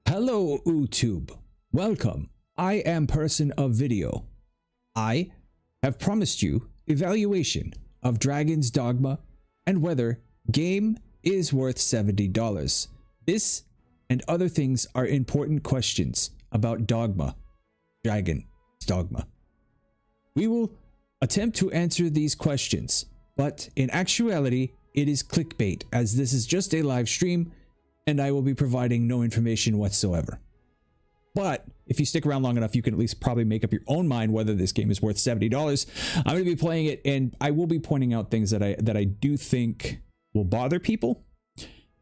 Hello YouTube, welcome. I am person of video. I have promised you evaluation of Dragon's Dogma and whether game is worth $70. This and other things are important questions about Dogma, Dragon's Dogma. We will attempt to answer these questions, but in actuality it is clickbait, as this is just a live stream and I will be providing no information whatsoever. But if you stick around long enough, you can at least probably make up your own mind whether this game is worth $70. I'm going to be playing it, and I will be pointing out things that I do think will bother people.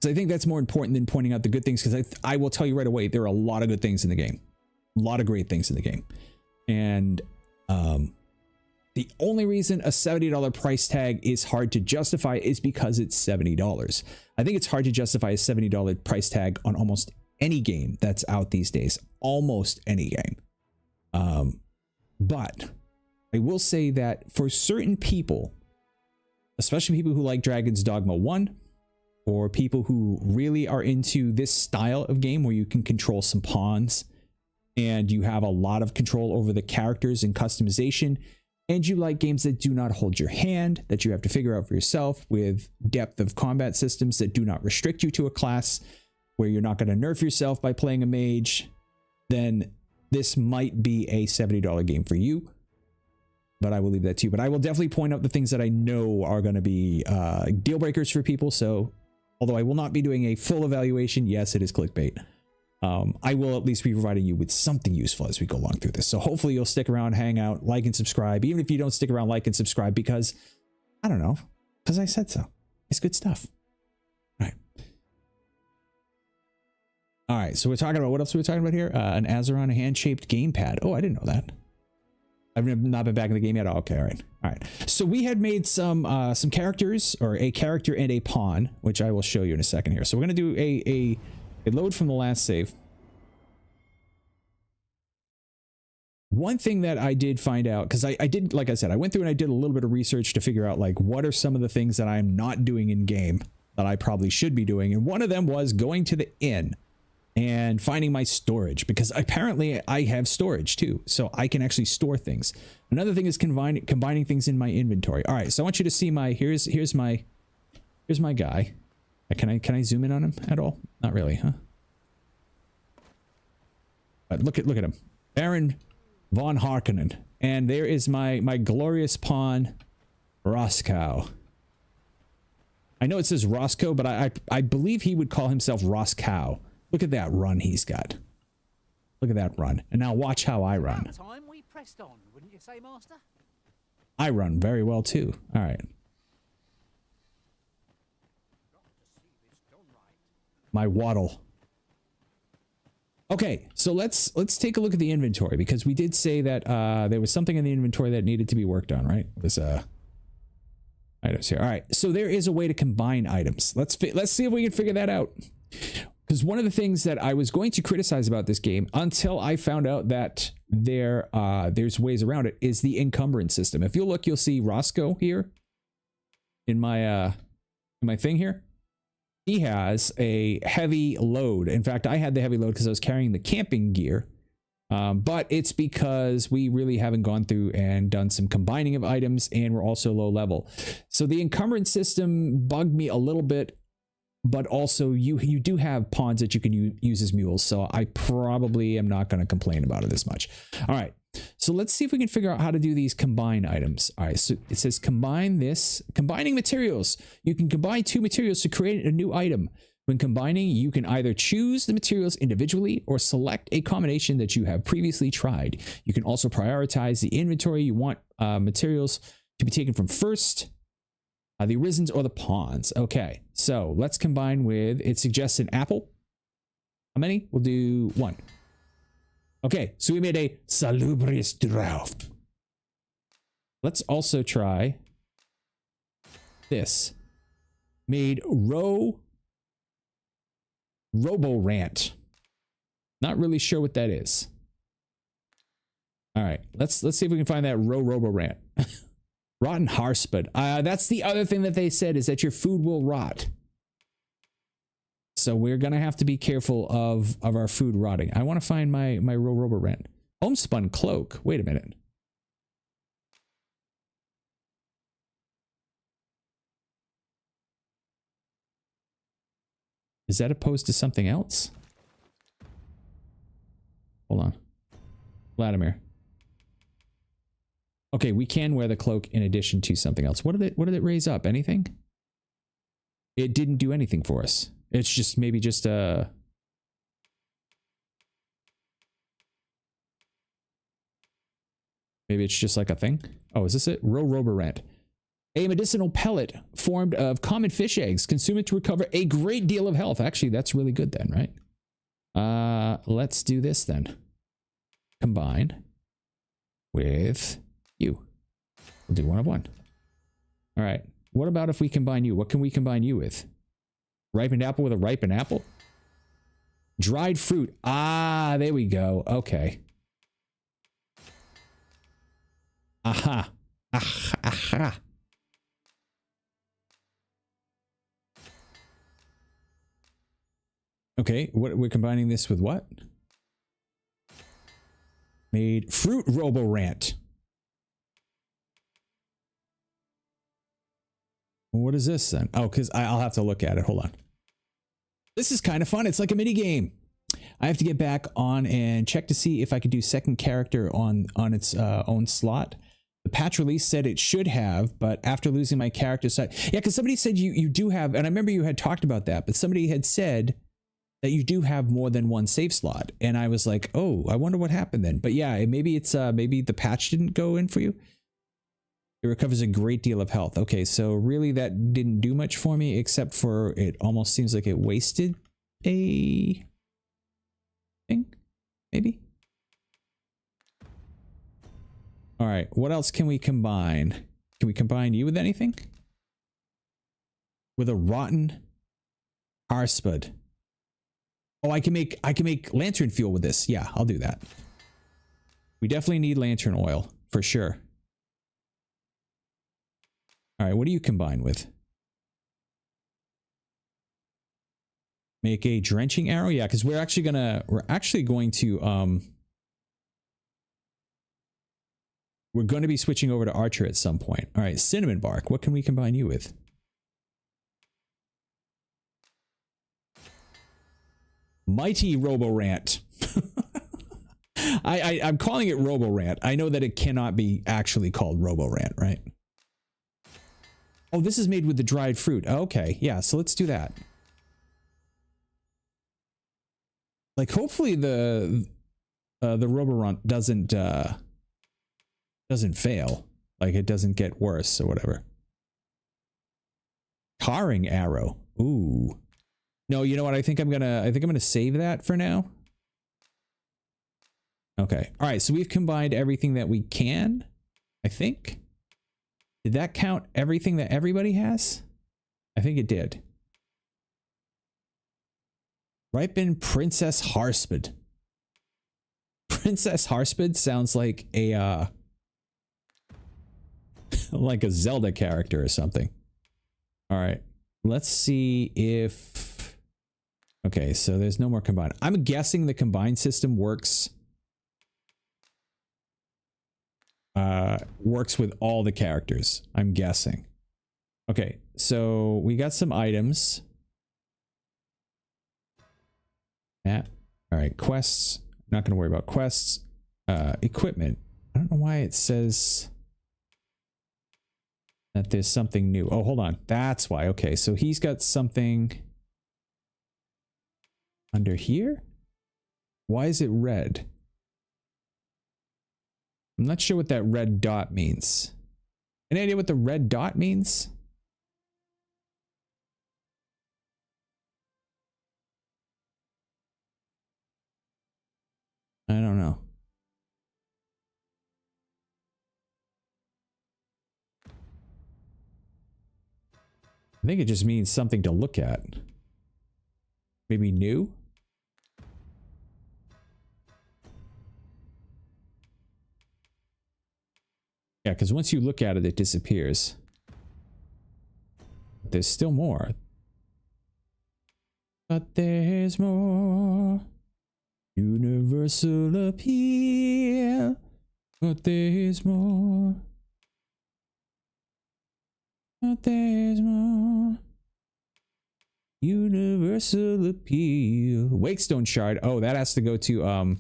So I think that's more important than pointing out the good things, because I will tell you right away, there are a lot of good things in the game. A lot of great things in the game. And the only reason a $70 price tag is hard to justify is because it's $70. I think it's hard to justify a $70 price tag on almost any game that's out these days. Almost any game. But I will say that for certain people, especially people who like Dragon's Dogma 1, or people who really are into this style of game where you can control some pawns and you have a lot of control over the characters and customization, and you like games that do not hold your hand, that you have to figure out for yourself, with depth of combat systems that do not restrict you to a class, where you're not going to nerf yourself by playing a mage, then this might be a $70 game for you. But I will leave that to you. But I will definitely point out the things that I know are going to be deal breakers for people. So although I will not be doing a full evaluation, yes, it is clickbait. I will at least be providing you with something useful as we go along through this. So hopefully you'll stick around, hang out, like and subscribe. Even if you don't stick around, like and subscribe, because I don't know, because I said so. It's good stuff. All right. All right. So we're talking about, what else are we talking about here? An Azeron hand-shaped gamepad. Oh, I didn't know that. I've not been back in the game yet. Oh, okay. All right. All right. So we had made some characters, or a character and a pawn, which I will show you in a second here. So we're going to do a load from the last save. One thing that I did find out, because I did, like I said, I went through and I did a little bit of research to figure out, like, what are some of the things that I'm not doing in game that I probably should be doing. And one of them was going to the inn and finding my storage, because apparently I have storage too, so I can actually store things. Another thing is combining things in my inventory. All right, so I want you to see my, here's my guy. Can I zoom in on him at all? Not really, huh? But look at him, Baron von Harkonnen, and there is my glorious pawn, Roscoe. I know it says Roscoe, but I believe he would call himself Roscoe. Look at that run he's got. Look at that run, and now watch how I run. Time we pressed on, wouldn't you say, Master? I run very well too. All right. My waddle. Okay, so let's take a look at the inventory, because we did say that there was something in the inventory that needed to be worked on, right? It was items here. All right, so there is a way to combine items. Let's see if we can figure that out. Because one of the things that I was going to criticize about this game, until I found out that there's ways around it, is the encumbrance system. If you look, you'll see Roscoe here in my thing here. He has a heavy load. In fact, I had the heavy load because I was carrying the camping gear. But it's because we really haven't gone through and done some combining of items, and we're also low level. So the encumbrance system bugged me a little bit, but also you do have pawns that you can use as mules. So I probably am not going to complain about it as much. All right. So let's see if we can figure out how to do these combine items. All right, so it says combining materials. You can combine two materials to create a new item. When combining, you can either choose the materials individually or select a combination that you have previously tried. You can also prioritize the inventory. You want materials to be taken from first, the arisens or the pawns. Okay, so let's combine with, it suggests an apple. How many? We'll do one. Okay, so we made a salubrious draught. Let's also try this. Made Robo-Rant. Not really sure what that is. All right, let's see if we can find that Robo-Rant. Rotten Harspud. That's the other thing that they said, is that your food will rot. So we're gonna have to be careful of our food rotting. I want to find my robo rent. Homespun cloak. Wait a minute. Is that opposed to something else? Hold on. Vladimir. Okay, we can wear the cloak in addition to something else. What did it raise up? Anything? It didn't do anything for us. It's just maybe just a maybe it's just like a thing. Oh, is this it? Roborant. A medicinal pellet formed of common fish eggs. Consume it to recover a great deal of health. Actually, that's really good then, right? Let's do this then. Combine with you. We'll do 1 of 1. All right. What about if we combine you? What can we combine you with? Ripened apple with a ripened apple? Dried fruit. Ah, there we go. Okay. Aha. Aha. Aha. Okay, what we're combining this with what? Made fruit roborant. What is this then? Oh, because I'll have to look at it. Hold on. This is kind of fun. It's like a mini game. I have to get back on and check to see if I could do second character on its own slot. The patch release said it should have, but after losing my character side, yeah, because somebody said you do have, and I remember you had talked about that, but somebody had said that you do have more than one save slot, and I was like, oh, I wonder what happened then. But yeah, maybe it's maybe the patch didn't go in for you. It recovers a great deal of health. Okay, so really that didn't do much for me, except for it almost seems like it wasted a thing, maybe. All right, what else can we combine? Can we combine you with anything? With a rotten harspud. Oh, I can make lantern fuel with this. Yeah, I'll do that. We definitely need lantern oil for sure. All right, what do you combine with? Make a drenching arrow? Yeah, because we're actually going to we're going to be switching over to archer at some point. All right, cinnamon bark. What can we combine you with? Mighty Roborant. I'm calling it Roborant. I know that it cannot be actually called Roborant, right? Oh, this is made with the dried fruit. Okay, yeah, so let's do that. Like, hopefully the Roborant doesn't fail. Like, it doesn't get worse or whatever. Carring arrow. Ooh. No, you know what? I think I'm gonna save that for now. Okay. All right. So we've combined everything that we can, I think. Did that count everything that everybody has? I think it did. Ripened Princess Harspud. Princess Harspud sounds like a like a Zelda character or something. All right. Let's see if okay, so there's no more combine. I'm guessing the combine system works with all the characters. I'm guessing. Okay, so we got some items. Yeah. All right, quests. Not going to worry about quests. Equipment. I don't know why it says that there's something new. Oh, hold on. That's why. Okay, so he's got something under here. Why is it red? I'm not sure what that red dot means. Any idea what the red dot means? I don't know. I think it just means something to look at. Maybe new? Yeah, because once you look at it, it disappears. There's still more. But there's more. Universal appeal. But there's more. But there's more. Universal appeal. Wakestone shard. Oh, that has to go to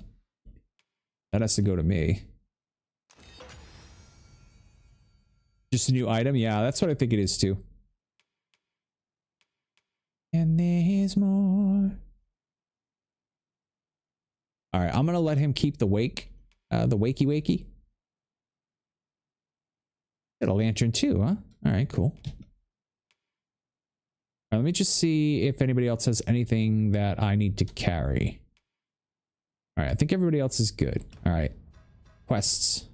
that has to go to me. Just a new item? Yeah, that's what I think it is too. And there's more. All right, I'm gonna let him keep the wakey wakey. Got a lantern too, huh? All right, cool. All right, let me just see if anybody else has anything that I need to carry. All right, I think everybody else is good. All right, quests.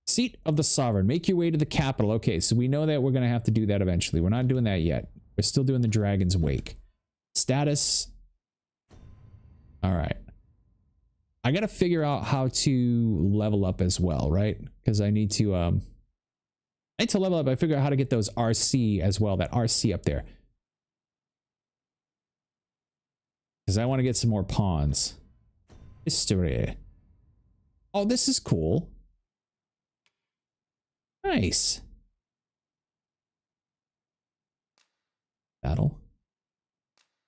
Seat of the Sovereign. Make your way to the capital. Okay, so we know that we're gonna have to do that eventually. We're not doing that yet. We're still doing the Dragon's Wake. Status. All right. I gotta figure out how to level up as well, right? Because I need to level up. I figure out how to get those RC as well, that RC up there. Because I want to get some more pawns. History. Oh, this is cool. Nice. Battle.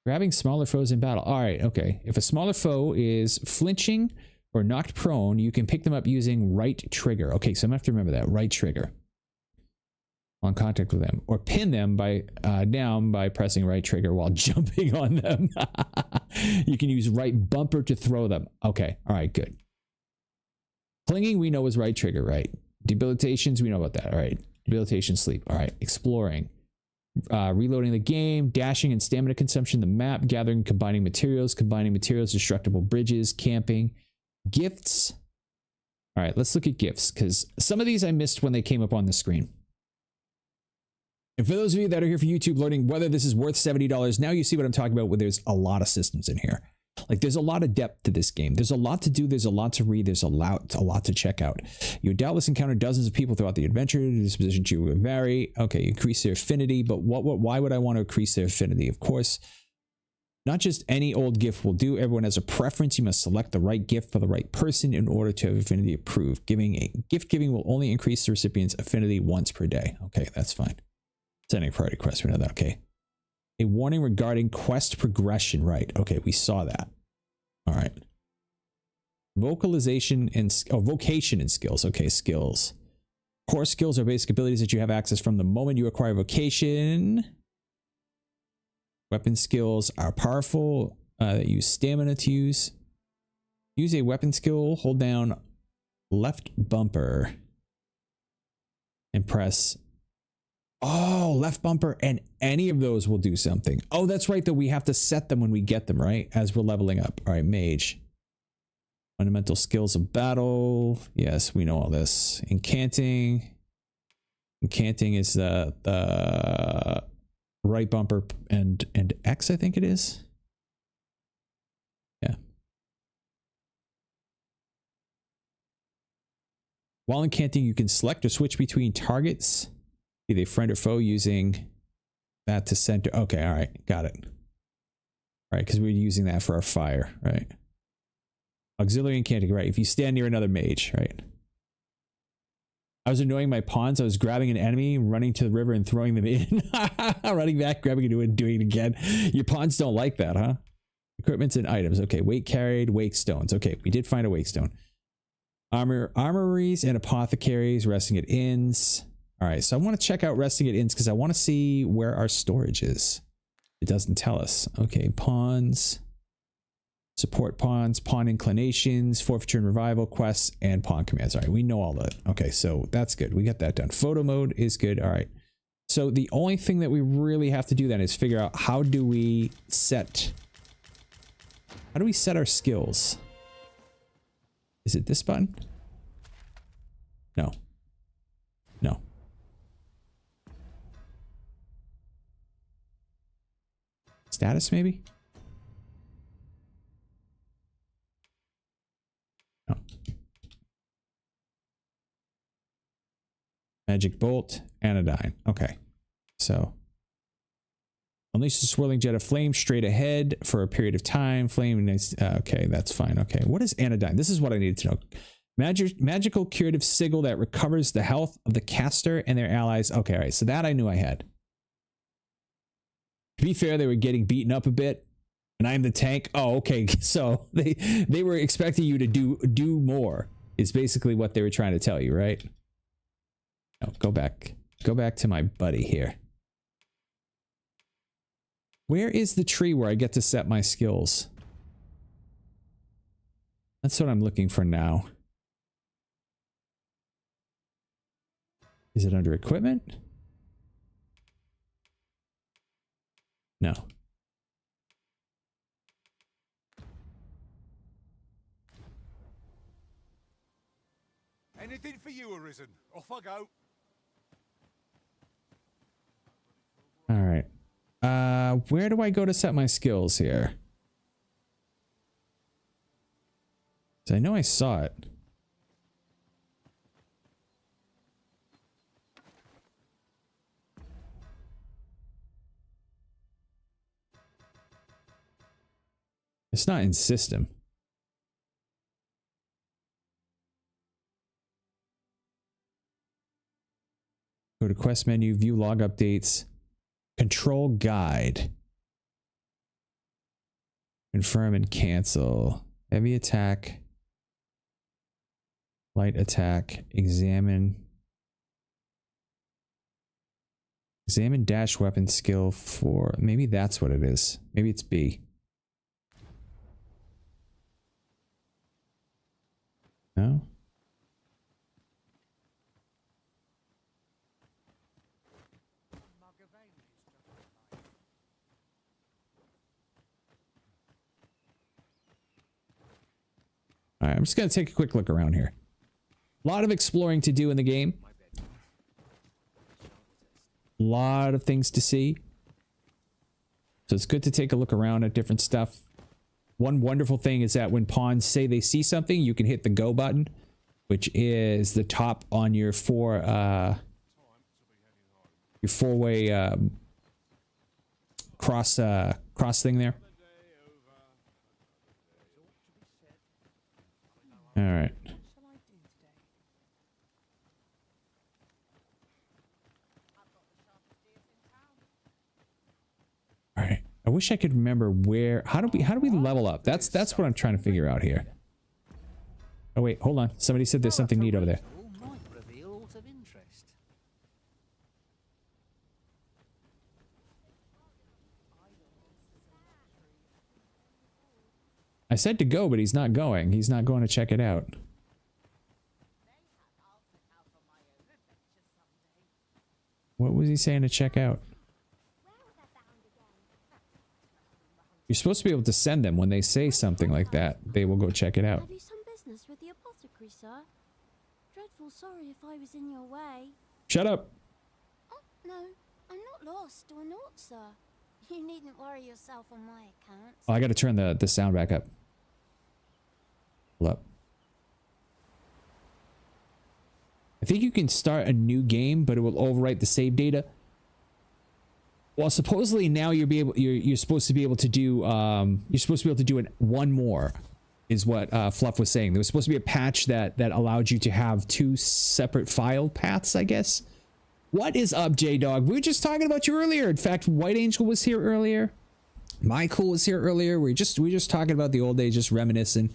Grabbing smaller foes in battle. All right, okay. If a smaller foe is flinching or knocked prone, you can pick them up using right trigger. Okay, so I'm gonna have to remember that. Right trigger. On contact with them. Or pin them by down by pressing right trigger while jumping on them. You can use right bumper to throw them. Okay, all right, good. Clinging, we know is right trigger, right? Debilitations, we know about that. All right, debilitation, sleep. All right, exploring. Reloading the game, dashing and stamina consumption, the map, gathering, combining materials, destructible bridges, camping, gifts. All right, let's look at gifts because some of these I missed when they came up on the screen. And for those of you that are here for YouTube learning whether this is worth $70, now you see what I'm talking about where there's a lot of systems in here. Like there's a lot of depth to this game. There's a lot to do. There's a lot to read. There's a lot to check out. You doubtless encounter dozens of people throughout the adventure. The disposition to will vary. Okay, increase their affinity. But why would I want to increase their affinity? Of course, not just any old gift will do. Everyone has a preference. You must select the right gift for the right person in order to have affinity approved. Gift giving will only increase the recipient's affinity once per day. Okay, that's fine. Sending a priority quest. We know that. Okay. A warning regarding quest progression. Right. Okay, we saw that. All right. Vocation and skills. Okay, skills. Core skills are basic abilities that you have access from the moment you acquire vocation. Weapon skills are powerful. That use stamina to use. Use a weapon skill. Hold down left bumper and press. Oh, left bumper, and any of those will do something. Oh, that's right, though. We have to set them when we get them, right? As we're leveling up. All right, mage. Fundamental skills of battle. Yes, we know all this. Incanting. Incanting is the right bumper and X, I think it is. Yeah. While incanting, you can select or switch between targets. Be they friend or foe using that to center. Okay, all right, got it. All right, because we're using that for our fire, right? Auxiliary incanting, right? If you stand near another mage, right? I was annoying my pawns. I was grabbing an enemy, running to the river and throwing them in. Running back, grabbing it and doing it again. Your pawns don't like that, huh? Equipments and items. Okay, weight carried, wake stones. Okay, we did find a wake stone. Armories and apothecaries, resting at inns. All right, so I want to check out resting at inns because I want to see where our storage is. It doesn't tell us. Okay, pawns, support pawns, pawn inclinations, forfeiture and revival quests, and pawn commands. All right, we know all that. Okay, so that's good. We got that done. Photo mode is good. All right. So the only thing that we really have to do then is figure out how do we set our skills? Is it this button? No. No. Status, maybe? No. Magic bolt, anodyne. Okay. So Unleash the swirling jet of flame straight ahead for a period of time. Flame, nice. Okay, that's fine. Okay, what is anodyne? This is what I needed to know. Magical curative sigil that recovers the health of the caster and their allies. Okay, all right. So that I knew I had. To be fair, they were getting beaten up a bit, and I'm the tank. Oh, okay. So they were expecting you to do more. Is basically what they were trying to tell you, right? No, go back. Go back to my buddy here. Where is the tree where I get to set my skills? That's what I'm looking for now. Is it under equipment? No. Anything for you, Arisen. Off I go. All right. Where do I go to set my skills here? 'Cause I know I saw it. It's not in system. Go to quest menu, view log updates, control guide. Confirm and cancel. Heavy attack. Light attack. Examine. Examine dash weapon skill for... Maybe that's what it is. Maybe it's B. No? All right, I'm just going to take a quick look around here. A lot of exploring to do in the game. A lot of things to see. So it's good to take a look around at different stuff. One wonderful thing is that when pawns say they see something, you can hit the go button, which is the top on your four-way cross thing there. All right. All right. I wish I could remember where. How do we level up? That's what I'm trying to figure out here. Oh wait, hold on. Somebody said there's something neat over there. I said to go, but he's not going. He's not going to check it out. What was he saying to check out? You're supposed to be able to send them when they say something like that. They will go check it out. Have you some business with the apothecary, sir? Dreadful sorry if I was in your way. Shut up. Oh, no. I'm not lost or naught, sir. You needn't worry yourself on my account. Oh, I got to turn the sound back up. Hold up. I think you can start a new game, but it will overwrite the save data. Well, supposedly now you're supposed to be able to do one more, is what Fluff was saying. There was supposed to be a patch that allowed you to have two separate file paths, I guess. What is up, J-Dog? We were just talking about you earlier. In fact, White Angel was here earlier. Michael was here earlier. We were just talking about the old days, just reminiscing.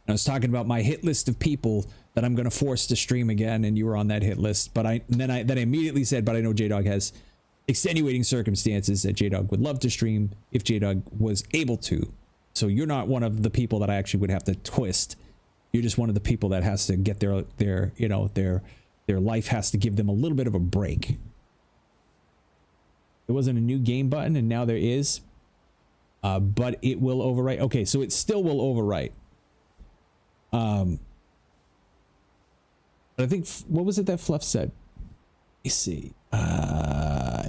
I was talking about my hit list of people that I'm going to force to stream again, and you were on that hit list. But then I immediately said, but I know J-Dog has extenuating circumstances that J-Dog would love to stream if J-Dog was able to. So you're not one of the people that I actually would have to twist. You're just one of the people that has to get their life has to give them a little bit of a break. There wasn't a new game button, and now there is. But it will overwrite. Okay, so it still will overwrite. But I think, what was it that Fluff said? Let me see.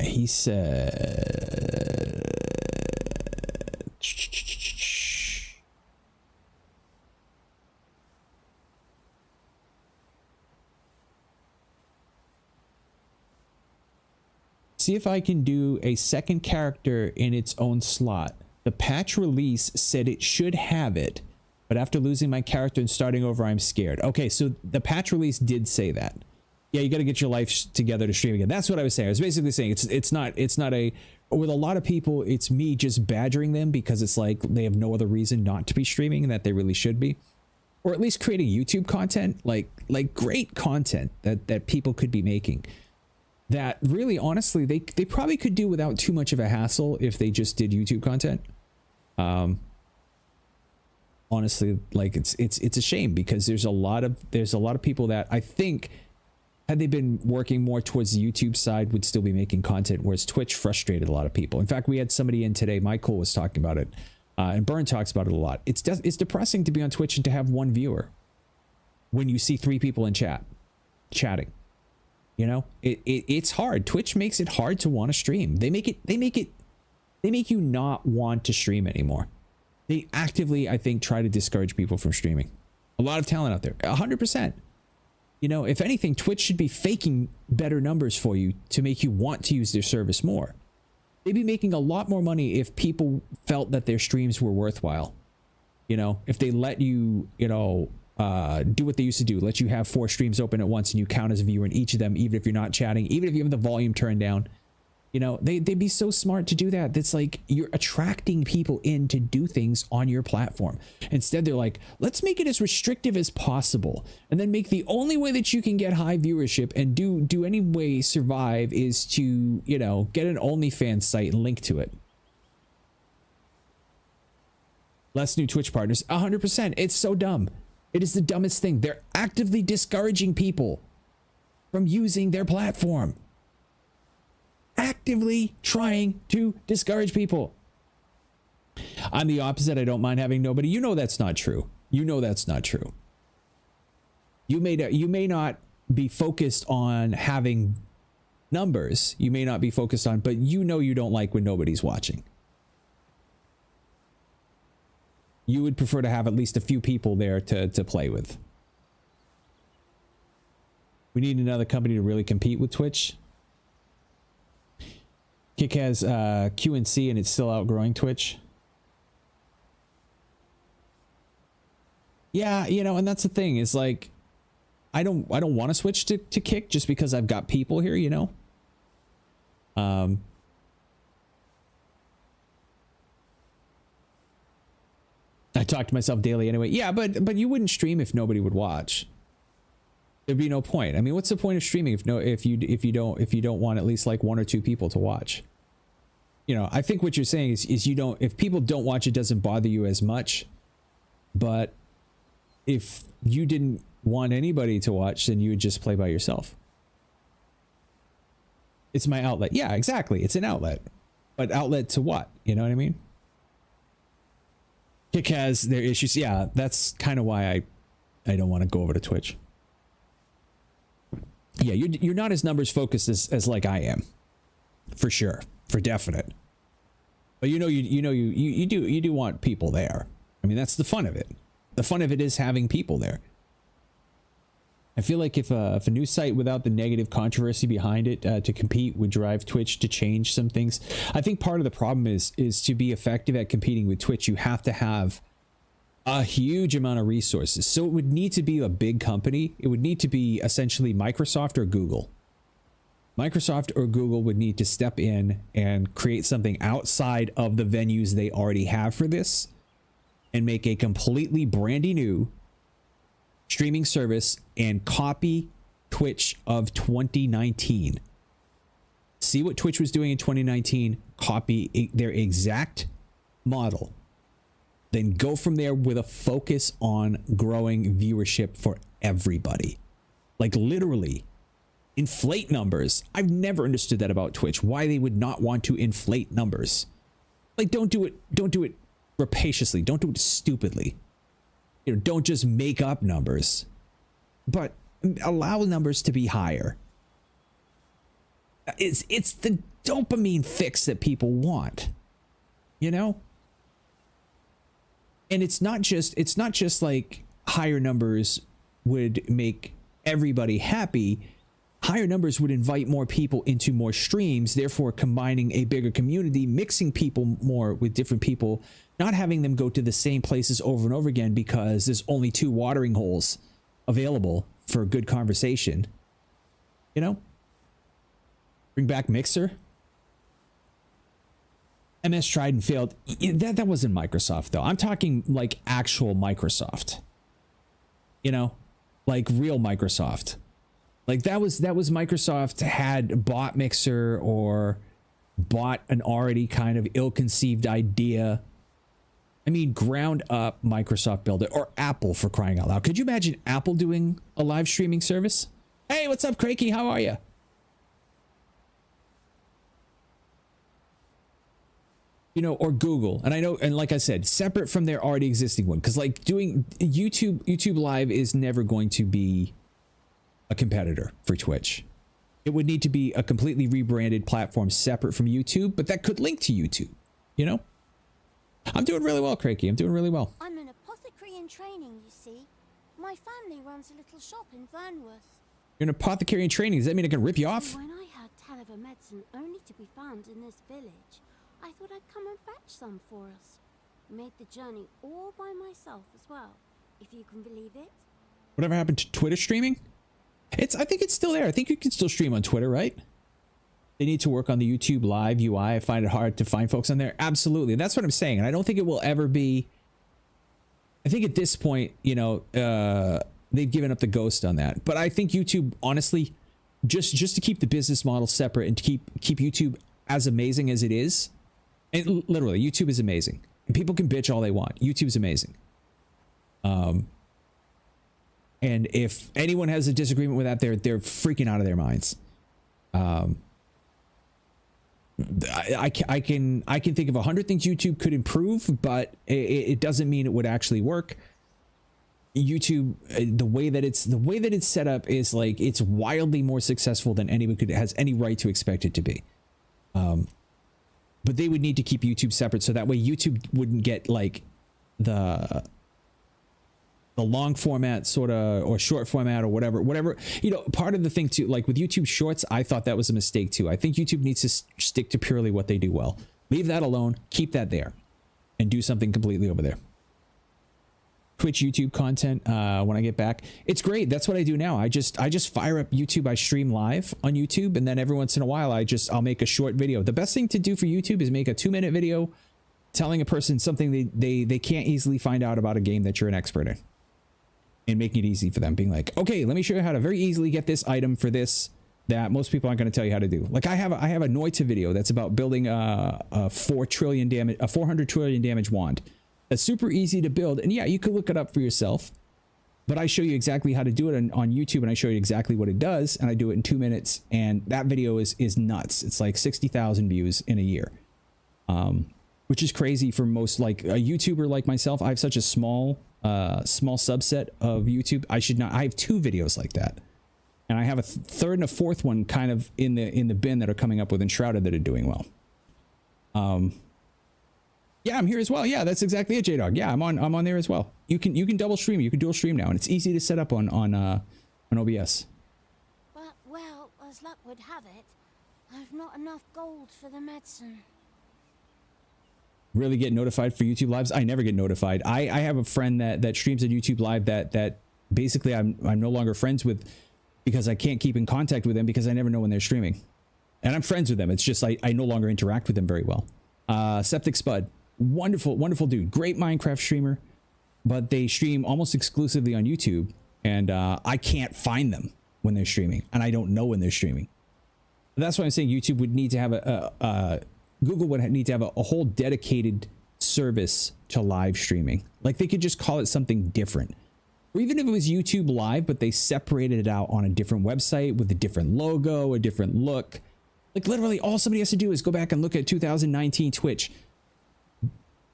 He said... See if I can do a second character in its own slot. The patch release said it should have it, but after losing my character and starting over, I'm scared. Okay, so the patch release did say that. Yeah, you got to get your life together to stream again. That's what I was saying. I was basically saying it's not a, with a lot of people, it's me just badgering them because it's like they have no other reason not to be streaming and that they really should be. Or at least creating YouTube content, like great content that people could be making. That really, honestly, they probably could do without too much of a hassle if they just did YouTube content. Honestly, like it's a shame because there's a lot of people that I think, had they been working more towards the YouTube side, would still be making content, whereas Twitch frustrated a lot of people. In fact, we had somebody in today, Michael was talking about it, and Byrne talks about it a lot. It's depressing to be on Twitch and to have one viewer when you see 3 people in chatting. You know, it's hard. Twitch makes it hard to want to stream. They make you not want to stream anymore. They actively, I think, try to discourage people from streaming. A lot of talent out there, 100%. You know, if anything, Twitch should be faking better numbers for you to make you want to use their service more. They'd be making a lot more money if people felt that their streams were worthwhile. You know, if they let you, you know, do what they used to do, let you have 4 streams open at once and you count as a viewer in each of them, even if you're not chatting, even if you have the volume turned down. You know, they'd be so smart to do that. That's like, you're attracting people in to do things on your platform. Instead, they're like, let's make it as restrictive as possible. And then make the only way that you can get high viewership and do any way survive is to, you know, get an OnlyFans site and link to it. Less new Twitch partners, 100%. It's so dumb. It is the dumbest thing. They're actively discouraging people from using their platform. Actively trying to discourage people. I'm the opposite. I don't mind having nobody. You know that's not true. You know that's not true. You may not be focused on having numbers. You may not be focused on, but you know you don't like when nobody's watching. You would prefer to have at least a few people there to play with. We need another company to really compete with Twitch. Kick has QNC and it's still outgrowing Twitch. Yeah, you know, and that's the thing, is like, I don't want to switch to Kick just because I've got people here, you know. I talk to myself daily anyway. Yeah, but you wouldn't stream if nobody would watch. There'd be no point. I mean, what's the point of streaming if you don't want at least like 1 or 2 people to watch? You know, I think what you're saying is you don't, if people don't watch, it doesn't bother you as much. But if you didn't want anybody to watch, then you would just play by yourself. It's my outlet. Yeah, exactly. It's an outlet. But outlet to what? You know what I mean? Kick has their issues. Yeah, that's kind of why I don't want to go over to Twitch. Yeah, you're not as numbers focused as like I am, for sure, for definite. But you do want people there. I mean, that's the fun of it. The fun of it is having people there. I feel like if a new site without the negative controversy behind it to compete would drive Twitch to change some things. I think part of the problem is to be effective at competing with Twitch, you have to have a huge amount of resources. So it would need to be a big company. It would need to be essentially Microsoft or Google. Microsoft or Google would need to step in and create something outside of the venues they already have for this and make a completely brandy new streaming service and copy Twitch of 2019. See what Twitch was doing in 2019, copy their exact model. Then go from there with a focus on growing viewership for everybody. Like literally inflate numbers. I've never understood that about Twitch, why they would not want to inflate numbers. Like don't do it rapaciously, don't do it stupidly. You know, don't just make up numbers, but allow numbers to be higher. It's the dopamine fix that people want, you know? And it's not just like higher numbers would make everybody happy. higher numbers would invite more people into more streams, therefore combining a bigger community, mixing people more with different people, not having them go to the same places over and over again because there's only 2 watering holes available for a good conversation. You know? Bring back Mixer. MS tried and failed. That wasn't Microsoft though. I'm talking like actual Microsoft. You know? Like real Microsoft. Like that was Microsoft had bought Mixer or bought an already kind of ill-conceived idea. I mean, ground up Microsoft build it, or Apple, for crying out loud. Could you imagine Apple doing a live streaming service? Hey, what's up, Crakey? How are you? You know, or Google. And I know, and like I said, separate from their already existing one, because like doing YouTube Live is never going to be a competitor for Twitch. It would need to be a completely rebranded platform separate from YouTube, but that could link to YouTube, you know? I'm doing really well, Crakey. I'm doing really well. I'm an apothecary in training, you see. My family runs a little shop in Vernworth. You're an apothecary in training. Does that mean I can rip you off? When I heard tell of a medicine only to be found in this village, I thought I'd come and fetch some for us. Made the journey all by myself as well, if you can believe it. Whatever happened to Twitter streaming? I think it's still there. I think you can still stream on Twitter, right? They need to work on the YouTube Live UI. I find it hard to find folks on there. Absolutely. That's what I'm saying. And I don't think it will ever be. I think at this point, you know, they've given up the ghost on that. But I think YouTube, honestly, just to keep the business model separate and to keep YouTube as amazing as it is. And literally, YouTube is amazing. And people can bitch all they want. YouTube's amazing. And if anyone has a disagreement with that, they're freaking out of their minds. I can think of 100 things YouTube could improve, but it doesn't mean it would actually work. YouTube, the way that it's set up is like it's wildly more successful than anyone has any right to expect it to be. But they would need to keep YouTube separate so that way YouTube wouldn't get like the long format sort of, or short format or whatever, you know. Part of the thing too, like with YouTube Shorts, I thought that was a mistake too. I think YouTube needs to stick to purely what they do well. Leave that alone, keep that there, and do something completely over there. Twitch YouTube content, when I get back, it's great. That's what I do now. I just fire up YouTube. I stream live on YouTube, and then every once in a while I'll make a short video. The best thing to do for YouTube is make a 2-minute video telling a person something they can't easily find out about a game that you're an expert in. And making it easy for them, being like, okay, let me show you how to very easily get this item for this that most people aren't going to tell you how to do. Like I have a Noita video that's about building a 400 trillion damage wand. That's super easy to build, and yeah, you could look it up for yourself. But I show you exactly how to do it on YouTube, and I show you exactly what it does, and I do it in 2 minutes. And that video is nuts. It's like 60,000 views in a year, which is crazy for most, like a YouTuber like myself. I have such a small subset of YouTube. I have 2 videos like that, and I have a third and a fourth one kind of in the bin that are coming up with Enshrouded that are doing well. Yeah, I'm here as well. Yeah, that's exactly it, J-Dog. Yeah, I'm on there as well. You can double stream. You can dual stream now, and it's easy to set up on OBS. But well, as luck would have it, I've not enough gold for the medicine. Really get notified for YouTube lives? I never get notified. I have a friend that streams on YouTube live that basically I'm no longer friends with, because I can't keep in contact with them because I never know when they're streaming. And I'm friends with them. It's just I no longer interact with them very well. Septic Spud, wonderful dude, great Minecraft streamer, but they stream almost exclusively on YouTube, and I can't find them when they're streaming, and I don't know when they're streaming. That's why I'm saying YouTube would need to have Google would need to have a whole dedicated service to live streaming. Like they could just call it something different. Or even if it was YouTube Live, but they separated it out on a different website with a different logo, a different look. Like literally all somebody has to do is go back and look at 2019 Twitch,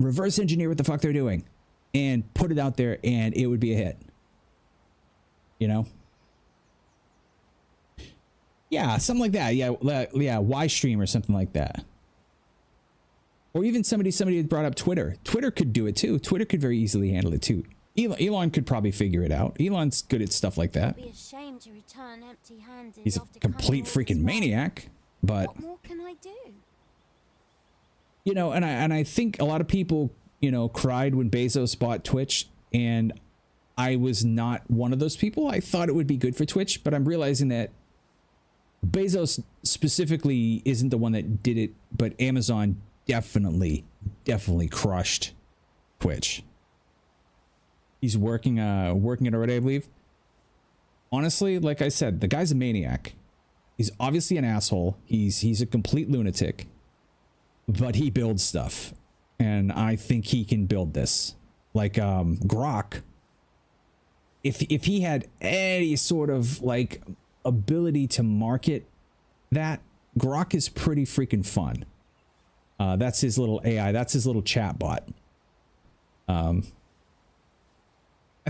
reverse engineer what the fuck they're doing, and put it out there, and it would be a hit. You know? Yeah, something like that. Yeah, Y stream or something like that. Or even somebody had brought up Twitter. Twitter could do it too. Twitter could very easily handle it too. Elon could probably figure it out. Elon's good at stuff like that. Be ashamed to return empty-handed. He's a after complete coming all this freaking way. maniac, but What more can I do? you know, and I think a lot of people, you know, cried when Bezos bought Twitch, and I was not one of those people. I thought it would be good for Twitch, but I'm realizing that Bezos specifically isn't the one that did it, but Amazon definitely crushed Twitch. He's working it already, I believe. Honestly, like I said, the guy's a maniac. He's obviously an asshole. He's a complete lunatic, but he builds stuff, and I think he can build this. Like Grok, if he had any sort of like ability to market that, Grok is pretty freaking fun. That's his little AI. That's his little chat bot. I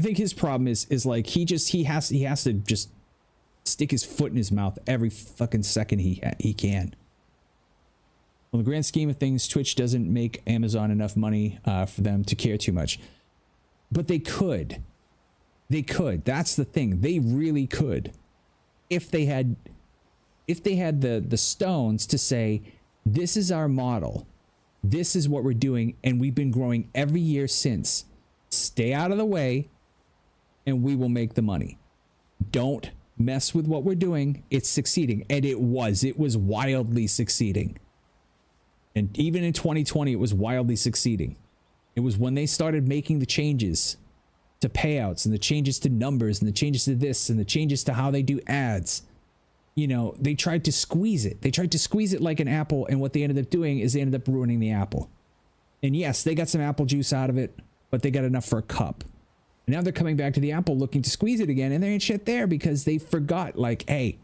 think his problem is like he has to just stick his foot in his mouth every fucking second he can. Well, in the grand scheme of things, Twitch doesn't make Amazon enough money for them to care too much, but they could. They could. That's the thing. They really could, if they had the stones to say, this is our model, this is what we're doing, and we've been growing every year since. Stay out of the way, and we will make the money. Don't mess with what we're doing. It's succeeding, and it was wildly succeeding. And even in 2020, it was wildly succeeding. It was when they started making the changes to payouts and the changes to numbers and the changes to this and the changes to how they do ads. You know, they tried to squeeze it. They tried to squeeze it like an apple, and what they ended up doing is they ended up ruining the apple. And yes, they got some apple juice out of it, but they got enough for a cup. And now they're coming back to the apple looking to squeeze it again, and there ain't shit there because they forgot, like, hey,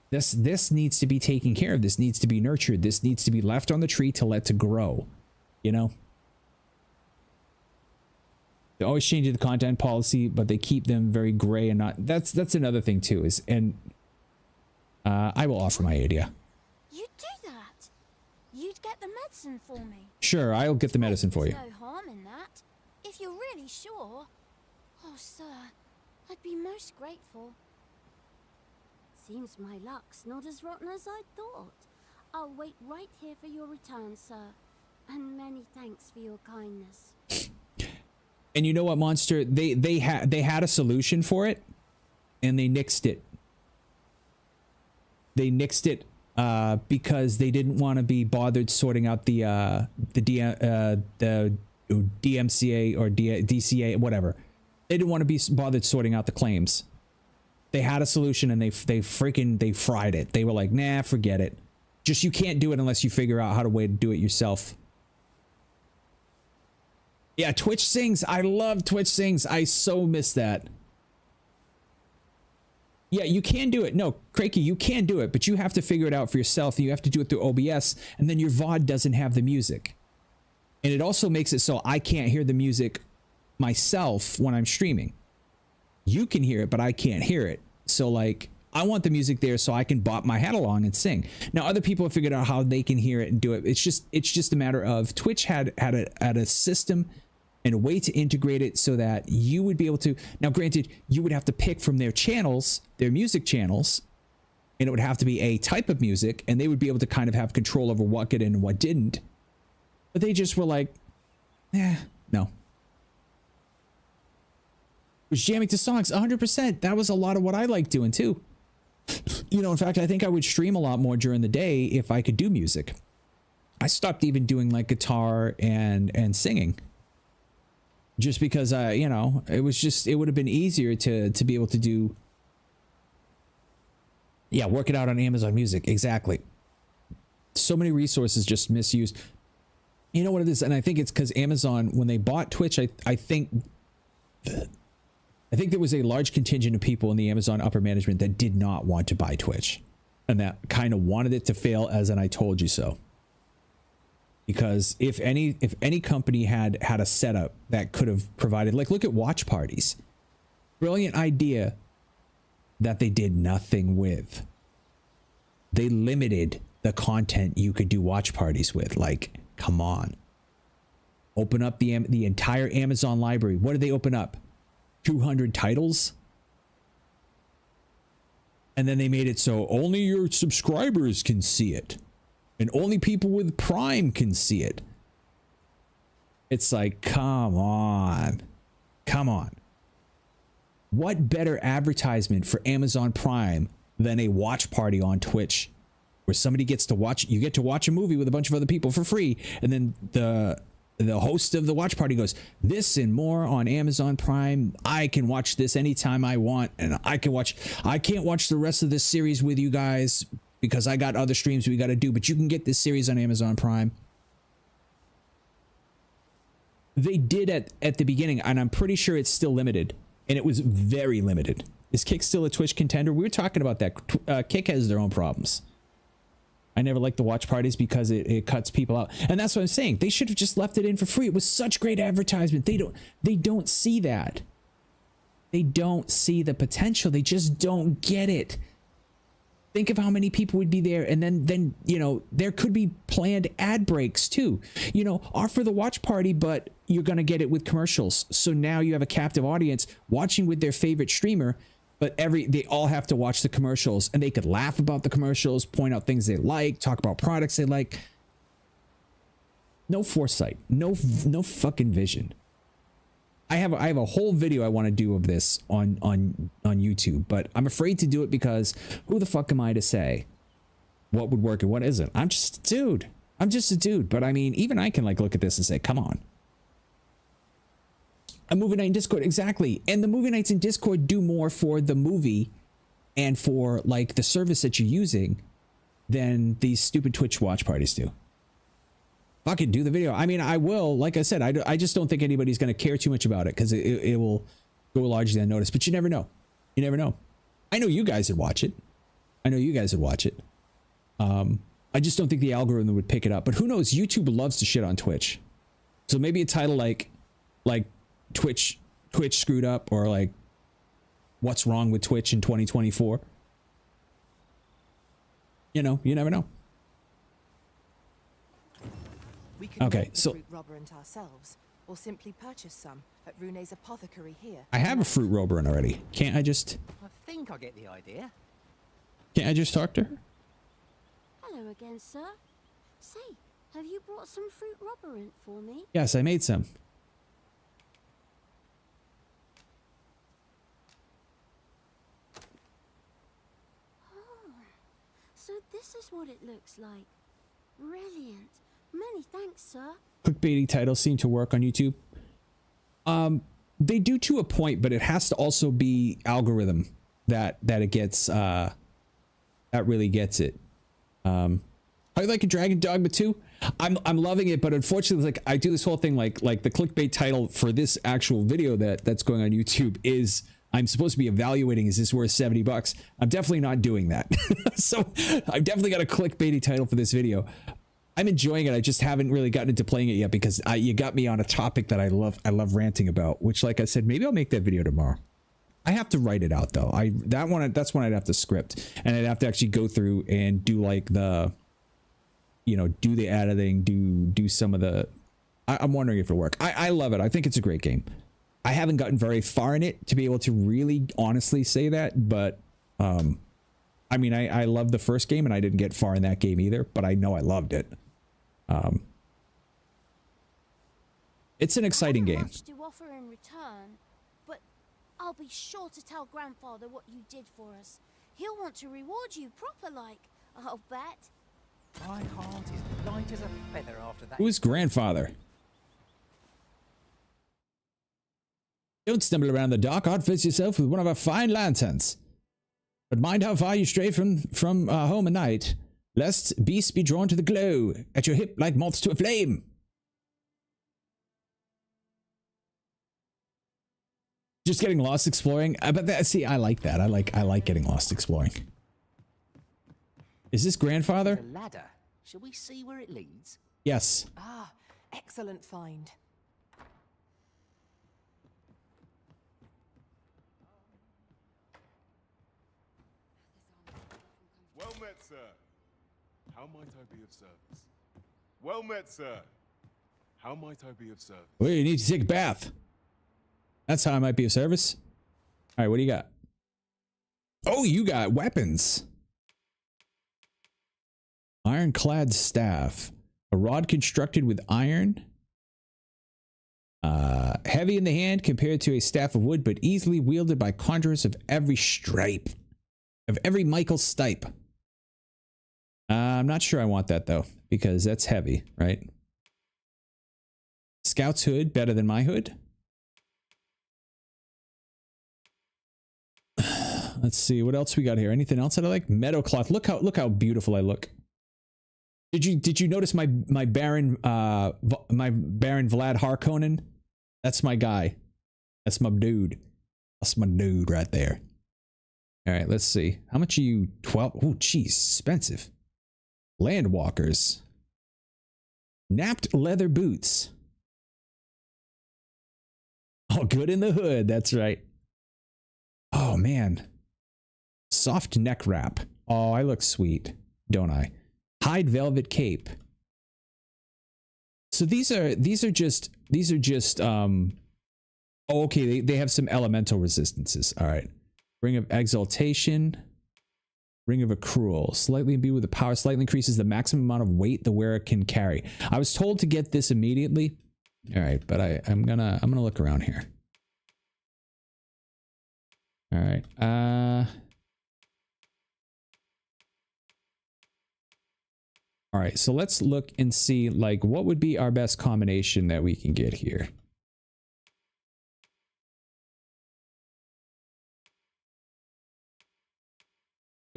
this needs to be taken care of. This needs to be nurtured. This needs to be left on the tree to let to grow, you know? They're always changing the content policy, but they keep them very gray and not. That's another thing too. I will offer my idea. You'd do that. You'd get the medicine for me. Sure, I'll get the medicine for you. There's no harm in that. If you're really sure. Oh, sir, I'd be most grateful. Seems my luck's not as rotten as I thought. I'll wait right here for your return, sir. And many thanks for your kindness. And you know what, Monster? They had a solution for it, and they nixed it. They nixed it because they didn't want to be bothered sorting out the DMCA or DCA, whatever. They didn't want to be bothered sorting out the claims. They had a solution, and they fried it. They were like, nah, forget it. Just, you can't do it unless you figure out how to do it yourself. Yeah, Twitch Sings. I love Twitch Sings. I so miss that. Yeah, you can do it. No, Crakey, you can do it, but you have to figure it out for yourself. You have to do it through OBS, and then your VOD doesn't have the music. And it also makes it so I can't hear the music myself when I'm streaming. You can hear it, but I can't hear it. So, like, I want the music there so I can bop my head along and sing. Now, other people have figured out how they can hear it and do it. It's just a matter of Twitch had a system and a way to integrate it so that you would be able to. Now, granted, you would have to pick from their channels, their music channels, and it would have to be a type of music, and they would be able to kind of have control over what got in and what didn't. But they just were like, no. It was jamming to songs 100%. That was a lot of what I like doing too. You know, in fact, I think I would stream a lot more during the day if I could do music. I stopped even doing like guitar and singing. Just because you know, it would have been easier to be able to do. Yeah, work it out on Amazon Music. Exactly. So many resources just misused. You know what it is? And I think it's because Amazon, when they bought Twitch, I think there was a large contingent of people in the Amazon upper management that did not want to buy Twitch, and that kind of wanted it to fail as an "I told you so." Because if any company had a setup that could have provided, like, look at watch parties. Brilliant idea that they did nothing with. They limited the content you could do watch parties with. Like, come on. Open up the entire Amazon library. What did they open up? 200 titles. And then they made it so only your subscribers can see it. And only people with Prime can see it. It's like, come on. Come on. What better advertisement for Amazon Prime than a watch party on Twitch where somebody gets to watch, you get to watch a movie with a bunch of other people for free, and then the host of the watch party goes, this and more on Amazon Prime. I can watch this anytime I want, and I can't watch the rest of this series with you guys because I got other streams we got to do, but you can get this series on Amazon Prime. They did at the beginning, and I'm pretty sure it's still limited, and it was very limited. Is Kick still a Twitch contender? We were talking about that. Kick has their own problems. I never liked the watch parties because it cuts people out. And that's what I'm saying. They should have just left it in for free. It was such great advertisement. They don't see that. They don't see the potential. They just don't get it. Think of how many people would be there. And then you know, there could be planned ad breaks too. You know, offer the watch party, but you're going to get it with commercials. So now you have a captive audience watching with their favorite streamer, but they all have to watch the commercials, and they could laugh about the commercials, point out things they like, talk about products they like. No foresight, no fucking vision. I have a whole video I want to do of this on YouTube, but I'm afraid to do it because who the fuck am I to say what would work and what isn't? I'm just a dude. But I mean, even I can like look at this and say, come on. A movie night in Discord, exactly. And the movie nights in Discord do more for the movie and for like the service that you're using than these stupid Twitch watch parties do. Fucking do the video. I mean, I will. Like I said, I just don't think anybody's going to care too much about it because it will go largely unnoticed. But you never know. You never know. I know you guys would watch it. I just don't think the algorithm would pick it up. But who knows? YouTube loves to shit on Twitch. So maybe a title like Twitch screwed up, or like what's wrong with Twitch in 2024. You know, you never know. We could okay, make the so fruit roberant ourselves, or simply purchase some at Rune's apothecary here. I have a fruit roberant already. Can't I just? I think I get the idea. Can't I just talk to her? Hello again, sir. Say, have you brought some fruit roberant for me? Yes, I made some. So this is what it looks like. Brilliant. Many thanks, sir. Clickbaity titles seem to work on YouTube. They do to a point, but it has to also be algorithm that it gets that really gets it. How you like a Dragon Dogma 2? I'm loving it, but unfortunately, like I do this whole thing like the clickbait title for this actual video that's going on YouTube is I'm supposed to be evaluating, is this worth $70? I'm definitely not doing that. So I've definitely got a clickbaity title for this video. I'm enjoying it. I just haven't really gotten into playing it yet because you got me on a topic that I love ranting about, which, like I said, maybe I'll make that video tomorrow. I have to write it out though. That's one I'd have to script, and I'd have to actually go through and do like the, you know, do the editing, do some of the, I'm wondering if it'll work. I love it. I think it's a great game. I haven't gotten very far in it to be able to really honestly say that, but I mean, I loved the first game and I didn't get far in that game either, but I know I loved it. It's an exciting game. Much to offer in return, but I'll be sure to tell Grandfather what you did for us. He'll want to reward you proper like, I'll bet. My heart is light as a feather after that. Who is Grandfather? Don't stumble around the dark. Outfit yourself with one of our fine lanterns. But mind how far you stray from home at night, lest beasts be drawn to the glow at your hip like moths to a flame. Just getting lost exploring. But see, I like that. I like getting lost exploring. Is this Grandfather? There's a ladder. Shall we see where it leads? Yes. Ah, excellent find. Well met, sir. How might I be of service? Well met, sir. How might I be of service? Well, you need to take a bath. That's how I might be of service. All right, what do you got? Oh, you got weapons. Ironclad staff. A rod constructed with iron. Heavy in the hand compared to a staff of wood, but easily wielded by conjurers of every stripe. Of every Michael stipe. I'm not sure I want that though, because that's heavy, right? Scout's hood, better than my hood. Let's see what else we got here. Anything else that I like? Meadow cloth. Look how beautiful I look. Did you notice my Baron Vlad Harkonnen? That's my guy. That's my dude. That's my dude right there. All right, let's see. How much are you? 12. Oh, geez, expensive. Landwalkers. Napped leather boots. Oh, good in the hood. That's right. Oh man. Soft neck wrap. Oh, I look sweet, don't I? Hide velvet cape. So these are just oh, okay, they have some elemental resistances. All right. Ring of exaltation. Ring of accrual. Slightly imbued with the power, slightly increases the maximum amount of weight the wearer can carry. I was told to get this immediately. All right, but I'm gonna look around here. All right. All right, so let's look and see like what would be our best combination that we can get here.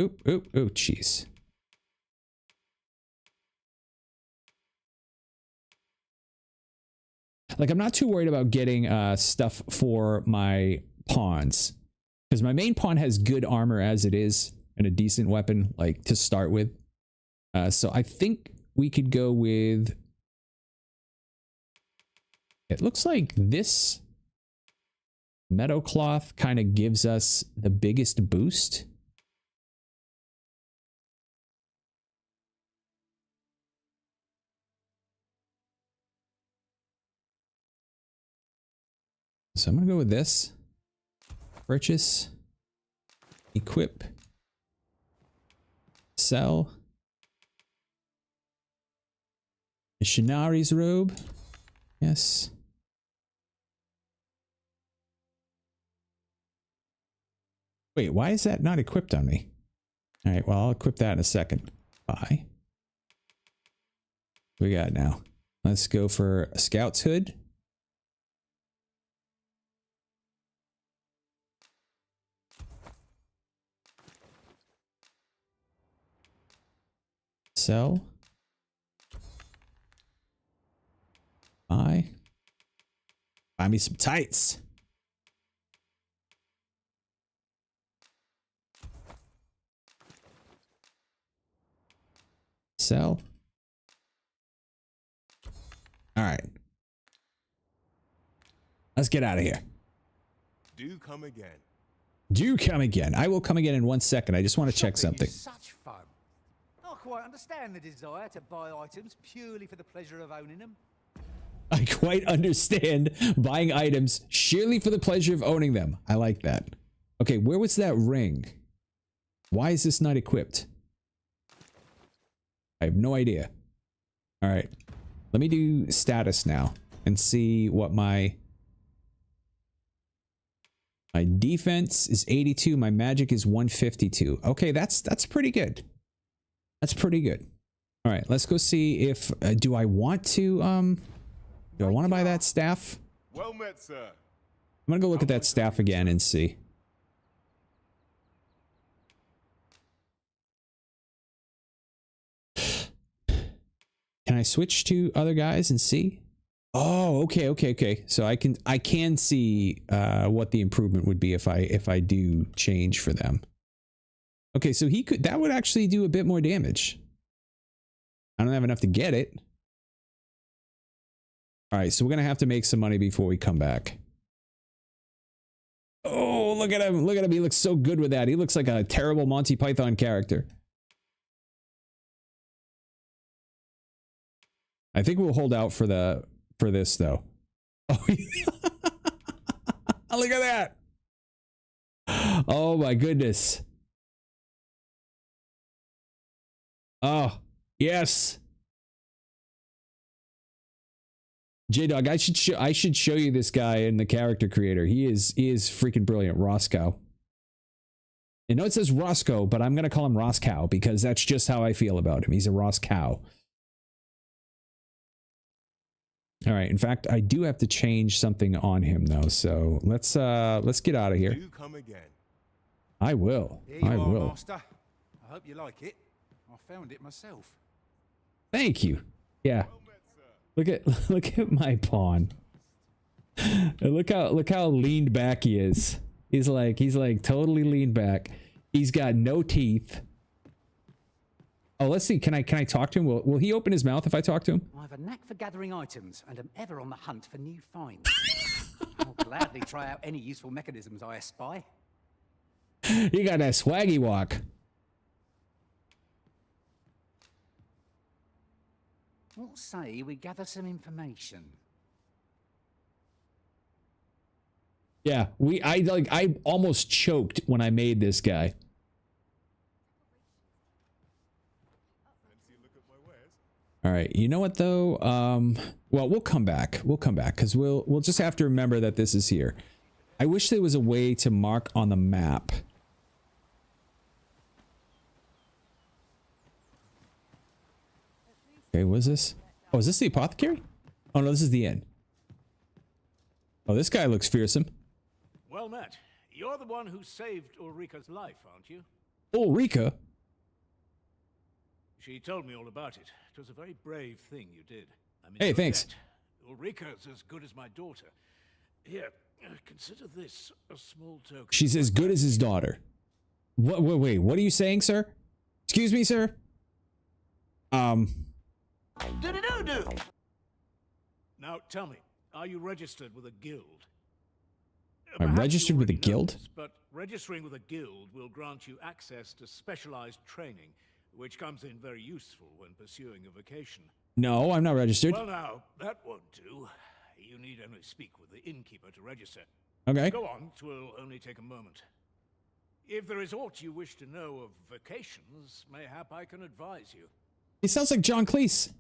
Oop, jeez. Like, I'm not too worried about getting stuff for my pawns. Because my main pawn has good armor as it is, and a decent weapon, like, to start with. So I think we could go with... It looks like this meadow cloth kind of gives us the biggest boost. So I'm going to go with this. Purchase. Equip. Sell. Missionary's robe. Yes. Wait, why is that not equipped on me? All right, well, I'll equip that in a second. Buy. What we got now? Let's go for a scout's hood. Sell. Buy. Buy me some tights. Sell. All right. Let's get out of here. Do come again. Do come again. I will come again in 1 second. I just want to check Shopping something. is such fun. I quite understand the desire to buy items purely for the pleasure of owning them. I quite understand buying items sheerly for the pleasure of owning them. I like that. Okay, where was that ring? Why is this not equipped? I have no idea. All right. Let me do status now and see what my defense is 82, my magic is 152. Okay, that's pretty good. That's pretty good. All right, let's go see if do I want to buy that staff? Well met, sir. I'm gonna go look at that staff again and see. Can I switch to other guys and see? Oh, okay. So I can see what the improvement would be if I do change for them. Okay, so that would actually do a bit more damage. I don't have enough to get it. All right, so we're gonna have to make some money before we come back. Oh, look at him! Look at him! He looks so good with that. He looks like a terrible Monty Python character. I think we'll hold out for this though. Oh, Look at that. Oh my goodness. Oh, yes. J-Dog, I should show you this guy in the character creator. He is freaking brilliant. Roscoe. I know it says Roscoe, but I'm going to call him Roscow because that's just how I feel about him. He's a Roscow. All right. In fact, I do have to change something on him though. So let's get out of here. Do come again. I will. Here you I are, will. Master. I hope you like it. I found it myself. Thank you. Yeah. Well met, sir. Look at my pawn. Look how leaned back he is. He's like totally leaned back. He's got no teeth. Oh, let's see. Can I talk to him? Will he open his mouth if I talk to him? I have a knack for gathering items and am ever on the hunt for new finds. I'll gladly try out any useful mechanisms I espy. You got that swaggy walk. What say we gather some information? Yeah, I almost choked when I made this guy. Fancy a look at my wares? All right, you know what though? Well, we'll come back. We'll come back because we'll just have to remember that this is here. I wish there was a way to mark on the map. Okay, what is this? Oh, is this the apothecary? Oh no, this is the inn. Oh, this guy looks fearsome. Well met. You're the one who saved Ulrika's life, aren't you? Ulrika? She told me all about it. It was a very brave thing you did. I'm in Hey, your thanks. debt. Ulrika's as good as my daughter. Here, consider this a small token. She's as good as his daughter. Wait, what are you saying, sir? Excuse me, sir? Now, tell me, are you registered with a guild? I'm Perhaps registered you with a already know guild? this, but registering with a guild will grant you access to specialized training, which comes in very useful when pursuing a vocation. No, I'm not registered. Well, now, that won't do. You need only speak with the innkeeper to register. Okay. Go on, 'twill only take a moment. If there is aught you wish to know of vocations, mayhap I can advise you. He sounds like John Cleese.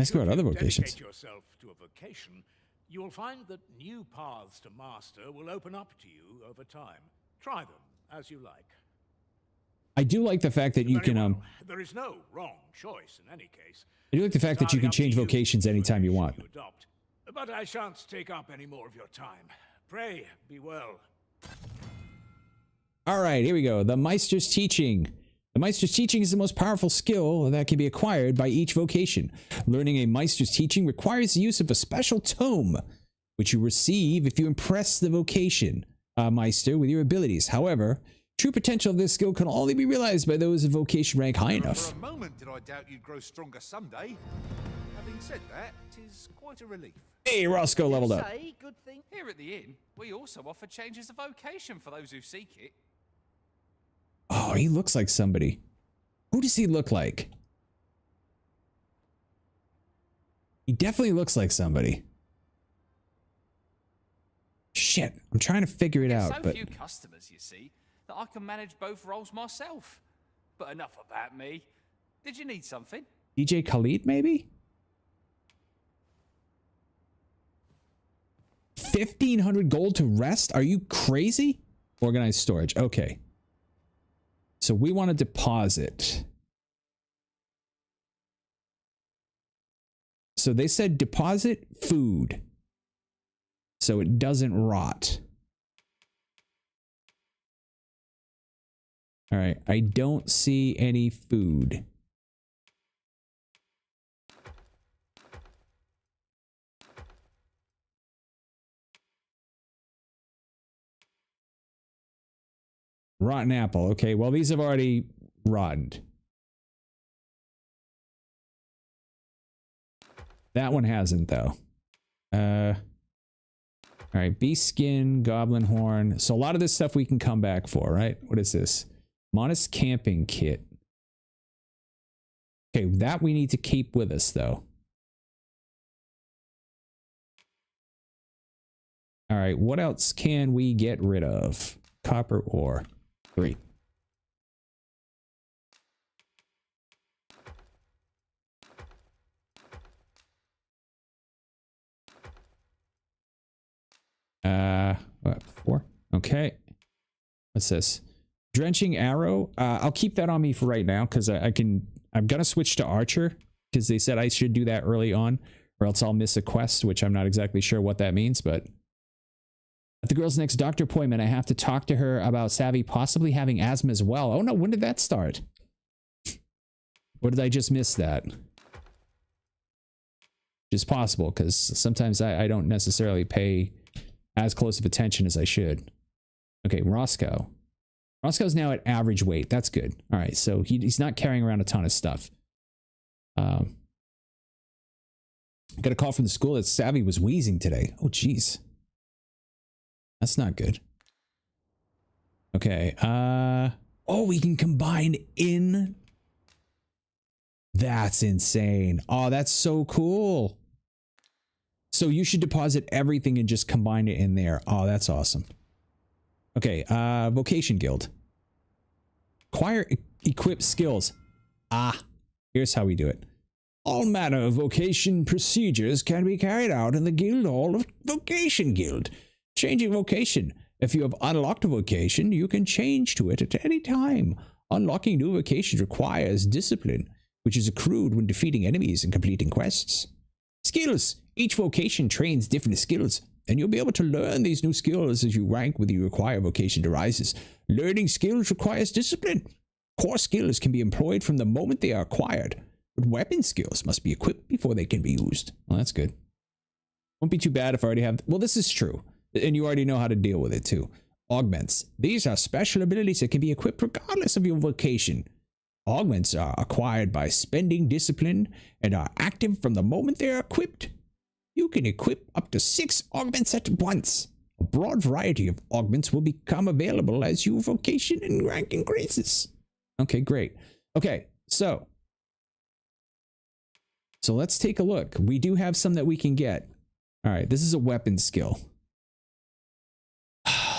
Ask about other vocations. Dedicate yourself to a vocation, you will find that new paths to master will open up to you over time. Try them as you like. I do like the fact that you Very can well. There is no wrong choice in any case. I do like the fact that you can change vocations anytime you want. You adopt. But I shan't take up any more of your time. Pray be well. All right, here we go. The Meister's Teaching. The Meister's Teaching is the most powerful skill that can be acquired by each vocation. Learning a Meister's Teaching requires the use of a special tome, which you receive if you impress the vocation Meister with your abilities. However, true potential of this skill can only be realized by those of vocation rank high enough. For a moment did I doubt you'd grow stronger someday. Having said that, 'tis quite a relief. Hey, Roscoe leveled up. Say, good thing. Here at the inn, we also offer changes of vocation for those who seek it. Oh, he looks like somebody. Who does he look like? He definitely looks like somebody. Shit, I'm trying to figure it out, So but few customers, you see, that I can manage both roles myself. But enough about me. Did you need something? DJ Khalid, maybe? 1,500 gold to rest? Are you crazy? Organized storage. Okay. So we want to deposit. So they said deposit food so it doesn't rot. All right. I don't see any food. Rotten apple. Okay, well, these have already rotted. That one hasn't, though. All right, beast skin, goblin horn. So a lot of this stuff we can come back for, right? What is this? Modest camping kit. Okay, that we need to keep with us, though. All right, what else can we get rid of? Copper ore. 3. What, 4? Okay. What's this? Drenching arrow. I'll keep that on me for right now because I'm gonna switch to archer because they said I should do that early on, or else I'll miss a quest, which I'm not exactly sure what that means. But at the girl's next doctor appointment, I have to talk to her about Savvy possibly having asthma as well. Oh no, when did that start? Or did I just miss that? Just possible because sometimes I don't necessarily pay as close of attention as I should. Okay, Roscoe. Roscoe's now at average weight. That's good. All right, so he's not carrying around a ton of stuff. Got a call from the school that Savvy was wheezing today. Oh, jeez. That's not good. Okay. Oh, we can combine in. That's insane. Oh, that's so cool. So you should deposit everything and just combine it in there. Oh, that's awesome. Okay, Vocation Guild. Acquire equip skills. Here's how we do it. All manner of vocation procedures can be carried out in the Guild Hall of Vocation Guild. Changing vocation. If you have unlocked a vocation, you can change to it at any time. Unlocking new vocations requires discipline, which is accrued when defeating enemies and completing quests. Skills. Each vocation trains different skills, and you'll be able to learn these new skills as you rank with your acquire vocation arises. Learning skills requires discipline. Core skills can be employed from the moment they are acquired, but weapon skills must be equipped before they can be used. Well, that's good. Won't be too bad if I already have... Well, this is true, and you already know how to deal with it too. Augments. These are special abilities that can be equipped regardless of your vocation. Augments are acquired by spending discipline and are active from the moment they are equipped. You can equip up to 6 augments at once. A broad variety of augments will become available as your vocation and rank increases. Okay, great. Okay, so let's take a look. We do have some that we can get. All right, this is a weapon skill.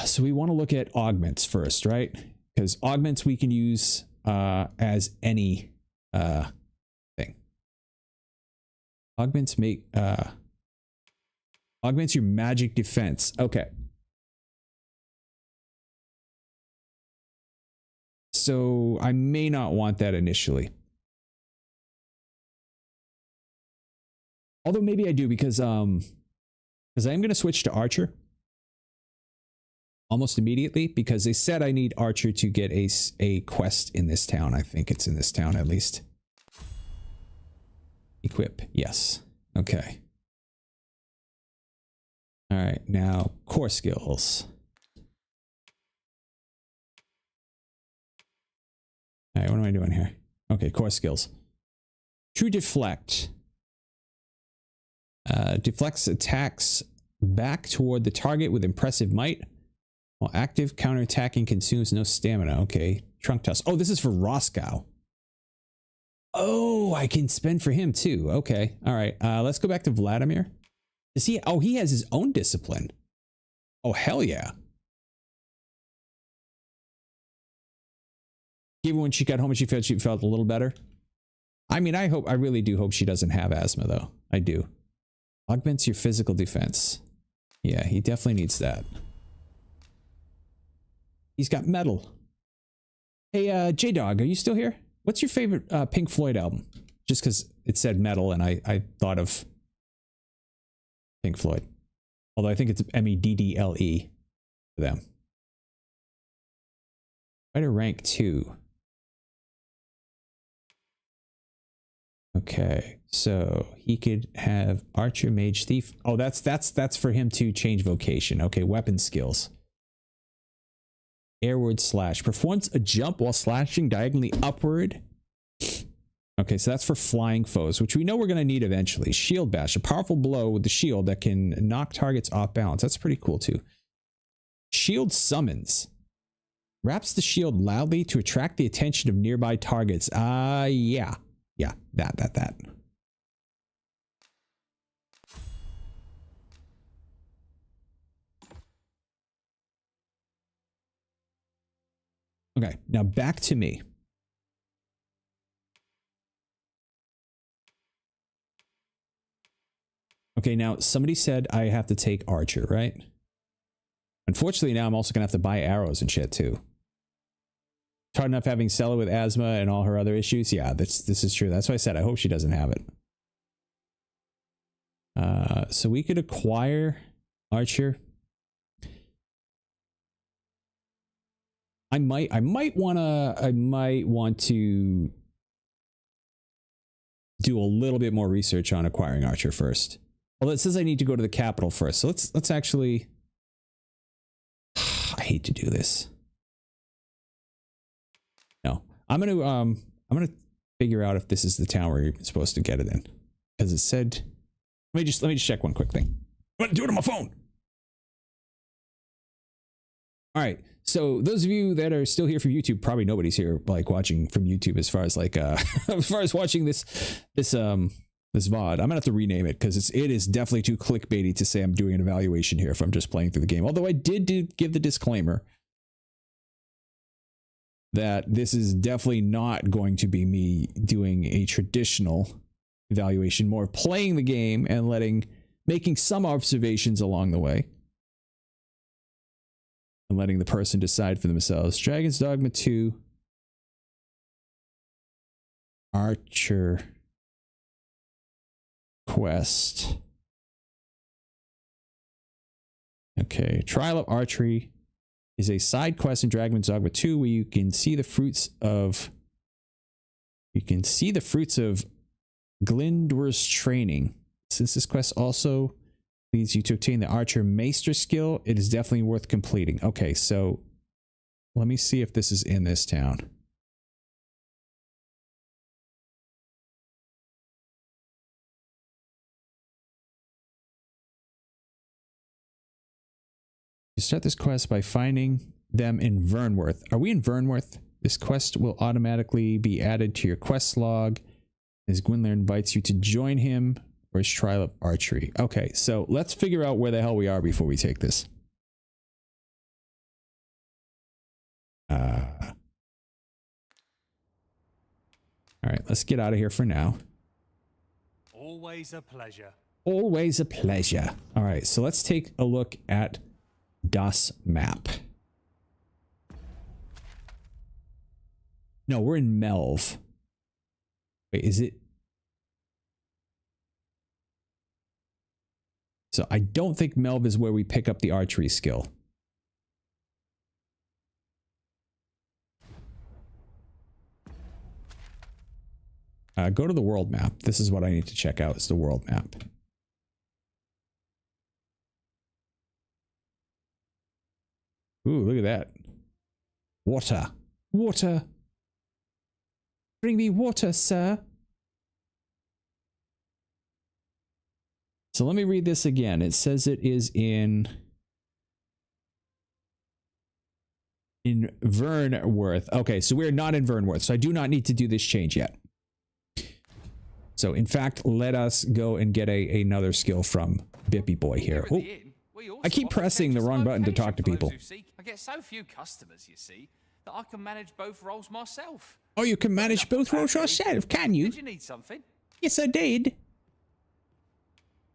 So we want to look at augments first, right? Because augments we can use as any thing. Augments make augments your magic defense. Okay. So I may not want that initially. Although maybe I do because I am going to switch to Archer almost immediately because they said I need Archer to get a quest in this town. I think it's in this town at least. Equip. Yes. Okay. All right. Now core skills. All right. What am I doing here? Okay. Core skills. True deflect. Deflects attacks back toward the target with impressive might. While active, counterattacking consumes no stamina. Okay. Trunk toss. Oh, this is for Roscoe. Oh, I can spend for him too. Okay. All right. Let's go back to Vladimir. Does he? Oh, he has his own discipline. Oh, hell yeah. Even when she got home and she felt a little better. I mean, I really do hope she doesn't have asthma though. I do. Augments your physical defense. Yeah, he definitely needs that. He's got metal. Hey, J-Dog, are you still here? What's your favorite Pink Floyd album? Just because it said metal and I thought of Pink Floyd. Although I think it's MEDDLE for them. Fighter rank 2. Okay, so he could have Archer, Mage, Thief. Oh, that's for him to change vocation. Okay, weapon skills. Airward slash. Performs a jump while slashing diagonally upward. Okay, so that's for flying foes, which we know we're going to need eventually. Shield bash. A powerful blow with the shield that can knock targets off balance. That's pretty cool too. Shield summons. Wraps the shield loudly to attract the attention of nearby targets. Yeah. Yeah, that. Okay, now back to me. Okay, now somebody said I have to take Archer, right? Unfortunately, now I'm also gonna have to buy arrows and shit too. It's hard enough having Stella with asthma and all her other issues. Yeah, this is true. That's why I said I hope she doesn't have it. So we could acquire Archer. I might want to do a little bit more research on acquiring Archer first. Well, it says I need to go to the capital first. So let's actually. I hate to do this. No, I'm gonna figure out if this is the town where you're supposed to get it in, because it said. Let me just check one quick thing. I'm gonna do it on my phone. All right. So those of you that are still here from YouTube, probably nobody's here like watching from YouTube as far as like as far as watching this VOD. I'm gonna have to rename it because it is definitely too clickbaity to say I'm doing an evaluation here if I'm just playing through the game. Although I did give the disclaimer that this is definitely not going to be me doing a traditional evaluation, more playing the game and making some observations along the way. And letting the person decide for themselves. Dragon's Dogma 2. Archer. Quest. Okay. Trial of Archery is a side quest in Dragon's Dogma 2 where you can see the fruits of Glindwer's training. Since this quest also leads you to obtain the Archer Maester skill, it is definitely worth completing. Okay, so let me see if this is in this town. You start this quest by finding them in Vernworth. Are we in Vernworth? This quest will automatically be added to your quest log as Gwynlair invites you to join him for his trial of archery. Okay, so let's figure out where the hell we are before we take this. All right, let's get out of here for now. Always a pleasure. Always a pleasure. All right, so let's take a look at Das map. No, we're in Melv. Wait, is it? So I don't think Melv is where we pick up the archery skill. Go to the world map. This is what I need to check out. It's the world map. Ooh, look at that. Water. Water. Bring me water, sir. So let me read this again. It says it is in Vernworth. Okay, so we're not in Vernworth, so I do not need to do this change yet. So in fact, let us go and get another skill from Bippy Boy here. Oh, I keep pressing the wrong button to talk to people. I get so few customers, you see, that I can manage both roles myself. Oh, you can manage both roles yourself, can you? Did you need something? Yes, I did.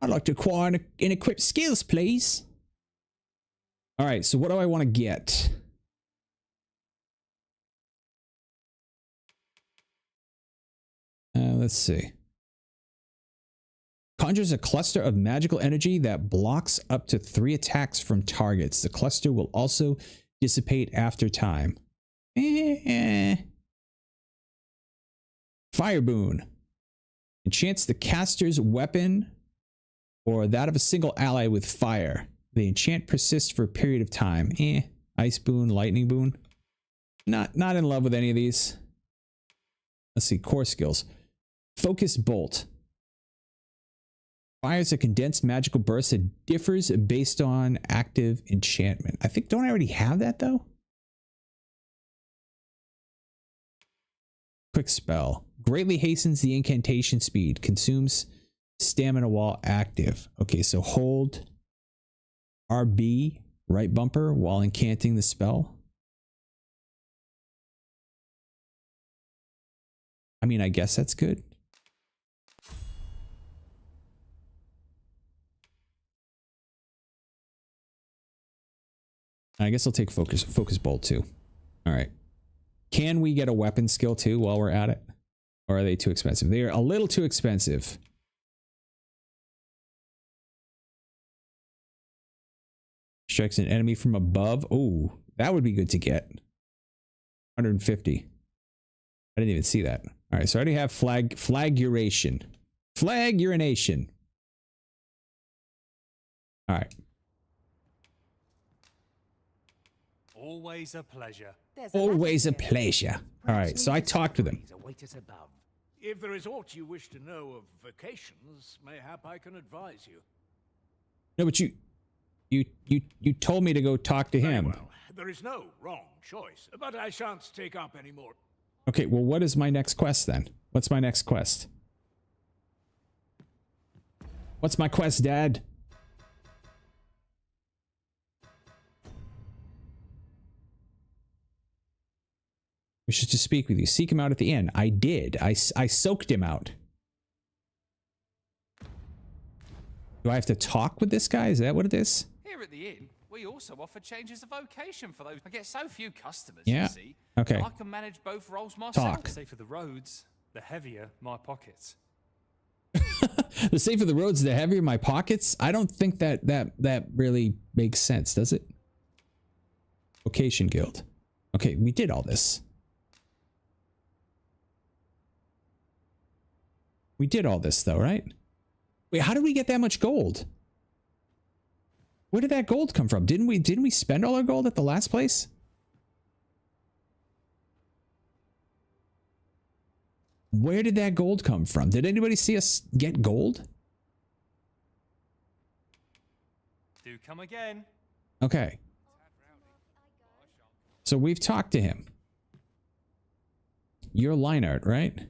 I'd like to acquire and equip skills, please. All right, so what do I want to get? Let's see. Conjures a cluster of magical energy that blocks up to 3 attacks from targets. The cluster will also dissipate after time. Fire boon. Enchants the caster's weapon or that of a single ally with fire. The enchant persists for a period of time. Ice boon, lightning boon. Not in love with any of these. Let's see, core skills. Focus bolt. Fires a condensed magical burst that differs based on active enchantment. I think, don't I already have that though? Quick spell. Greatly hastens the incantation speed. Consumes stamina while active. Okay, so hold RB, right bumper, while incanting the spell. I mean, I guess that's good. I guess I'll take focus bolt too. All right. Can we get a weapon skill too while we're at it? Or are they too expensive? They are a little too expensive. Strikes an enemy from above. Oh, that would be good to get. 150. I didn't even see that. All right, so I already have flaguration. Flaguration. All right. Always a pleasure. Always a pleasure. All right, so I talked with him. Await us above. If there is aught you wish to know of vacations, mayhap I can advise you. No, but you told me to go talk to him. Very well. There is no wrong choice, but I shan't take up any more. Okay, well, what is my next quest then? What's my next quest? What's my quest, Dad? Wishes to speak with you. Seek him out at the inn. I did. I soaked him out. Do I have to talk with this guy? Is that what it is? Here at the inn, we also offer changes of vocation for those. I get so few customers, Yeah. you see. Okay. I can manage both roles myself. Talk. The safer the roads, the heavier my pockets. The safer the roads, the heavier my pockets. I don't think that really makes sense, does it? Vocation Guild. Okay, we did all this. We did all this though, right? Wait, how did we get that much gold? Where did that gold come from? Didn't we spend all our gold at the last place? Where did that gold come from? Did anybody see us get gold? Do come again. Okay. So we've talked to him. You're Leinart, right?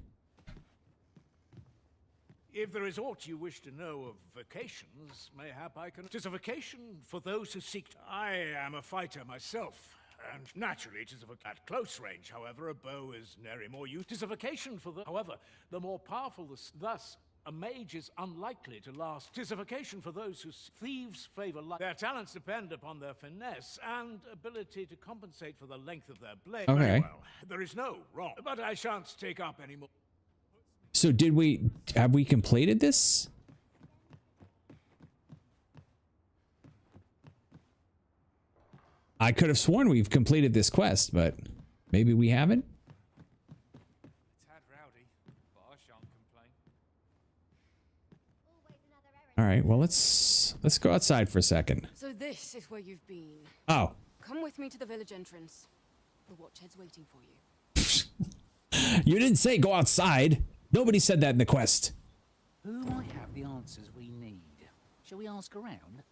If there is aught you wish to know of vacations, mayhap I can... 'Tis a vacation for those who seek... I am a fighter myself, and naturally it is at close range, however, a bow is nary more use. 'Tis a vacation for the... However, the more powerful thus, a mage is unlikely to last. 'Tis a vacation for those who... Thieves favor life. Their talents depend upon their finesse and ability to compensate for the length of their blade. Okay. Very well. There is no wrong, but I shan't take up any more... So have we completed this? I could have sworn we've completed this quest, but maybe we haven't. A tad rowdy, but I shan't complain. All right, well let's go outside for a second. So this is where you've been. Oh. Come with me to the village entrance. The watchhead's waiting for you. You didn't say go outside. Nobody said that in the quest. Who might have the answers we need? Shall we ask around?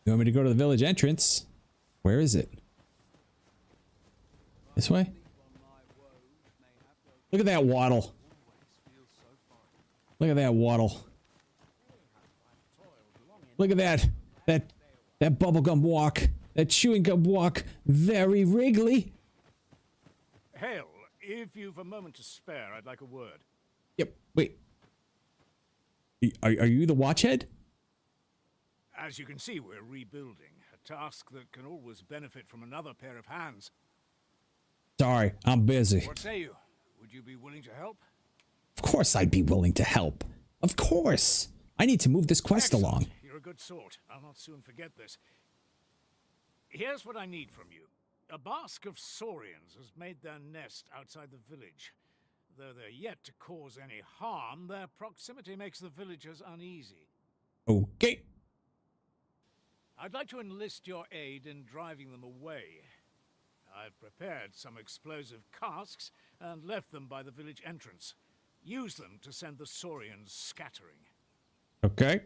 You want me to go to the village entrance? Where is it? This way? Look at that waddle. Look at that waddle. Look at that. That bubblegum walk. That chewing gum walk. Very wriggly. Hail, if you've a moment to spare, I'd like a word. Yep. Wait. Are you the watchhead? As you can see, we're rebuilding. A task that can always benefit from another pair of hands. Sorry, I'm busy. What say you? Would you be willing to help? Of course I'd be willing to help. Of course. I need to move this quest Excellent. along. You're a good sort. I'll not soon forget this. Here's what I need from you. A basque of saurians has made their nest outside the village. Though they're yet to cause any harm, their proximity makes the villagers uneasy. Okay. I'd like to enlist your aid in driving them away. I've prepared some explosive casks and left them by the village entrance. Use them to send the saurians scattering. Okay.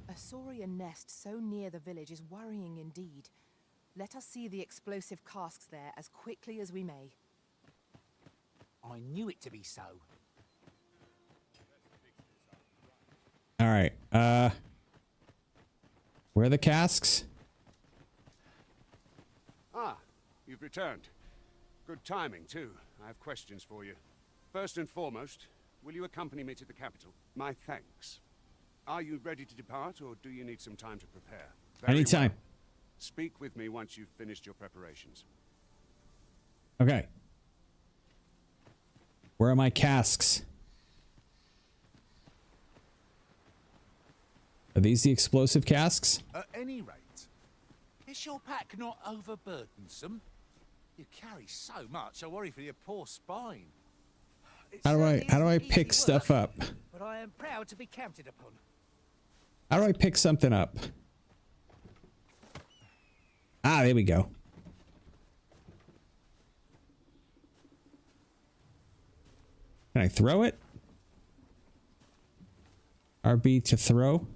A saurian nest so near the village is worrying indeed. Let us see the explosive casks there as quickly as we may. I knew it to be so. All right. Where are the casks? Ah, you've returned. Good timing, too. I have questions for you. First and foremost, will you accompany me to the capital? My thanks. Are you ready to depart, or do you need some time to prepare? Very Anytime. well. Speak with me once you've finished your preparations. Okay. Where are my casks? Are these the explosive casks? At any rate, is your pack not overburdensome? You carry so much, I worry for your poor spine. How do I pick stuff up? But I am proud to be counted upon. How do I pick something up? Ah, there we go. Can I throw it? RB to throw.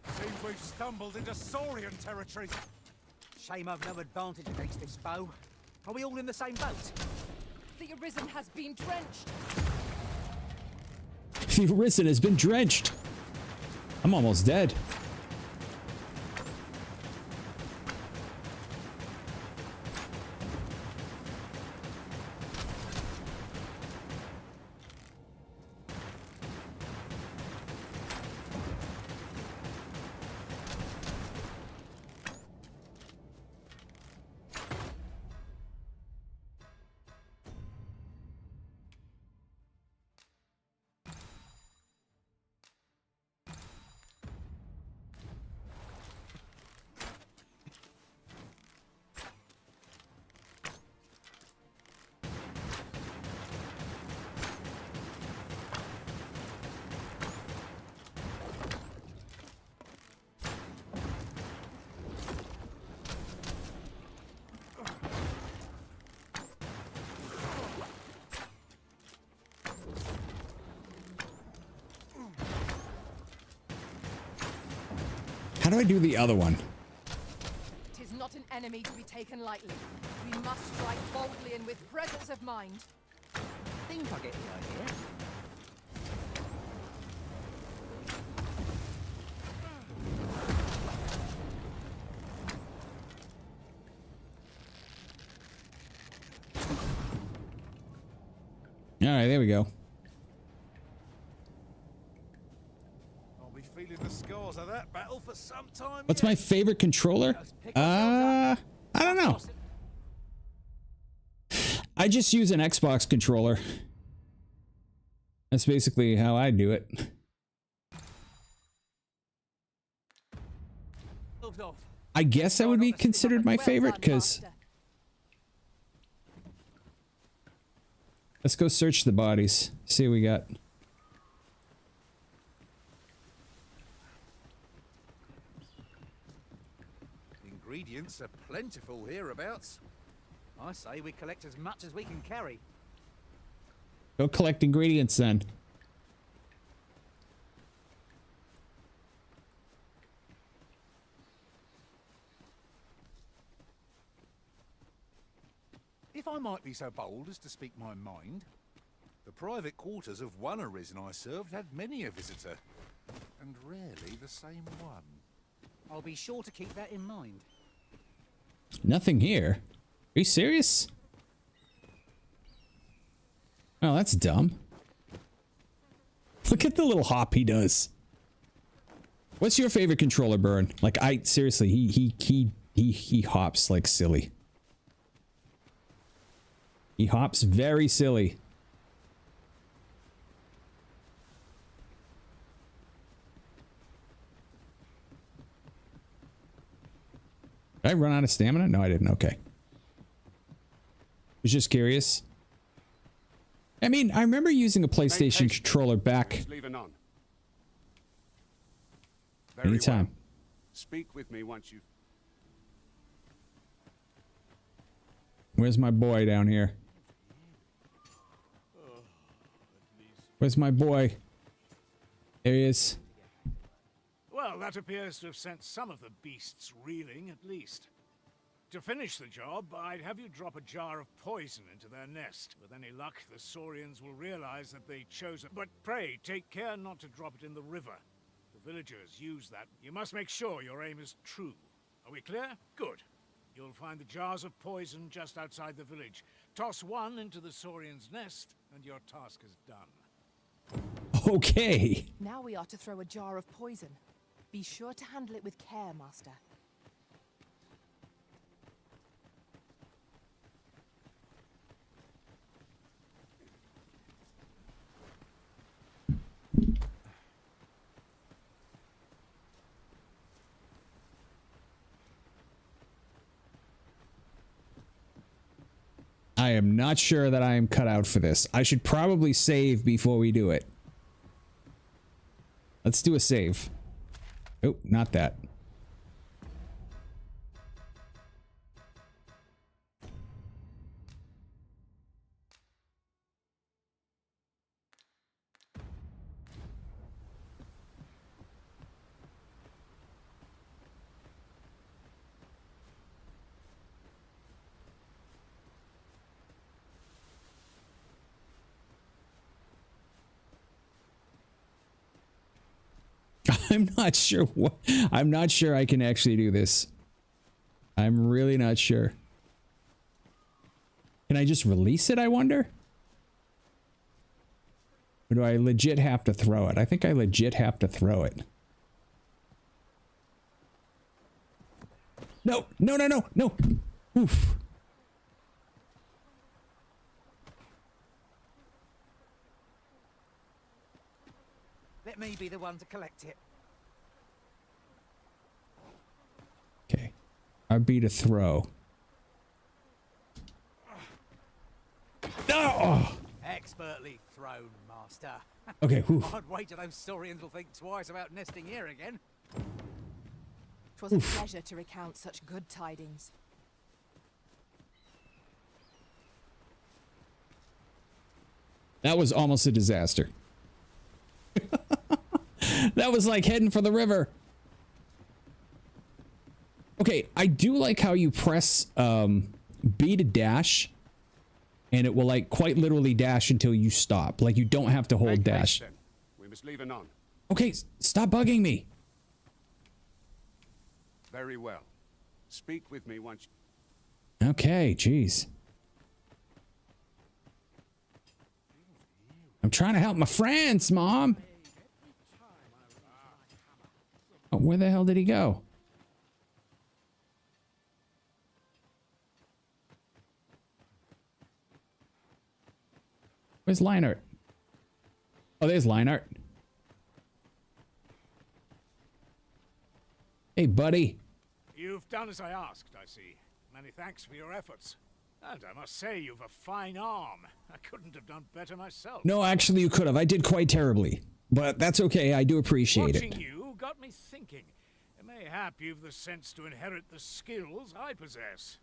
Seems we've stumbled into Saurian territory. Shame I've no advantage against this foe. Are we all in the same boat? The Arisen has been drenched. The Arisen has been drenched. I'm almost dead. How do I do the other one? It is not an enemy to be taken lightly. We must strike boldly and with presence of mind. I think I get the idea. All right, there we go. I'll be feeling the scars of that battle for some time. What's my favorite controller? I don't know. I just use an Xbox controller. That's basically how I do it. I guess that would be considered my favorite because let's go search the bodies. See what we got. Ingredients are plentiful hereabouts. I say we collect as much as we can carry. Go collect ingredients then. If I might be so bold as to speak my mind, the private quarters of one Arisen I served had many a visitor, and rarely the same one. I'll be sure to keep that in mind. Nothing here. Are you serious? Oh, that's dumb. Look at the little hop he does. What's your favorite controller, Burn? Like, I seriously, he hops like silly. He hops very silly. Did I run out of stamina? No, I didn't. Okay. Was just curious. I mean, I remember using a PlayStation controller back anytime. Speak with me once you. Where's my boy down here? Where's my boy? There he is. Well, that appears to have sent some of the beasts reeling, at least. To finish the job, I'd have you drop a jar of poison into their nest. With any luck, the Saurians will realize that they chose it. But pray, take care not to drop it in the river. The villagers use that. You must make sure your aim is true. Are we clear? Good. You'll find the jars of poison just outside the village. Toss one into the Saurian's nest, and your task is done. Okay. Now we are to throw a jar of poison. Be sure to handle it with care, Master. I am not sure that I am cut out for this. I should probably save before we do it. Let's do a save. Oh, not that. I'm not sure what. I'm not sure I can actually do this. I'm really not sure. Can I just release it, I wonder? Or do I legit have to throw it? I think I legit have to throw it. No, no, no, no, no. Oof. Let me be the one to collect it. Okay. RB to throw. Oh! Expertly thrown, Master. Okay, whew. I'd wait till those Saurians will think twice about nesting here again. 'Twas a pleasure to recount such good tidings. That was almost a disaster. That was like heading for the river. Okay, I do like how you press B to dash, and it will like quite literally dash until you stop. Like you don't have to hold dash. Then. We must leave anon. Okay, stop bugging me. Very well. Speak with me once. Okay, jeez. I'm trying to help my friends, Mom. Oh, where the hell did he go? Where's Leinart? Oh, there's Leinart. Hey, buddy. You've done as I asked, I see. Many thanks for your efforts. And I must say, you've a fine arm. I couldn't have done better myself. No, actually, you could have. I did quite terribly. But that's okay. I do appreciate Watching it. you got me thinking. Mayhap you've the sense to inherit the skills I possess.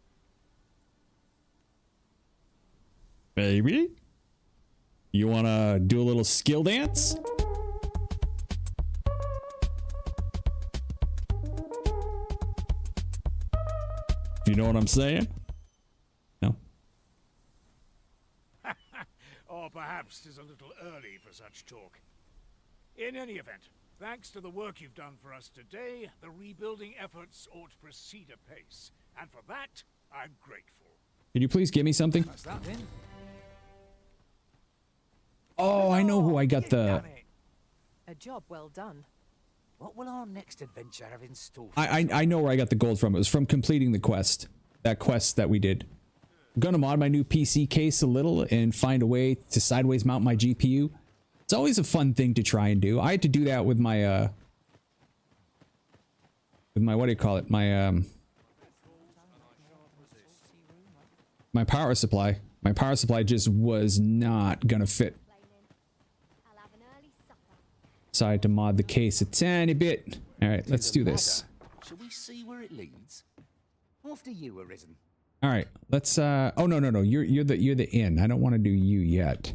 Baby? You want to do a little skill dance? You know what I'm saying? No? Or perhaps 'tis a little early for such talk. In any event, thanks to the work you've done for us today, the rebuilding efforts ought to proceed apace. And for that, I'm grateful. Can you please give me something? What's that then? Oh, I know who I got You've the... done it. A job well done. What will our next adventure have in store? I know where I got the gold from. It was from completing the quest. That quest that we did. I'm gonna mod my new PC case a little and find a way to sideways mount my GPU. It's always a fun thing to try and do. I had to do that with my what do you call it? My my power supply. My power supply just was not gonna fit. I'll have an early supper. So I had to mod the case a tiny bit. All right, let's do this. Shall we see where it leads? After you, Arisen. All right, let's. Oh no. You're the inn. I don't want to do you yet.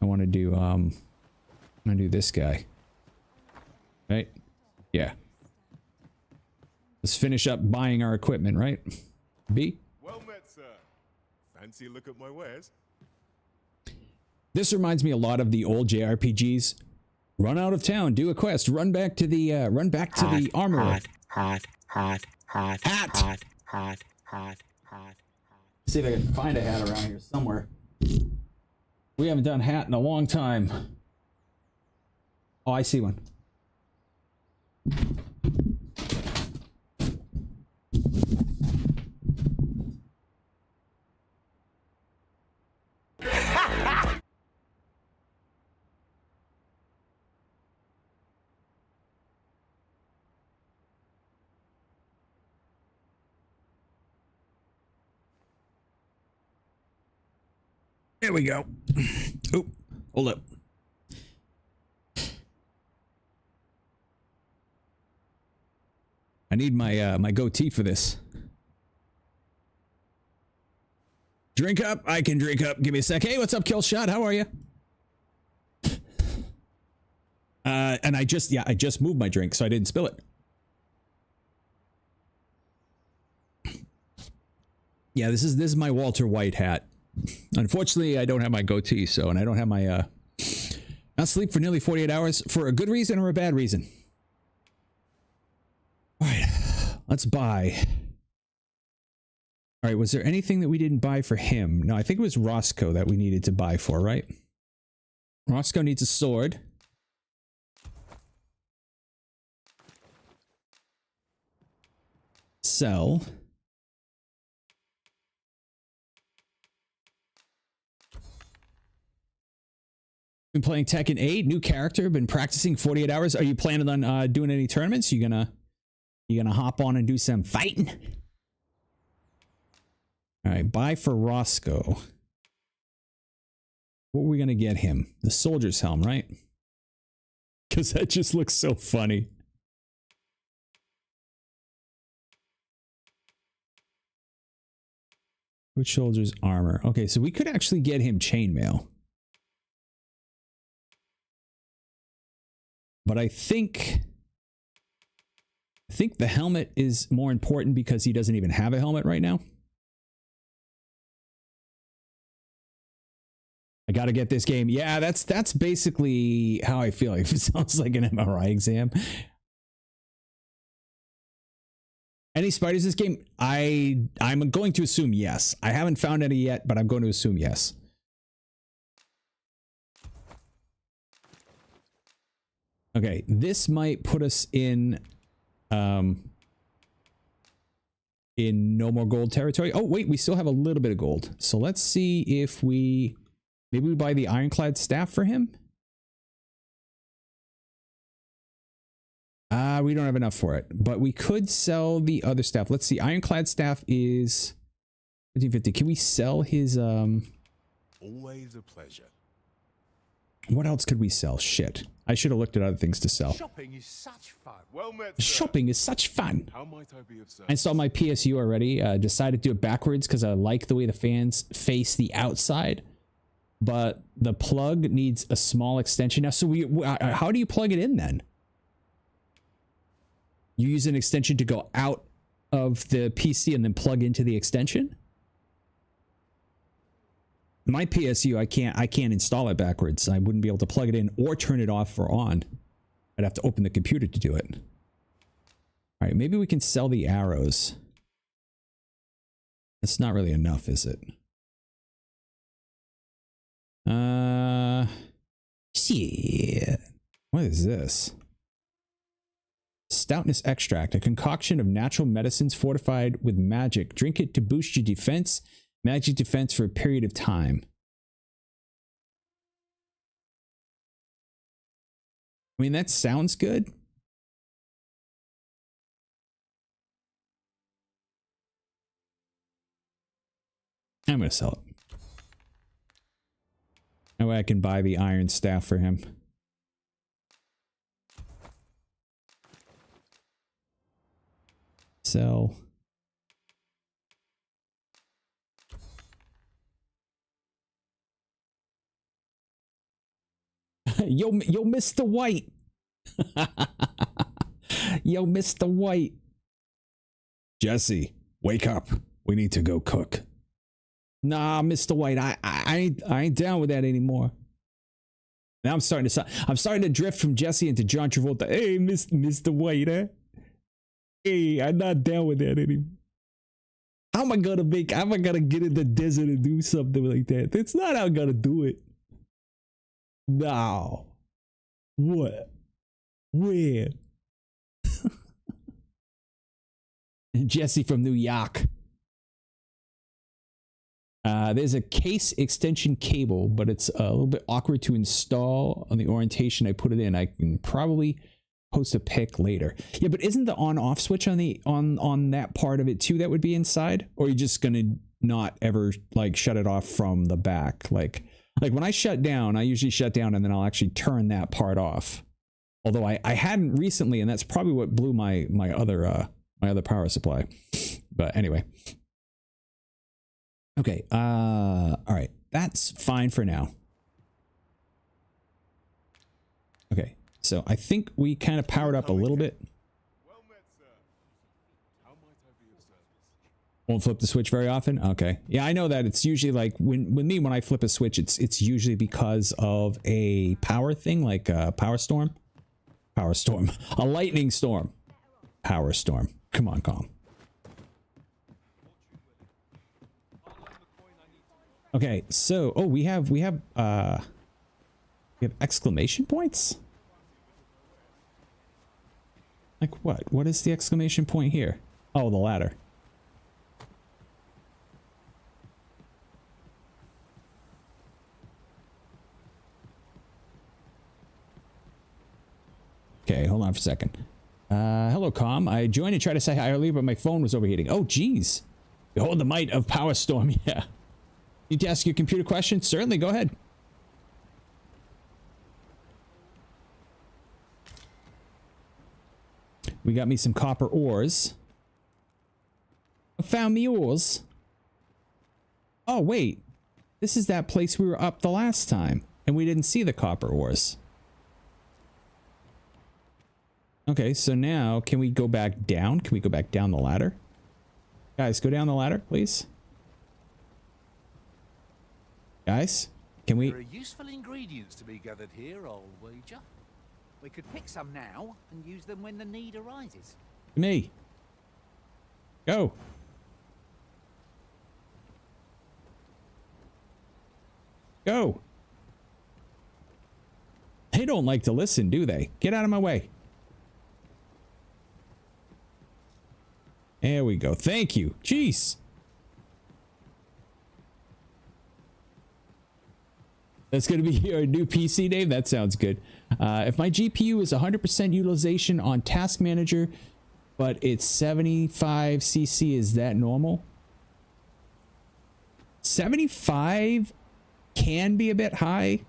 I want to do I'm gonna do this guy. Right? Yeah. Let's finish up buying our equipment, right? B? Well met, sir. Fancy a look at my wares? This reminds me a lot of the old JRPGs. Run out of town, do a quest, run back to the armorer. Hat. See if I can find a hat around here somewhere. We haven't done hat in a long time. Oh, I see one. There we go. Oh, hold up. I need my my goatee for this. Drink up. I can drink up. Give me a sec. Hey, what's up, Killshot? How are you? And I just moved my drink, so I didn't spill it. Yeah, this is my Walter White hat. Unfortunately, I don't have my goatee, so, and I don't have my not sleep for nearly 48 hours for a good reason or a bad reason. All right, let's buy. All right, was there anything that we didn't buy for him? No, I think it was Roscoe that we needed to buy for, right? Roscoe needs a sword. Sell. Been playing Tekken 8, new character, been practicing 48 hours. Are you planning on doing any tournaments? You gonna hop on and do some fighting? All right, buy for Roscoe. What are we gonna get him? The soldier's helm, right? Because that just looks so funny. Which soldier's armor? Okay, so we could actually get him chainmail. But I think the helmet is more important because he doesn't even have a helmet right now. I got to get this game. Yeah, that's basically how I feel. It sounds like an MRI exam. Any spiders this game? I'm going to assume yes. I haven't found any yet, but I'm going to assume yes. Okay, this might put us in no more gold territory. Oh, wait, we still have a little bit of gold. So let's see if maybe we buy the ironclad staff for him. We don't have enough for it, but we could sell the other staff. Let's see, ironclad staff is 1550. Can we sell his Always a pleasure. What else could we sell? Shit. I should have looked at other things to sell. Shopping is such fun. Well met, sir. Shopping is such fun. How might I be of service? I installed my PSU already. Decided to do it backwards because I like the way the fans face the outside. But the plug needs a small extension now. So how do you plug it in then? You use an extension to go out of the PC and then plug into the extension? My PSU, I can't install it backwards. I wouldn't be able to plug it in or turn it off or on. I'd have to open the computer to do it. All right, maybe we can sell the arrows. That's not really enough, is it? Shit. What is this? Stoutness extract, a concoction of natural medicines fortified with magic. Drink it to boost your defense. Magic defense for a period of time. I mean, that sounds good. I'm going to sell it. That way I can buy the iron staff for him. Sell. Yo, Mr. White. Yo, Mr. White. Jesse, wake up. We need to go cook. Nah, Mr. White, I ain't down with that anymore. Now I'm starting to drift from Jesse into John Travolta. Hey, Mr. White, eh? Hey, I'm not down with that anymore. How am I gonna get in the desert and do something like that? That's not how I'm gonna do it. No. What? Where? Jesse from New York. There's a case extension cable, but it's a little bit awkward to install on the orientation I put it in. I can probably post a pic later. Yeah, but isn't the on-off switch on the on that part of it too that would be inside? Or are you just gonna not ever like shut it off from the back? Like when I shut down, I usually shut down and then I'll actually turn that part off. Although I hadn't recently, and that's probably what blew my other power supply. But anyway. Okay, all right, that's fine for now. Okay, so I think we kind of powered up a little bit. Well met, sir. How might I be of service? Won't flip the switch very often? Okay. Yeah, I know that it's usually like when I flip a switch, it's usually because of a power thing, like a power storm. Power storm. A lightning storm. Power storm. Come on, calm. Okay, so we have exclamation points? Like what? What is the exclamation point here? Oh, the ladder. Okay, hold on for a second. Hello, Com. I joined and tried to say hi earlier, but my phone was overheating. Oh, geez. Behold the might of Power Storm. Yeah. Need to ask you a computer question? Certainly, go ahead. We got me some copper ores. I found me ores. Oh, wait. This is that place we were up the last time, and we didn't see the copper ores. Okay, so now, can we go back down? Can we go back down the ladder? Guys, go down the ladder, please. Guys, can we... There are useful ingredients to be gathered here, I'll wager. We could pick some now and use them when the need arises. Me. Go. Go. They don't like to listen, do they? Get out of my way. There we go. Thank you. Jeez. That's going to be your new PC name? That sounds good. If my GPU is 100% utilization on Task Manager, but it's 75 cc, is that normal? 75 can be a bit high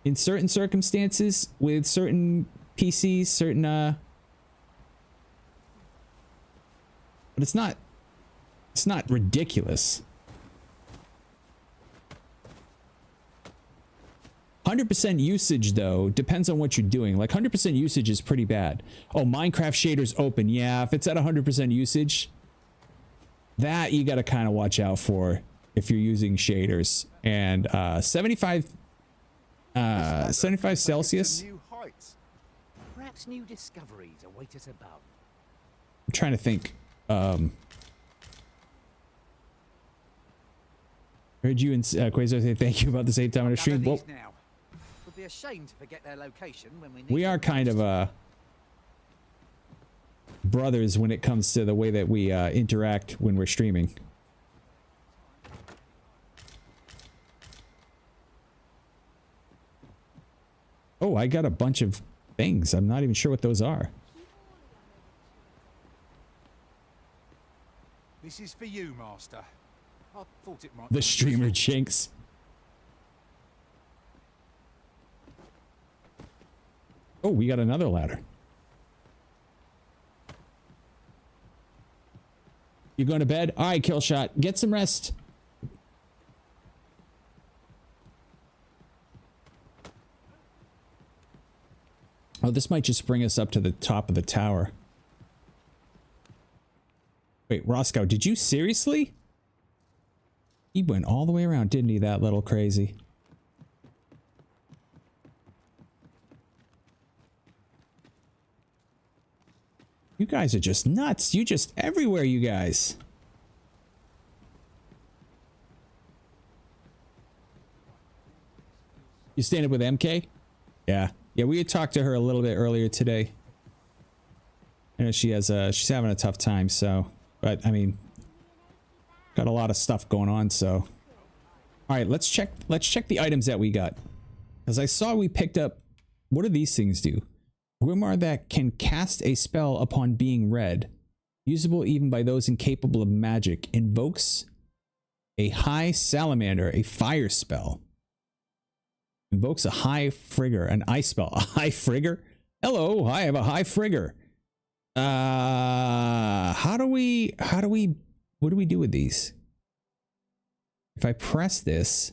in certain circumstances with certain PCs, certain but it's not ridiculous. 100% usage though depends on what you're doing. Like 100% usage is pretty bad. Oh, Minecraft shaders open. Yeah, if it's at 100% usage, that you got to kind of watch out for if you're using shaders. And 75 Celsius. New heights. Perhaps new discoveries await us above. I'm trying to think. Heard you and Quasar say thank you about the same time on the stream. Well, would be ashamed to forget their location when we need we are kind of brothers when it comes to the way that we interact when we're streaming. Oh, I got a bunch of things. I'm not even sure what those are. This is for you, Master. I thought it might The be streamer useful. Jinx. Oh, we got another ladder. You going to bed? All right, Killshot. Get some rest. Oh, this might just bring us up to the top of the tower. Wait, Roscoe, did you seriously? He went all the way around, didn't he, that little crazy? You guys are just nuts. You just everywhere, you guys. You stand up with MK? Yeah. Yeah, we had talked to her a little bit earlier today. I know she has she's having a tough time, so, but I mean, got a lot of stuff going on, so. All right, let's check the items that we got. As I saw, we picked up, what do these things do? Grimoire that can cast a spell upon being read, usable even by those incapable of magic, invokes a high salamander, a fire spell. Invokes a high frigger, an ice spell. A high frigger? Hello, I have a high frigger. What do we do with these? If I press this,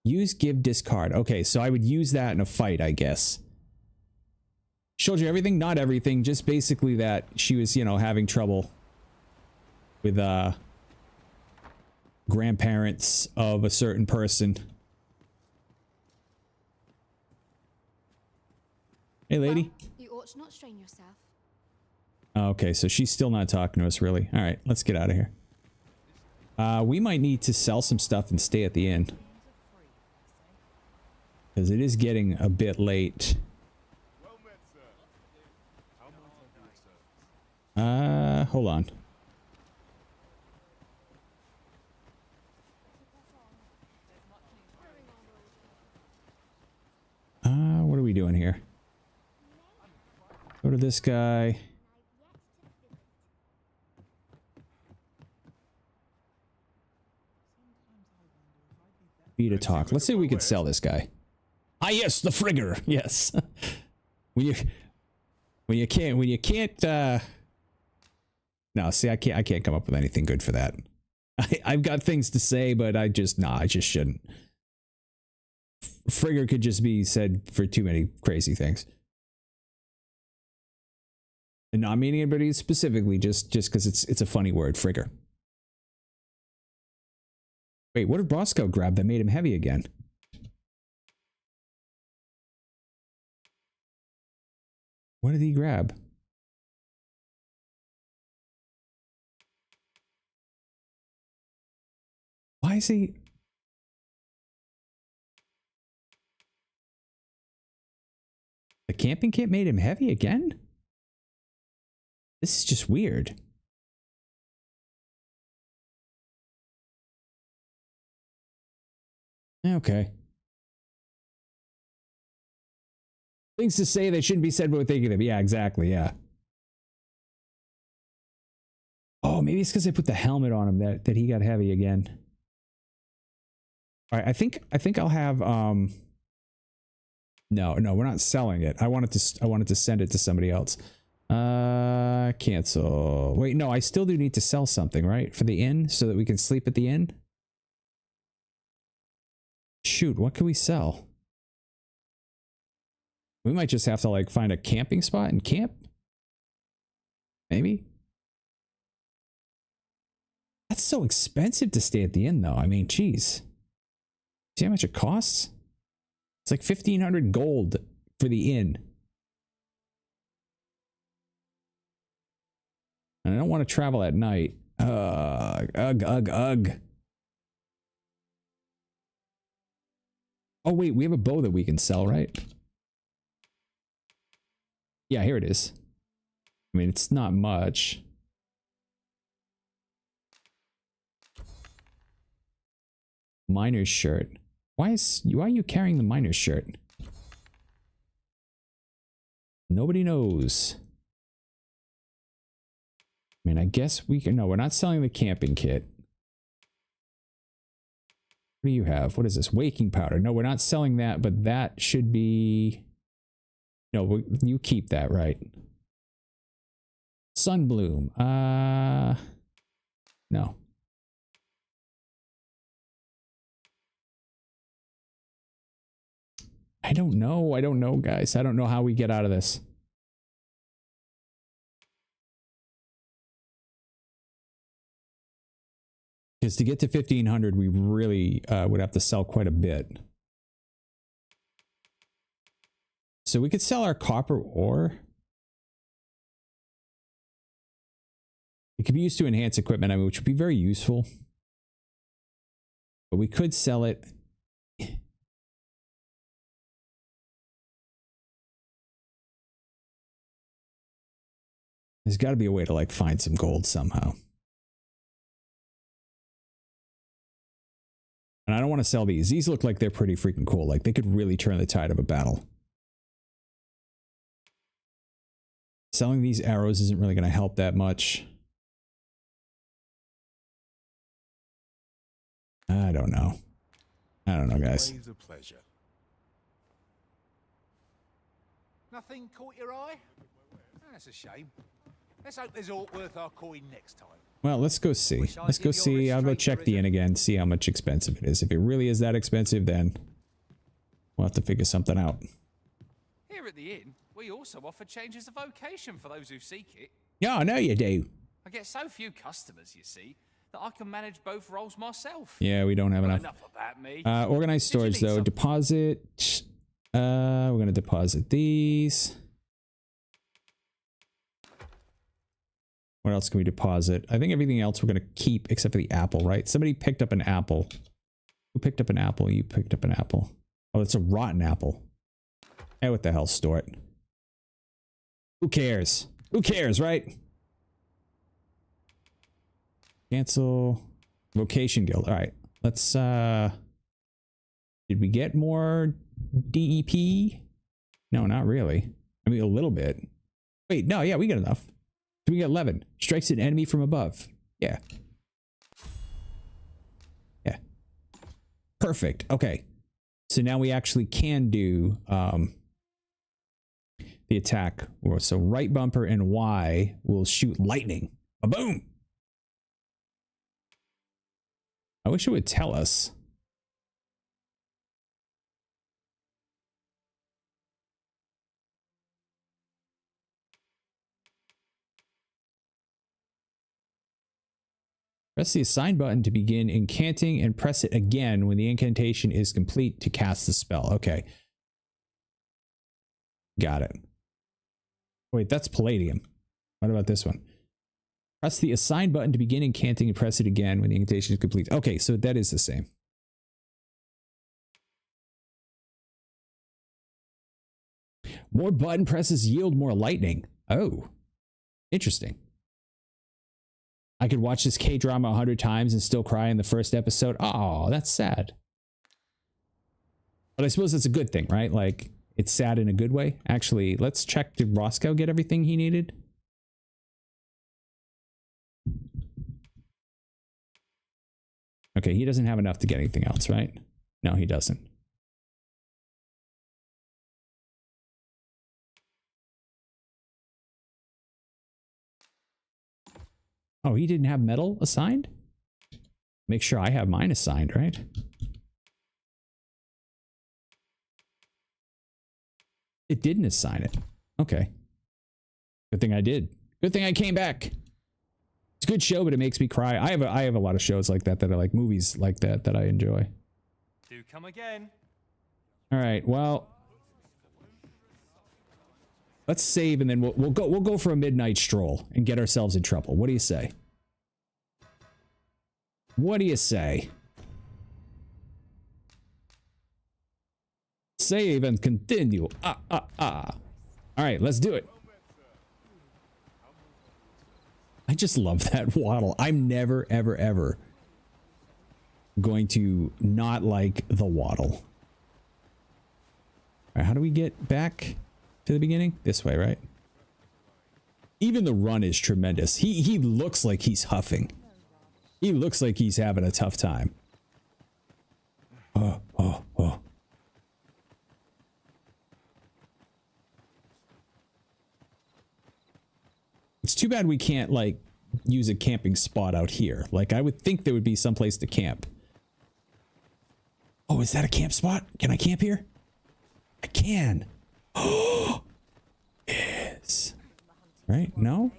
use, give, discard. Okay, so I would use that in a fight, I guess. Showed you everything? Not everything, just basically that she was, you know, having trouble with, grandparents of a certain person. Hey, lady. Well, you ought not strain yourself. Okay, so she's still not talking to us, really. All right, let's get out of here. We might need to sell some stuff and stay at the inn. Because it is getting a bit late. Well met, sir. How might I be of service? Hold on. What are we doing here? Go to this guy. Be to talk. Let's see if we could sell this guy. Ah, yes, the frigger. Yes. when you can't no, see, I can't come up with anything good for that. I've got things to say, but I just shouldn't. Frigger could just be said for too many crazy things. And not meaning anybody specifically, just because it's a funny word, frigger. Wait, what did Bosco grab that made him heavy again? What did he grab? Why is he... The camping kit made him heavy again? This is just weird. Okay. Things to say that shouldn't be said, but we're thinking of them. Yeah, exactly. Yeah. Oh, maybe it's because I put the helmet on him that he got heavy again. All right, I think I'll have No, we're not selling it. I wanted to send it to somebody else. Cancel. Wait, no, I still do need to sell something, right? For the inn so that we can sleep at the inn? Shoot, what can we sell? We might just have to like find a camping spot and camp. Maybe. That's so expensive to stay at the inn though. I mean, geez. See how much it costs? It's like 1,500 gold for the inn. And I don't want to travel at night. Ugh. Oh wait, we have a bow that we can sell, right? Yeah, here it is. I mean, it's not much. Miner's shirt. Why are you carrying the miner's shirt? Nobody knows. I mean, I guess we can... No, we're not selling the camping kit. What do you have? What is this? Waking powder. No, we're not selling that, but that should be... No, you keep that, right? Sunbloom. No. I don't know, guys. I don't know how we get out of this. because to get to 1500, we really would have to sell quite a bit. So we could sell our copper ore. It could be used to enhance equipment, I mean, which would be very useful. But we could sell it. There's got to be a way to like find some gold somehow. And I don't want to sell these. These look like they're pretty freaking cool. Like they could really turn the tide of a battle. Selling these arrows isn't really going to help that much. I don't know. I don't know, guys. Always a pleasure. Nothing caught your eye? That's a shame. Let's hope there's aught worth our coin next time. Well, let's go see. Let's go see. I'll go check the inn again, see how much expensive it is. If it really is that expensive, then we'll have to figure something out. Here at the inn, we also offer changes of vocation for those who seek it. Yeah, I know you do. I get so few customers, you see, that I can manage both roles myself. Yeah, we don't have enough. Enough about me. Organized storage, though. something? Deposit. We're going to deposit these. What else can we deposit? I think everything else we're going to keep except for the apple, right? Somebody picked up an apple. Who picked up an apple? You picked up an apple. Oh, it's a rotten apple. Hey, what the hell? Store it. Who cares? Who cares, right? Cancel. Vocation guild. All right. Let's, did we get more DEP? No, not really. I mean, a little bit. Wait, no, yeah, we got enough. We get 11. Strikes an enemy from above. Yeah. Yeah. Perfect. Okay. So now we actually can do the attack. So right bumper and Y will shoot lightning. Boom. I wish it would tell us. Press the assign button to begin incanting and press it again when the incantation is complete to cast the spell. Okay. Got it. Wait, that's palladium. What about this one? Press the assign button to begin incanting and press it again when the incantation is complete. Okay, so that is the same. More button presses yield more lightning. Oh, interesting. I could watch this K-drama 100 times and still cry in the first episode. Oh, that's sad. But I suppose that's a good thing, right? Like, it's sad in a good way. Actually, let's check. Did Roscoe get everything he needed? Okay, he doesn't have enough to get anything else, right? No, he doesn't. Oh, he didn't have metal assigned? Make sure I have mine assigned, right? It didn't assign it. Okay. Good thing I did. Good thing I came back. It's a good show, but it makes me cry. I have a lot of shows like that I like, movies like that I enjoy. Do come again. All right. Well, let's save and then we'll go for a midnight stroll and get ourselves in trouble. What do you say? What do you say? Save and continue. All right, let's do it. I just love that waddle. I'm never, ever, ever going to not like the waddle. All right, how do we get back to the beginning? This way, right? Even the run is tremendous. He looks like he's huffing. He looks like he's having a tough time. Oh. It's too bad we can't, like, use a camping spot out here. Like, I would think there would be some place to camp. Oh, is that a camp spot? Can I camp here? I can. Oh, yes. Right? No?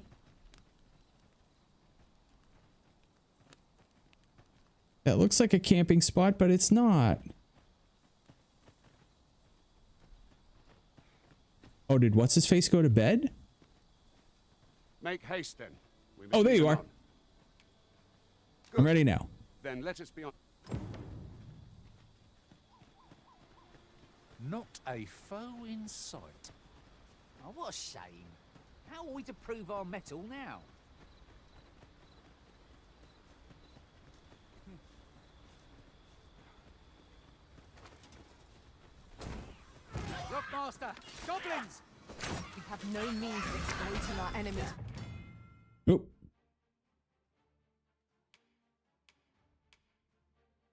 That looks like a camping spot, but it's not. Oh, did what's his face go to bed? Make haste then. We must Oh, there move you are. on. I'm ready now. Then let us be on. Not a foe in sight. Oh, what a shame. How are we to prove our mettle now? Rockmaster! Goblins! We have no means of exploiting our enemies. Oh.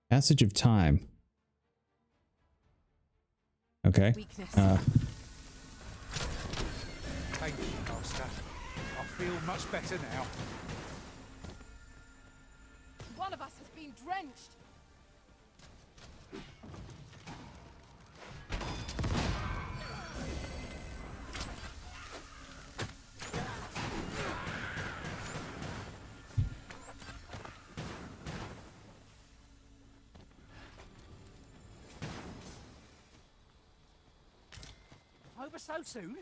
Passage of time. Okay. Weakness. Thank you, Master. I feel much better now. One of us has been drenched. Over so soon?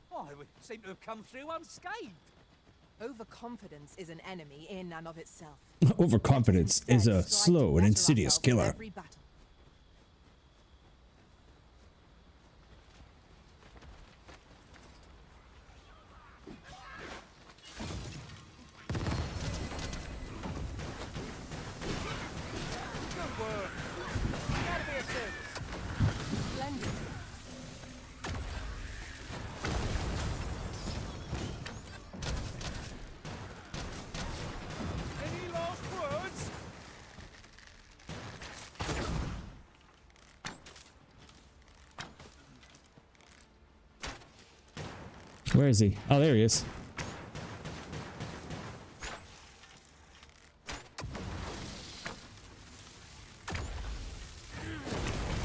Why, we seem to have come through unscathed. Overconfidence is an enemy in and of itself. Overconfidence is a slow and insidious killer. Every battle. Good work. Gotta be a service. Splendid. Any last words? Where is he? Oh, there he is.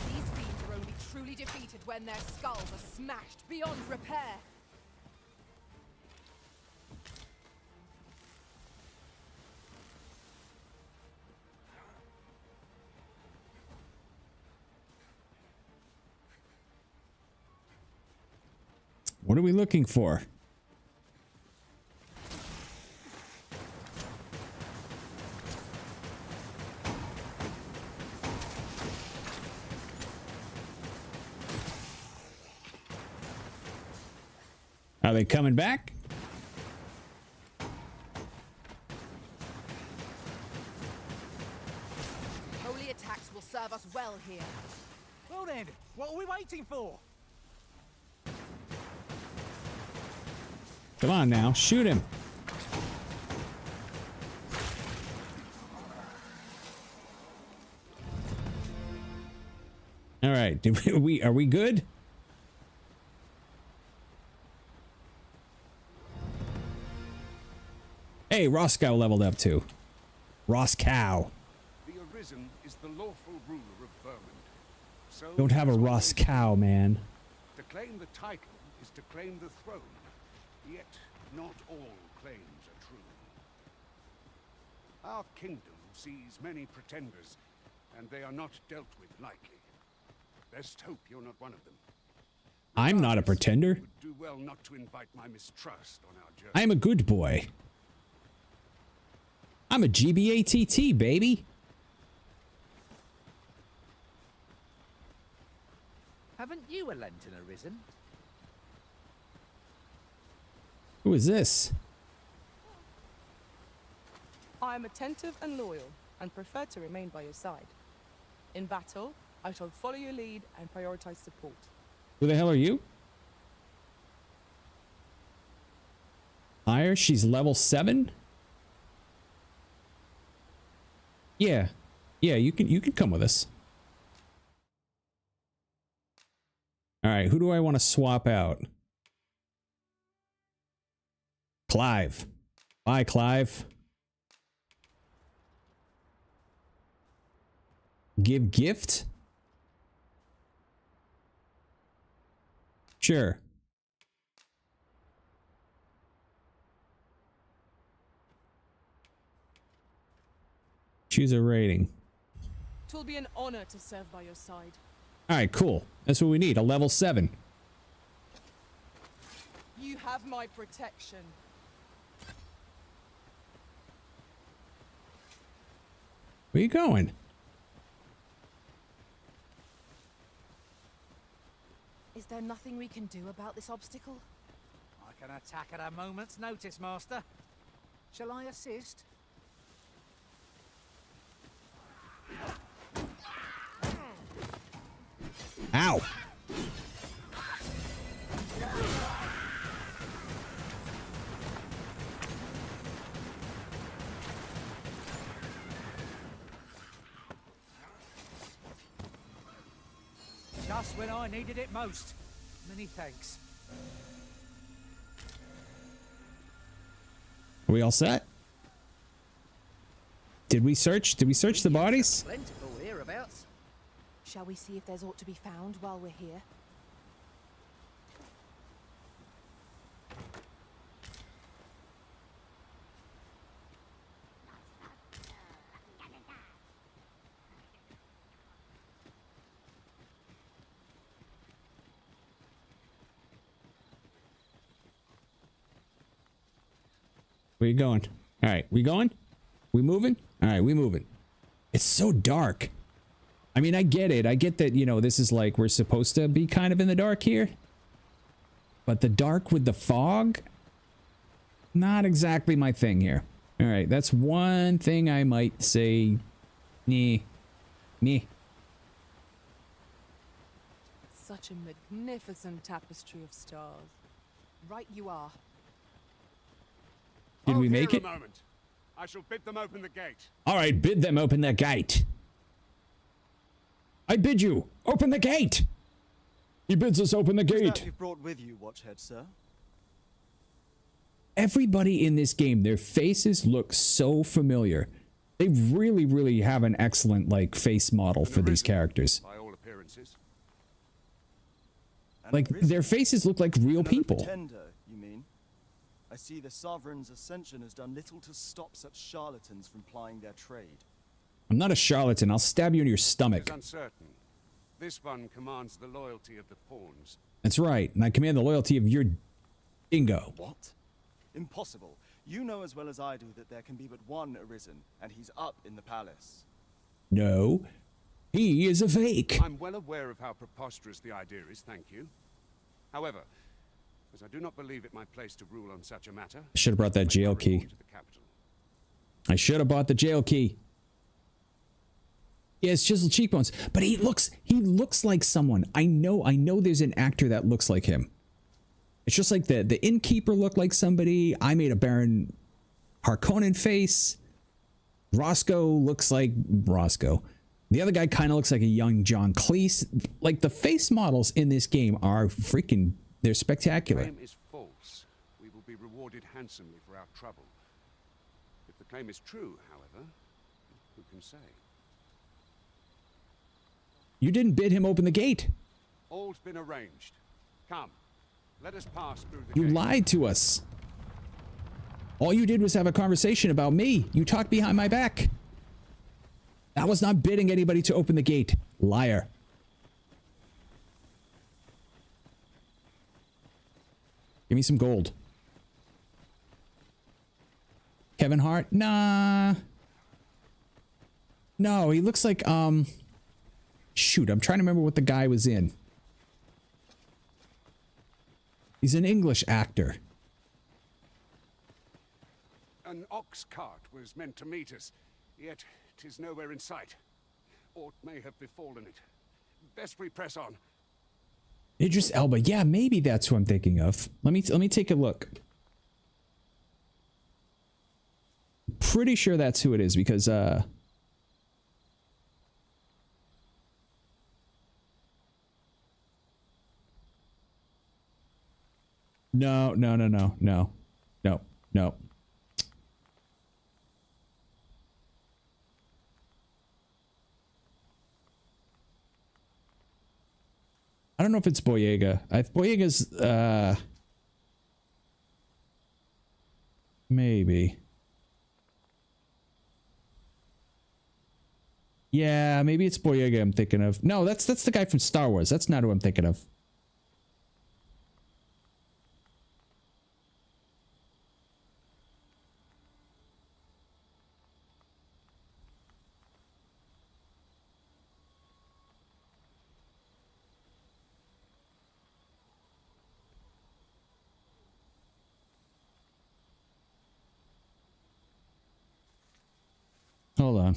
These fiends are only truly defeated when their skulls are smashed beyond repair. What are we looking for? Are they coming back? Holy attacks will serve us well here. Well then, what are we waiting for? Come on now, shoot him. All right, are we good? Hey, Roscoe leveled up too. Roscoe. The Arisen is the lawful ruler of Vermont. So Don't have a it has Roscoe, man. To claim the title is to claim the throne. Yet not all claims are true. Our kingdom sees many pretenders, and they are not dealt with lightly. Best hope you're not one of them. I'm not a pretender. Would do well not to invite my mistrust on our journey. I'm a good boy. I'm a GBATT, baby. Haven't you a lantern arisen? Who is this? I am attentive and loyal, and prefer to remain by your side. In battle, I shall follow your lead and prioritize support. Who the hell are you? Higher? She's level 7? Yeah. Yeah, you can come with us. All right, who do I want to swap out? Clive. Bye, Clive. Give gift? Sure. Choose a rating. Twill be an honor to serve by your side. All right, cool. That's what we need. A level 7. You have my protection. Where you going? Is there nothing we can do about this obstacle? I can attack at a moment's notice, Master. Shall I assist? Ow! Just when I needed it most. Many thanks. Are we all set? Did we search? Did we search the bodies? Plentiful hereabouts. Shall we see if there's aught to be found while we're here? Where you going? All right, we going? We moving? All right, we moving. It's so dark. I mean, I get it. I get that, you know, this is like we're supposed to be kind of in the dark here. But the dark with the fog? Not exactly my thing here. All right, that's one thing I might say. Nee. Such a magnificent tapestry of stars. Right you are. Did we make it? A moment. I shall bid them open the gate. All right, bid them open the gate. I bid you, open the gate. He bids us open the Who's gate. that you've brought with you, Watchhead, sir? Everybody in this game, their faces look so familiar. They really, really have an excellent, like, face model for these characters. By all appearances. Like, their faces look like real people. Pretender, you mean? I see the Sovereign's ascension has done little to stop such charlatans from plying their trade. I'm not a charlatan. I'll stab you in your stomach. It's uncertain. This one commands the loyalty of the pawns. That's right. And I command the loyalty of your dingo. What? Impossible. You know as well as I do that there can be but one Arisen, and he's up in the palace. No. He is a fake. I'm well aware of how preposterous the idea is, thank you. However, as I do not believe it my place to rule on such a matter, I should have brought that jail key. I should have bought the jail key. He has chiseled cheekbones, but he looks like someone. I know there's an actor that looks like him. It's just like the innkeeper looked like somebody. I made a Baron Harkonnen face. Roscoe looks like Roscoe. The other guy kind of looks like a young John Cleese. Like, the face models in this game are freaking, they're spectacular. The claim is false. We will be rewarded handsomely for our trouble. If the claim is true, however, who can say? You didn't bid him open the gate. All's been arranged. Come, let us pass through the You gate. lied to us. All you did was have a conversation about me. You talked behind my back. That was not bidding anybody to open the gate. Liar. Give me some gold. Kevin Hart? Nah. No, he looks like, shoot, I'm trying to remember what the guy was in. He's an English actor. An ox cart was meant to meet us, yet 'tis nowhere in sight. Aught may have befallen it. Best we press on. Idris Elba. Yeah, maybe that's who I'm thinking of. Let me take a look. Pretty sure that's who it is because No. I don't know if it's Boyega. Boyega's, maybe. Yeah, maybe it's Boyega I'm thinking of. No, that's the guy from Star Wars. That's not who I'm thinking of. Hold on.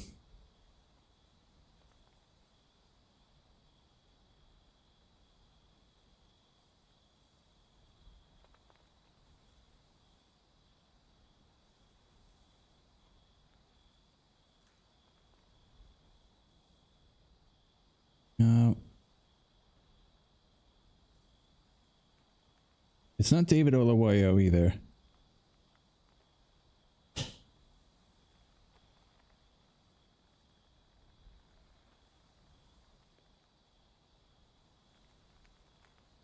No. It's not David Olawoyo either.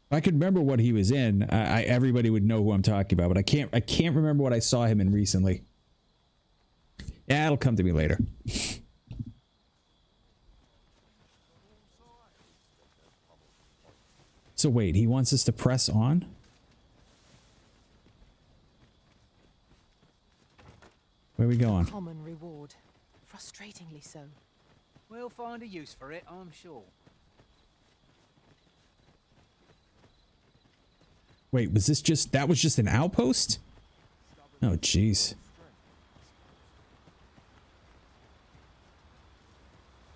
If I could remember what he was in, everybody would know who I'm talking about, but I can't remember what I saw him in recently. Yeah, it'll come to me later. So wait, he wants us to press on? Where are we going? Common reward. Frustratingly so. We'll find a use for it, I'm sure. Wait, was this just... That was just an outpost? Oh, jeez.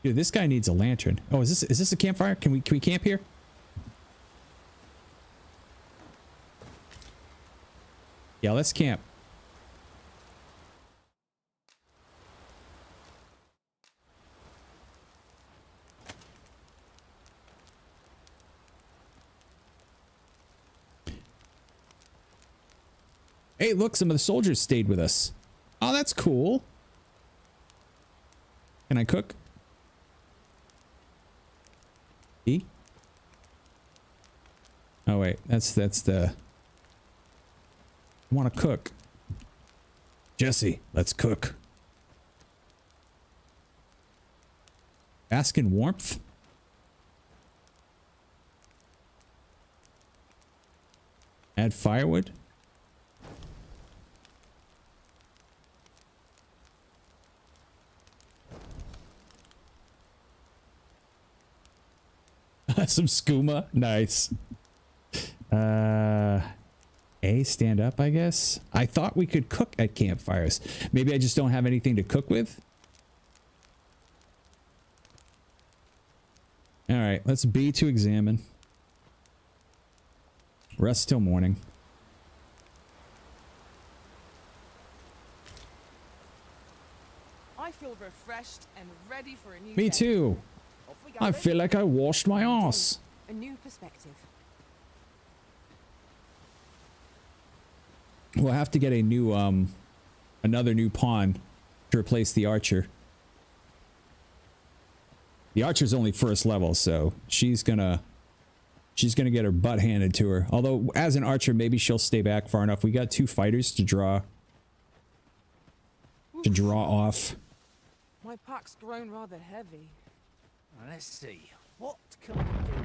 Dude, this guy needs a lantern. Oh, is this a campfire? Can we camp here? Yeah, let's camp. Hey, look, some of the soldiers stayed with us. Oh, that's cool. Can I cook? E? Oh, wait. That's the... I want to cook. Jesse, let's cook. Bask in warmth? Add firewood? Some skooma. Nice. Stand up, I guess. I thought we could cook at campfires. Maybe I just don't have anything to cook with. All right, let's B to examine. Rest till morning. I feel refreshed and ready for a new Me day. too. I feel like I washed my ass. A new perspective. We'll have to get a new, another new pawn to replace the archer. The archer's only first level, so she's gonna get her butt handed to her. Although, as an archer, maybe she'll stay back far enough. We got 2 fighters to draw off. My pack's grown rather heavy. Let's see. What can we do?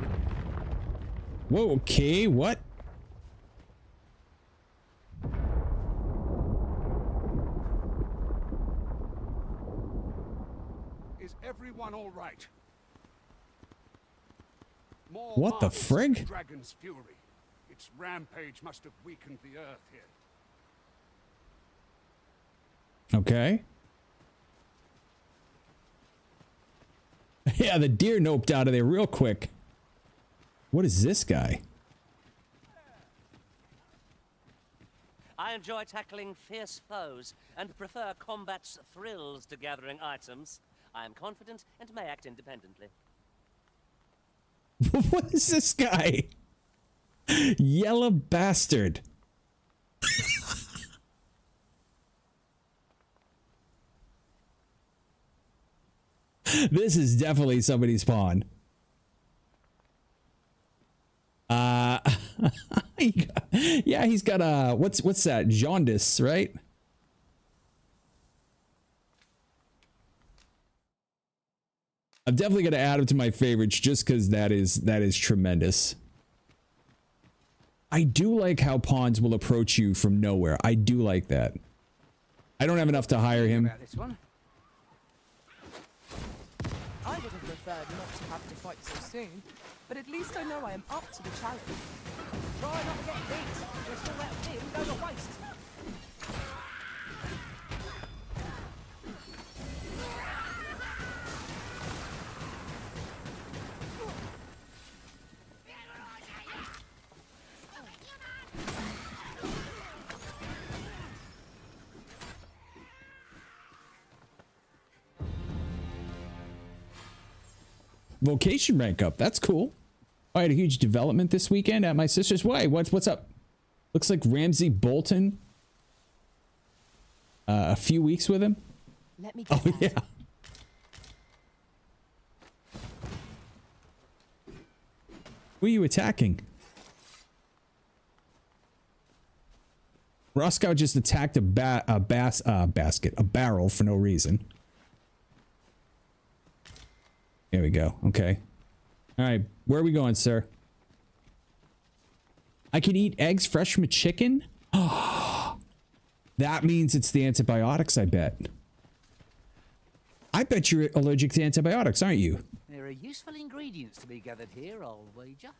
Whoa, okay, what? Is everyone all right? More What the marks of frig? Dragon's fury. Its rampage must have weakened the earth here. Okay. Yeah, the deer noped out of there real quick. What is this guy? I enjoy tackling fierce foes and prefer combat's thrills to gathering items. I am confident and may act independently. What is this guy? Yellow bastard. This is definitely somebody's pawn. Yeah, he's got a what's that? Jaundice, right? I'm definitely gonna add him to my favorites just because that is tremendous. I do like how pawns will approach you from nowhere. I do like that. I don't have enough to hire him. This one. I would have preferred not to have to fight so soon, but at least I know I am up to the challenge. Try not to get beat. Just all that vim go to waste. Vocation rank up. That's cool. I had a huge development this weekend at my sister's. Why? What's up? Looks like Ramsey Bolton. A few weeks with him. Let me Oh yeah. Who are you attacking? Roscoe just attacked a barrel for no reason. There we go. Okay. All right. Where are we going, sir? I can eat eggs fresh from a chicken? Oh, that means it's the antibiotics, I bet. I bet you're allergic to antibiotics, aren't you? There are useful ingredients to be gathered here, I'll wager.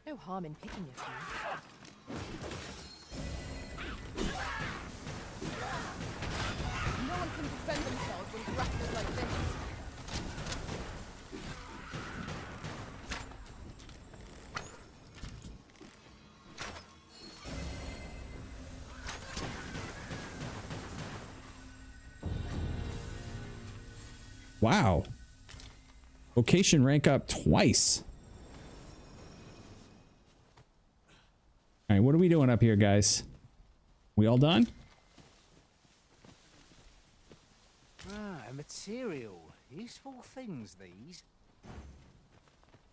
No harm in picking a few. No one can defend themselves when grappled like this. Wow. Vocation rank up twice. All right, what are we doing up here, guys? We all done? Ah, material. Useful things, these.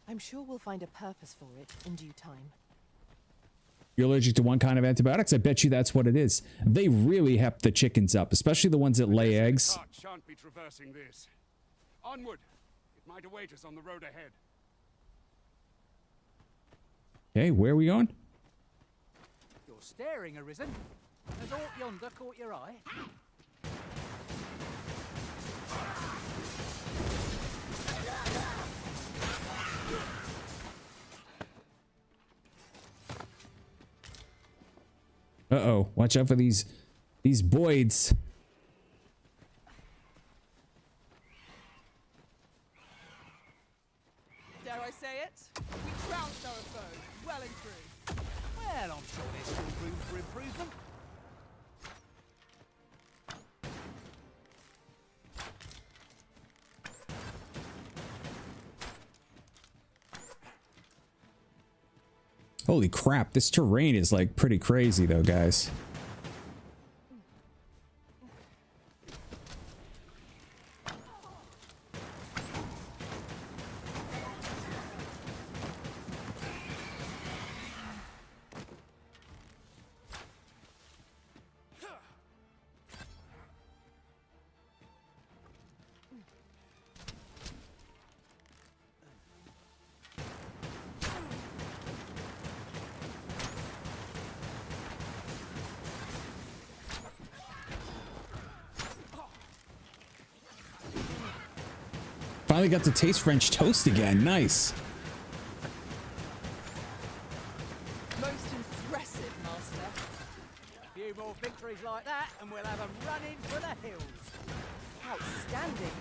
I'm sure we'll find a purpose for it in due time. You're allergic to one kind of antibiotics? I bet you that's what it is. They really hep the chickens up, especially the ones that lay eggs. Cart shan't be traversing this. Onward. It might await us on the road ahead. Okay, where are we going? You're staring, Arisen. Has aught yonder caught your eye? Uh-oh, watch out for these Boyds. Dare I say it? We trounced our foe, well and true. Well, I'm sure there's still room for improvement. Holy crap, this terrain is like pretty crazy though, guys. Finally got to taste French toast again. Nice. Most impressive, Master. A few more victories like that, and we'll have them running for the hills. Outstanding.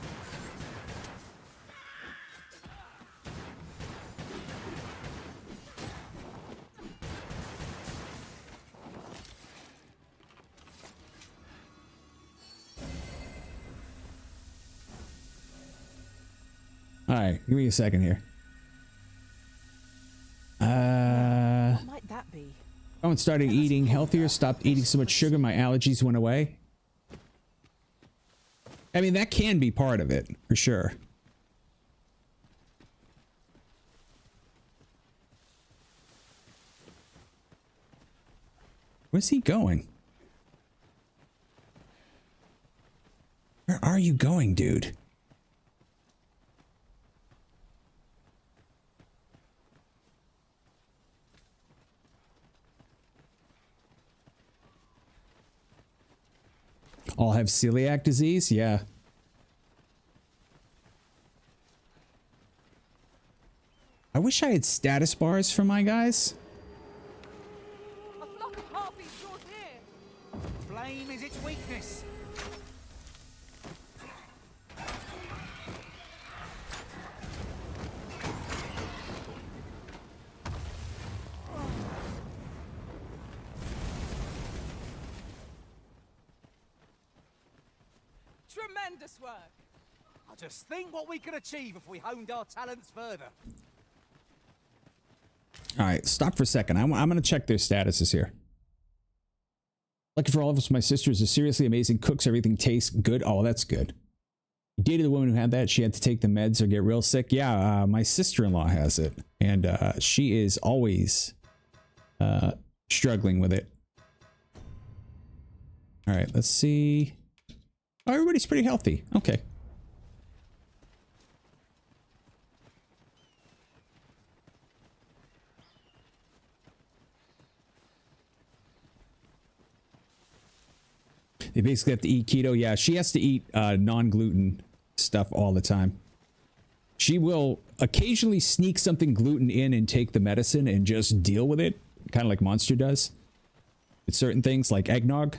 All right, give me a second here. What might that be? Oh, and started eating healthier, stopped eating so much sugar, my allergies went away. I mean, that can be part of it, for sure. Where's he going? Where are you going, dude? All have celiac disease? Yeah. I wish I had status bars for my guys. A flock of harpies draws near. Flame is its weakness. Tremendous work. I just think what we could achieve if we honed our talents further. All right, stop for a second. I'm going to check their statuses here. Lucky for all of us, my sister is a seriously amazing cook, so everything tastes good. Oh, that's good. You dated a woman who had that. She had to take the meds or get real sick. Yeah, my sister-in-law has it, and she is always struggling with it. All right, let's see. Oh, everybody's pretty healthy. Okay. They basically have to eat keto. Yeah, she has to eat non-gluten stuff all the time. She will occasionally sneak something gluten in and take the medicine and just deal with it, kind of like Monster does. With certain things like eggnog.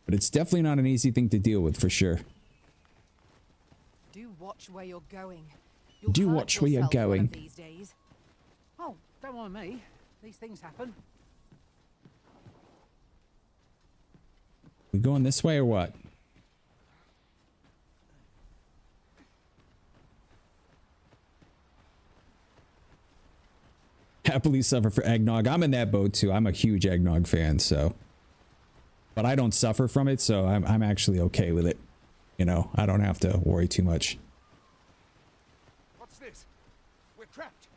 But it's definitely not an easy thing to deal with, for sure. Do watch where you're going. Do watch where you're going. These days. Oh, don't mind me. These things happen. We going this way or what? Happily suffer for eggnog. I'm in that boat too. I'm a huge eggnog fan, so. But I don't suffer from it, so I'm actually okay with it. You know, I don't have to worry too much. What's this? We're trapped.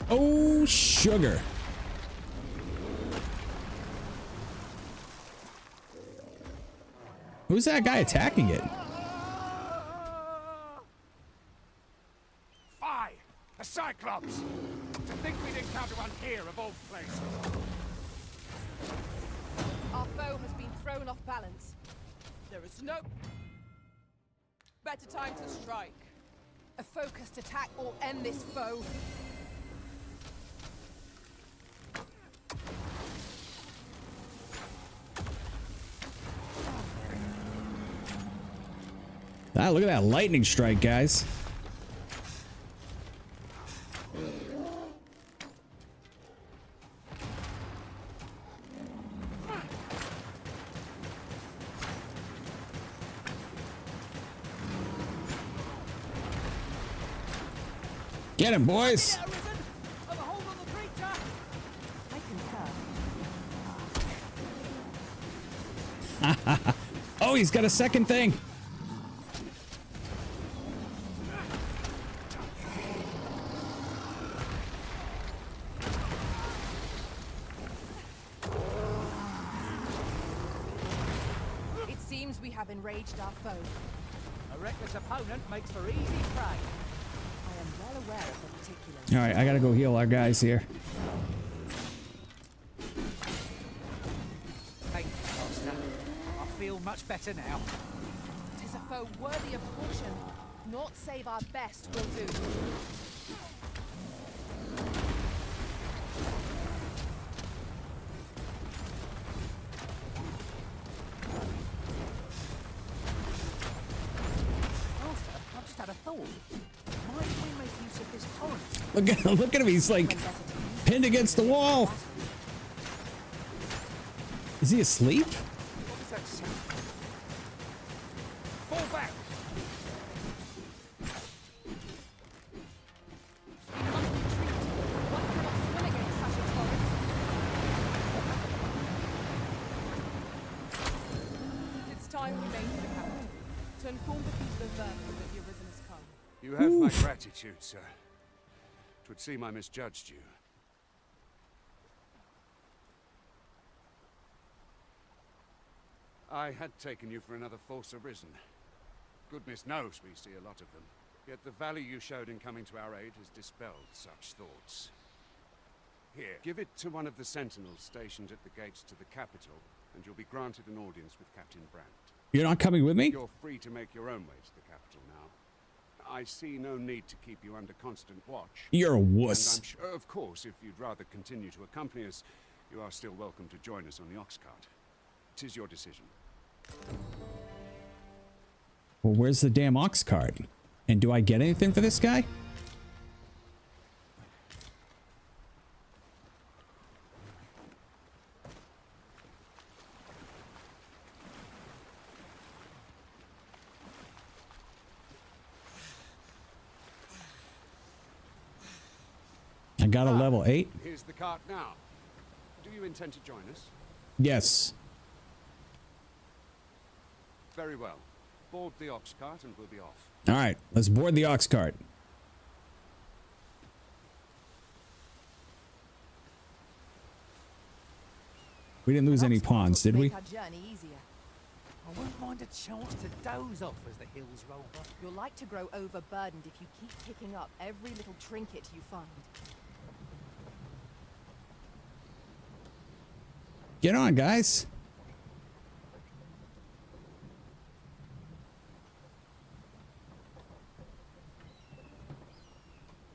Oh, sugar. Who's that guy attacking it? Fie! A Cyclops! To think we'd encounter one here of all places. Our foe has been thrown off balance. There is no better time to strike. A focused attack will end this foe. Ah, look at that lightning strike, guys. Get him, boys. Oh, he's got a second thing. It seems we have enraged our foe. A reckless opponent makes for easy prey. I am well aware of the particulars. All right, I gotta go heal our guys here. Thank you, Master. I feel much better now. Tis a foe worthy of caution. Naught save our best will do. Master, I've just had a thought. Why don't we make use of this torrent? Look at him. He's like pinned against the wall. Is he asleep? What does that say? Fall back! It's time we made for the capital to inform the people of Vernon that the arisen has come. You have my gratitude, sir. 'Twould seem I misjudged you. I had taken you for another force arisen. Goodness knows we see a lot of them. Yet the value you showed in coming to our aid has dispelled such thoughts. Here, give it to one of the sentinels stationed at the gates to the capital, and you'll be granted an audience with Captain Brandt. You're not coming with me? You're free to make your own way to the capital now. I see no need to keep you under constant watch. You're a wuss. And I'm sure, of course, if you'd rather continue to accompany us, you are still welcome to join us on the ox cart. 'Tis your decision. Well, where's the damn ox cart? And do I get anything for this guy? I got a level 8. Here's the cart now. Do you intend to join us? Yes. Very well. Board the ox cart and we'll be off. All right, let's board the ox cart. We didn't lose any pawns, did we? Make our journey easier. I wouldn't mind a chance to doze off as the hills roll by. You're like to grow overburdened if you keep picking up every little trinket you find. Get on, guys.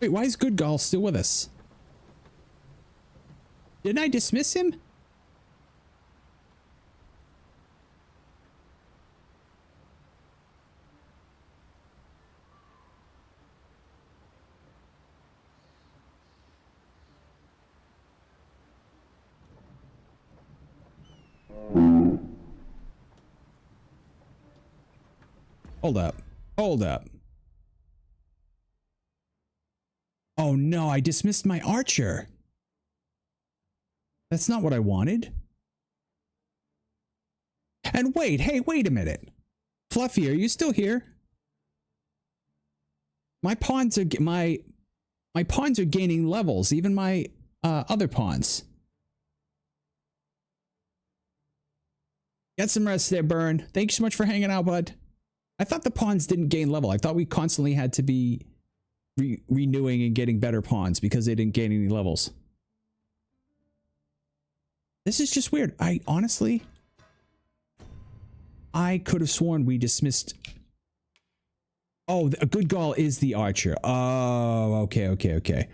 Wait, why is Goodgall still with us? Didn't I dismiss him? Hold up. Hold up. Oh no, I dismissed my archer. That's not what I wanted. And wait, hey, wait a minute. Fluffy, are you still here? My pawns are my pawns are gaining levels, even my other pawns. Get some rest there, Burn. Thank you so much for hanging out, bud. I thought the pawns didn't gain level. I thought we constantly had to be renewing and getting better pawns because they didn't gain any levels. This is just weird. I honestly, I could have sworn we dismissed. Oh, a Goodgall is the archer. Oh, okay.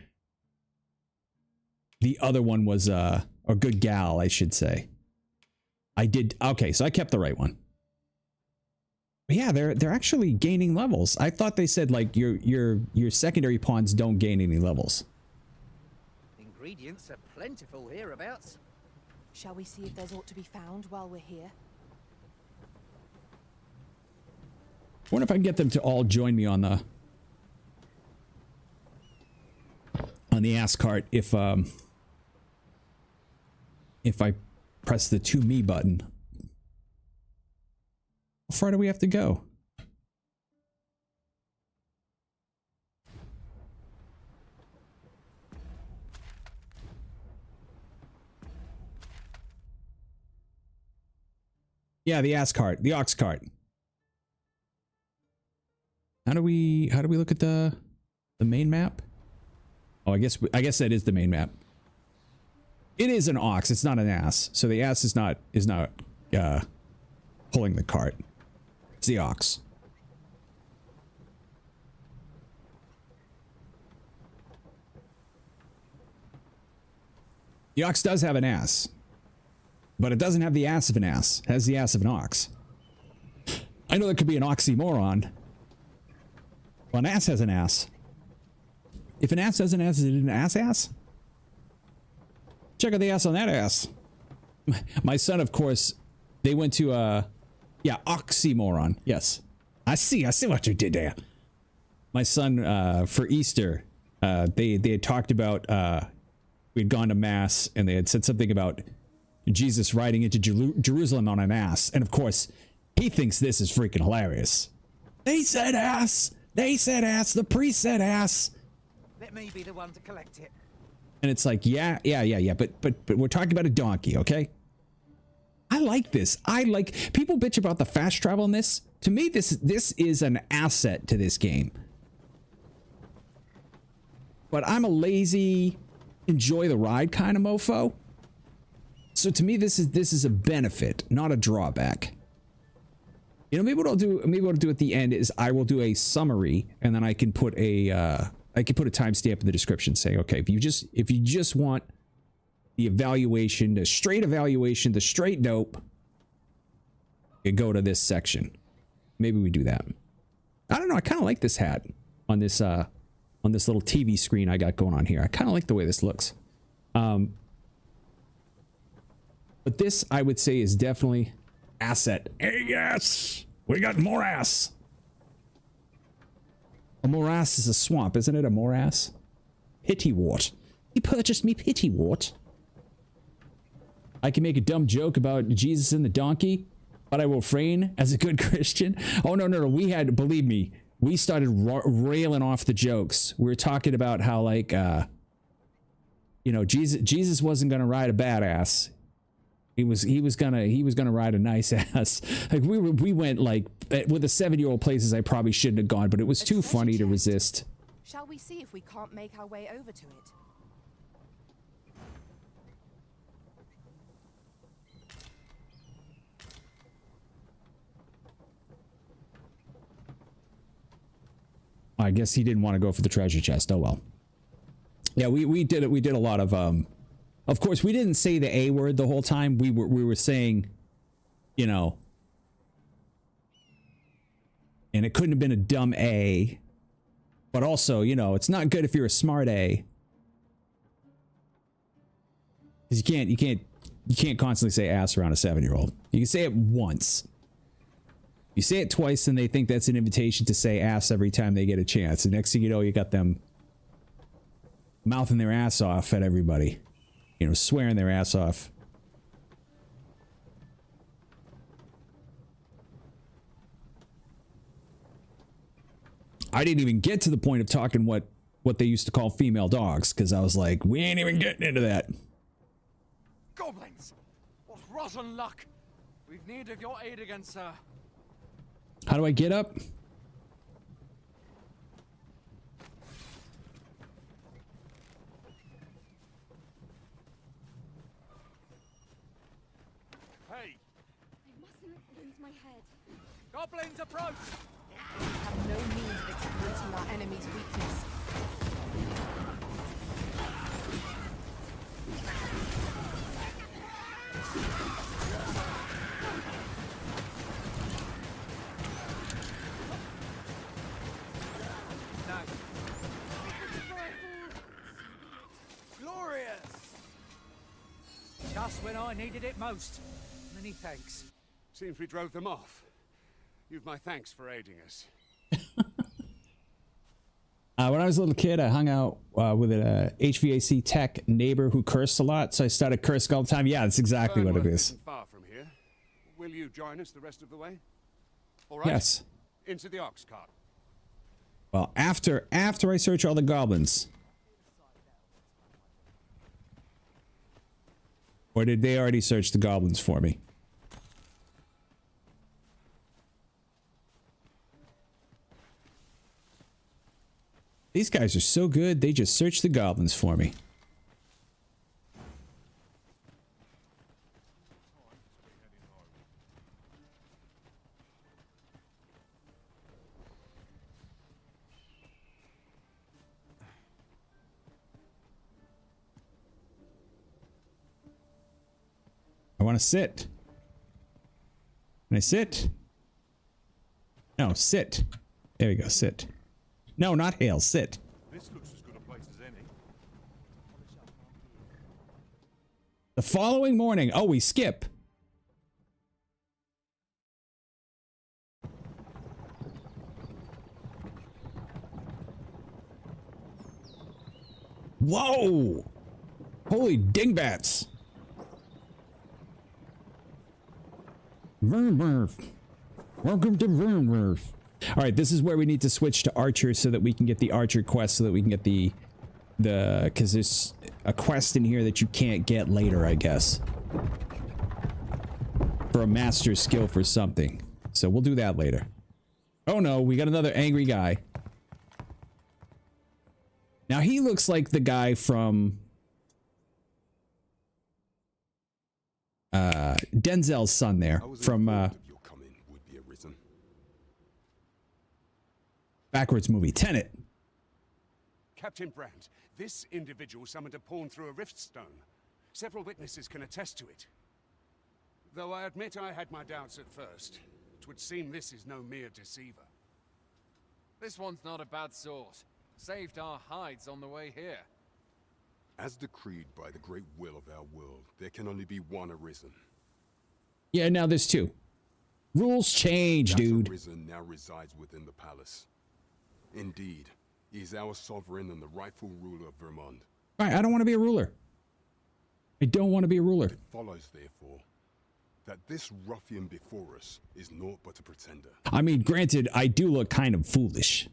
The other one was a good gal, I should say. I did. Okay, so I kept the right one. But yeah, they're actually gaining levels. I thought they said like your secondary pawns don't gain any levels. Ingredients are plentiful hereabouts. Shall we see if there's aught to be found while we're here? Wonder if I can get them to all join me on the ass cart if I press the to me button. How far do we have to go? Yeah, the ass cart, the ox cart. How do we look at the main map? Oh, I guess that is the main map. It is an ox, it's not an ass. So the ass is not pulling the cart. It's the ox. The ox does have an ass. But it doesn't have the ass of an ass. It has the ass of an ox. I know that could be an oxymoron. Well, an ass has an ass. If an ass has an ass, is it an ass? Check out the ass on that ass. My son, of course, they went to, yeah, oxymoron. Yes. I see what you did there. My son, for Easter, they had talked about, we'd gone to mass and they had said something about Jesus riding into Jerusalem on an ass. And of course, he thinks this is freaking hilarious. They said ass. They said ass. The priest said ass. Let me be the one to collect it. And it's like, yeah. But we're talking about a donkey, okay? I like this. I like, people bitch about the fast travel in this. To me, this is an asset to this game. But I'm a lazy, enjoy the ride kind of mofo. So to me, this is a benefit, not a drawback. You know, maybe what I'll do at the end is I will do a summary, and then I can put a timestamp in the description saying, okay, if you just want the evaluation, the straight dope, you go to this section. Maybe we do that. I don't know. I kind of like this hat on this little TV screen I got going on here. I kind of like the way this looks. But this, I would say, is definitely asset. Hey, yes, we got morass. A morass is a swamp, isn't it? A morass. Pittywort. He purchased me Pittywort. I can make a dumb joke about Jesus and the donkey, but I will refrain as a good Christian. Oh, no. Believe me, we started railing off the jokes. We were talking about how, like, you know, Jesus wasn't going to ride a badass. He was gonna ride a nice ass. Like we went like with the 7-year-old places I probably shouldn't have gone, but it was too funny to resist. Shall we see if we can't make our way over to it? I guess he didn't want to go for the treasure chest. Oh well. Yeah, we did it. We did a lot of Of course, we didn't say the A word the whole time. We were saying, you know, and it couldn't have been a dumb A, but also, you know, it's not good if you're a smart A. Because you can't constantly say ass around a 7-year-old. You can say it once. You say it twice, and they think that's an invitation to say ass every time they get a chance. The next thing you know, you got them mouthing their ass off at everybody. You know, swearing their ass off. I didn't even get to the point of talking what they used to call female dogs, because I was like, we ain't even getting into that. Goblins! What rotten luck! We've need of your aid again, sir. How do I get up? Hey! I mustn't lose my head. Goblins approach! We have no means of exploiting our enemy's weakness. Glorious! Just when I needed it most. Many thanks. Seems we drove them off. You've my thanks for aiding us. When I was a little kid, I hung out with an HVAC tech neighbor who cursed a lot, so I started cursing all the time. Yeah, that's exactly what it is. Isn't far from here. Will you join us the rest of the way? All right. Yes. Into the ox cart. Well, after I search all the goblins. Or did they already search the goblins for me? These guys are so good, they just searched the goblins for me. I want to sit. Can I sit? No, sit. There we go, sit. No, not hail, sit. This looks as good a place as any. The following morning. Oh, we skip. Whoa! Holy dingbats. Welcome to Vermurf. All right, this is where we need to switch to Archer so that we can get the Archer quest, so that we can get the because there's a quest in here that you can't get later, I guess. For a master skill for something. So we'll do that later. Oh no, we got another angry guy. Now he looks like the guy from Denzel's son there from backwards movie Tenet. Captain Brandt, this individual summoned a pawn through a rift stone. Several witnesses can attest to it. Though I admit I had my doubts at first. It would seem this is no mere deceiver. This one's not a bad sort. Saved our hides on the way here. As decreed by the great will of our world, there can only be one Arisen. Yeah, now there's two. Rules change, dude. That Arisen now resides within the palace. Indeed, he is our sovereign and the rightful ruler of Vermont. All right, I don't want to be a ruler. I don't want to be a ruler. It follows, therefore, that this ruffian before us is naught but a pretender. I mean, granted, I do look kind of foolish.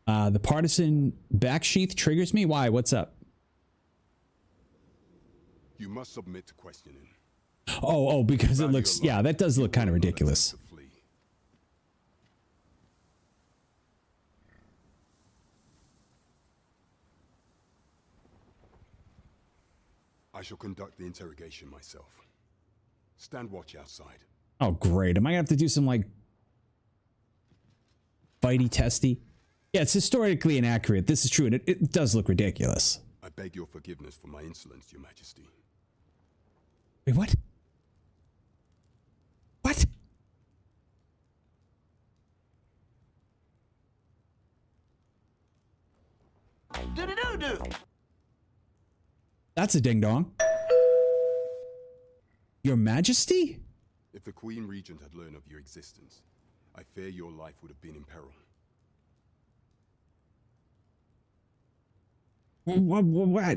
The partisan backsheath triggers me. Why? What's up? You must submit to questioning. Oh, because it looks, yeah, that does look kind of ridiculous. I shall conduct the interrogation myself. Stand watch outside. Oh, great. Am I gonna have to do some, like, bitey testy? Yeah, it's historically inaccurate. This is true, and it does look ridiculous. I beg your forgiveness for my insolence, Your Majesty. Wait, what? What? That's a ding dong. Your Majesty? If the Queen Regent had learned of your existence, I fear your life would have been in peril. What? I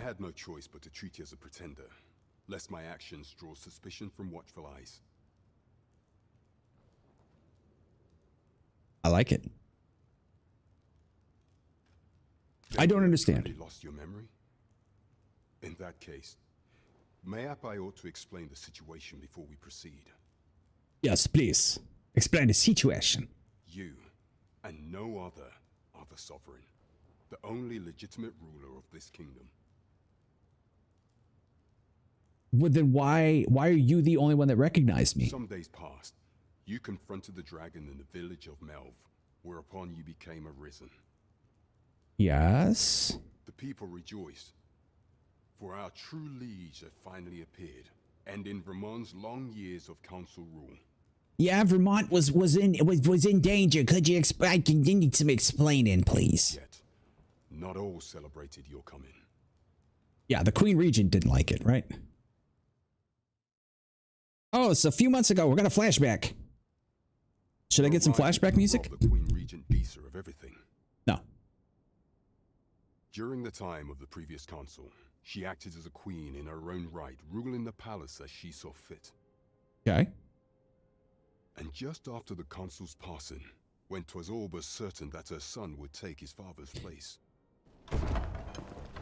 had no choice but to treat you as a pretender, lest my actions draw suspicion from watchful eyes. I like it. I don't understand. You lost your memory? In that case, mayhap I ought to explain the situation before we proceed. Yes, please. Explain the situation. You, and no other, are the sovereign. The only legitimate ruler of this kingdom. Well, then why are you the only one that recognized me? Some days passed. You confronted the dragon in the village of Melv, whereupon you became Arisen. Yes? The people rejoiced, for our true liege had finally appeared, ending Vermont's long years of council rule. Yeah, Vermont was in danger. Could you explain? You need some explaining, please. Yet, not all celebrated your coming. Yeah, the Queen Regent didn't like it, right? Oh, it's a few months ago. We're gonna flashback. Should I get some flashback music? The Queen Regent Deeser of everything. No. During the time of the previous consul, she acted as a queen in her own right, ruling the palace as she saw fit. Okay. And just after the consul's passing, when 'twas all but certain that her son would take his father's place.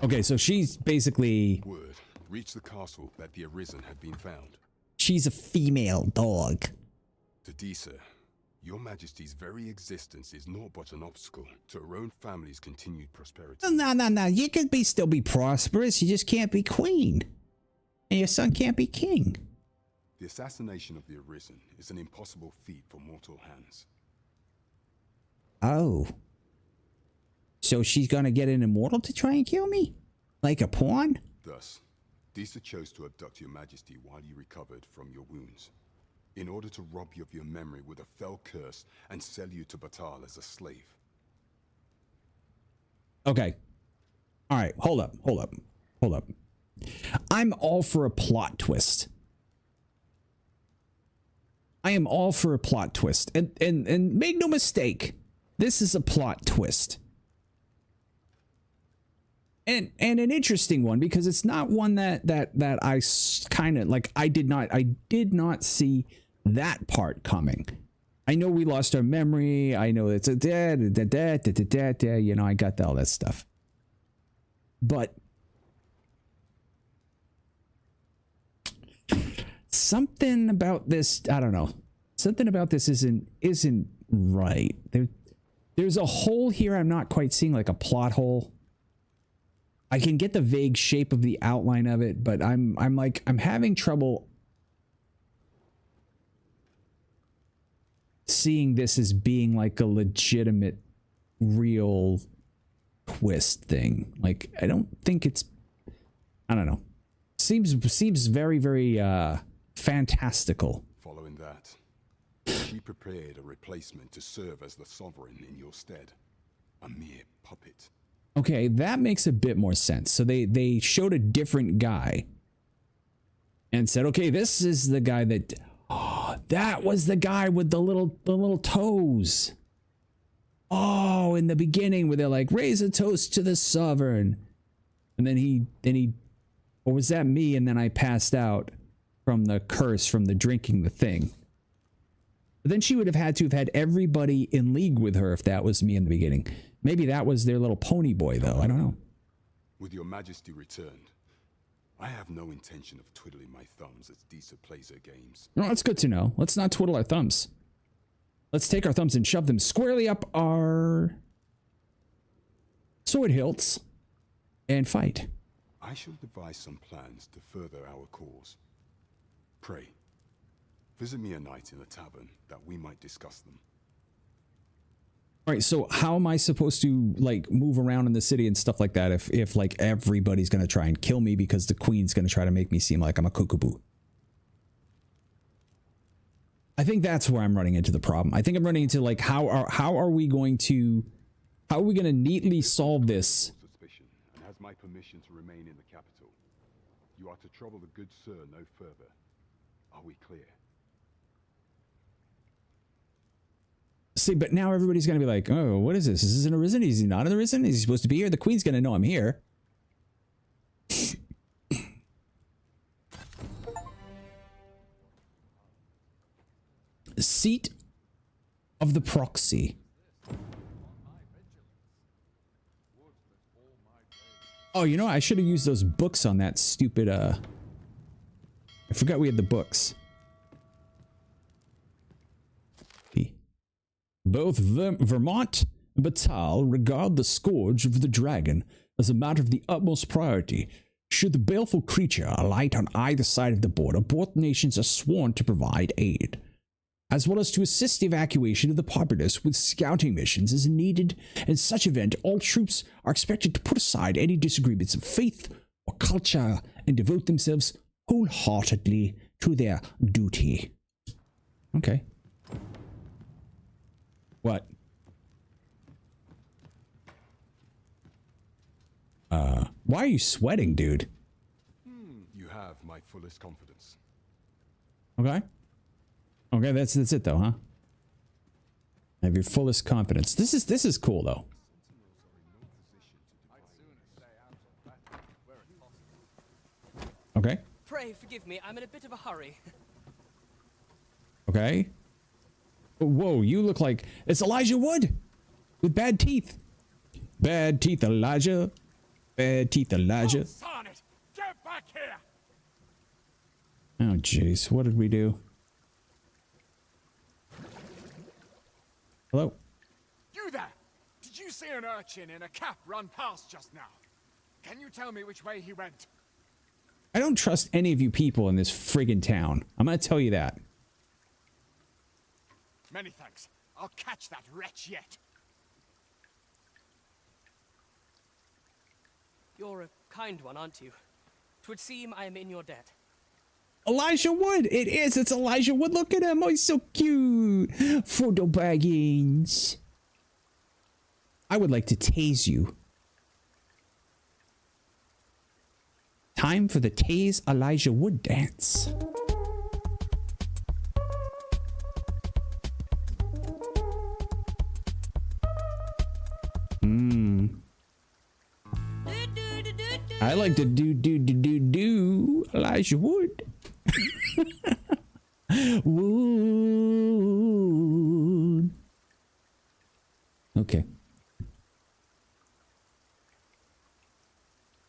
Okay, so she's basically... Word reached the castle that the Arisen had been found. She's a female dog. To Deeser, your Majesty's very existence is naught but an obstacle to her own family's continued prosperity. No. You can still be prosperous. You just can't be queen. And your son can't be king. The assassination of the Arisen is an impossible feat for mortal hands. Oh. So she's gonna get an immortal to try and kill me? Like a pawn? Thus, Deeser chose to abduct your Majesty while you recovered from your wounds, in order to rob you of your memory with a fell curse and sell you to Batal as a slave. Okay. All right, hold up. I'm all for a plot twist. I am all for a plot twist. And make no mistake, this is a plot twist. And an interesting one, because it's not one that I kind of like. I did not see that part coming. I know we lost our memory. I know it's a you know, I got all that stuff. But something about this, I don't know. something about this isn't right. There's a hole here I'm not quite seeing, like a plot hole. I can get the vague shape of the outline of it, but I'm having trouble seeing this as being like a legitimate, real twist thing. Like, I don't think it's, I don't know. Seems very, very fantastical. Following that, she prepared a replacement to serve as the sovereign in your stead. A mere puppet. Okay, that makes a bit more sense. So they showed a different guy and said, okay, this is the guy that, oh, that was the guy with the little toes. Oh, in the beginning where they're like, raise a toast to the sovereign. And then he, or was that me? And then I passed out from the curse from the drinking the thing. But then she would have had to have had everybody in league with her if that was me in the beginning. Maybe that was their little pony boy, though. I don't know. With your majesty returned, I have no intention of twiddling my thumbs as Disa plays her games. No, that's good to know. Let's not twiddle our thumbs. Let's take our thumbs and shove them squarely up our sword hilts and fight. I shall devise some plans to further our cause. Pray, visit me a night in the tavern that we might discuss them. All right, so how am I supposed to like move around in the city and stuff like that if like everybody's going to try and kill me because the queen's going to try to make me seem like I'm a cuckoo? I think that's where I'm running into the problem. I think I'm running into like how are we going to neatly solve this? Suspicion and has my permission to remain in the capital. You are to trouble the good sir no further. Are we clear? See, but now everybody's going to be like, oh, what is this? Is this an arisen? Is he not an arisen? Is he supposed to be here? The queen's going to know I'm here. Seat of the proxy. Oh, you know, I should have used those books on that stupid, I forgot we had the books. Both Vermont and Batal regard the scourge of the dragon as a matter of the utmost priority. Should the baleful creature alight on either side of the border, both nations are sworn to provide aid, as well as to assist the evacuation of the populace with scouting missions as needed. In such event, all troops are expected to put aside any disagreements of faith or culture and devote themselves wholeheartedly to their duty. Okay. What? Why are you sweating, dude? You have my fullest confidence. Okay. Okay, that's it though, huh? I have your fullest confidence. This is cool though. Okay. Pray forgive me, I'm in a bit of a hurry. Okay. Whoa, you look like it's Elijah Wood with bad teeth. Bad teeth, Elijah. Bad teeth, Elijah. Oh, Sonnet, get back here! Oh, jeez, what did we do? Hello? You there! Did you see an urchin in a cap run past just now? Can you tell me which way he went? I don't trust any of you people in this friggin' town. I'm gonna tell you that. Many thanks. I'll catch that wretch yet. You're a kind one, aren't you? 'Twould seem I am in your debt. Elijah Wood! It is! It's Elijah Wood! Look at him! Oh, he's so cute! Photo baggings! I would like to tase you. Time for the Tase Elijah Wood dance. I like to do Elijah Wood. Wood. Okay.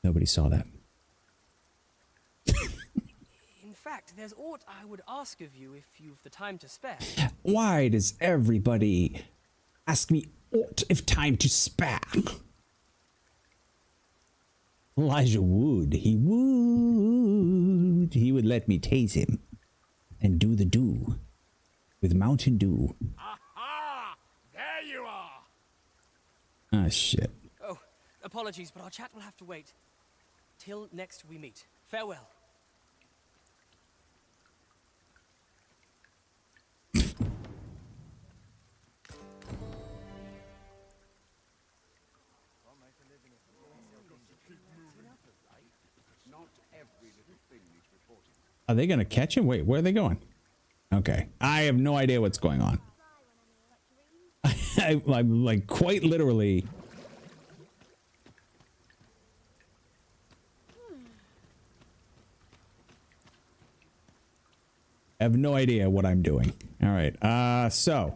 Nobody saw that. In fact, there's aught I would ask of you if you've the time to spare. Why does everybody ask me aught if time to spare? Elijah would. He would. He would let me tase him and do the do with Mountain Dew. Aha! There you are! Ah, shit. Oh, apologies, but our chat will have to wait. Till next we meet. Farewell. Are they gonna catch him? Wait, where are they going? Okay, I have no idea what's going on. I'm like quite literally. I have no idea what I'm doing. All right, so.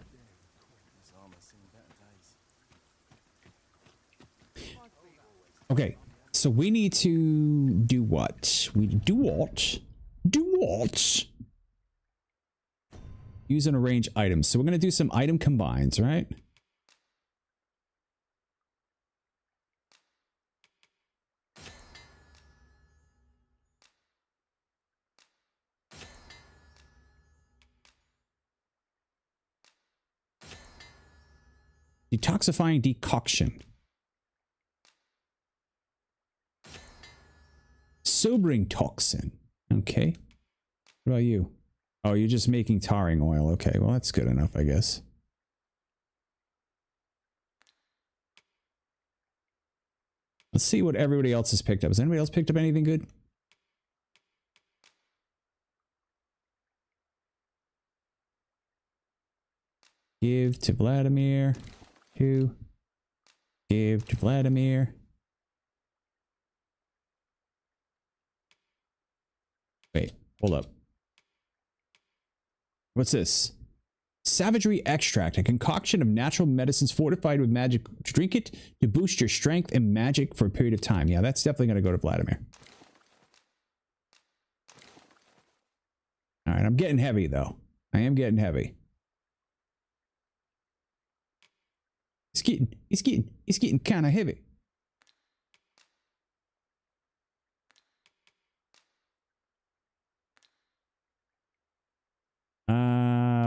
Okay, so we need to do what? We do what? Do what? Use and arrange items. So we're going to do some item combines, right? Detoxifying decoction. Sobering toxin. Okay. What about you? Oh, you're just making tarring oil. Okay, well, that's good enough, I guess. Let's see what everybody else has picked up. Has anybody else picked up anything good? Give to Vladimir. Two. Give to Vladimir. Wait, hold up. What's this? Savagery extract, a concoction of natural medicines fortified with magic. Drink it to boost your strength and magic for a period of time. Yeah, that's definitely going to go to Vladimir. All right, I'm getting heavy, though. I am getting heavy. It's getting kind of heavy.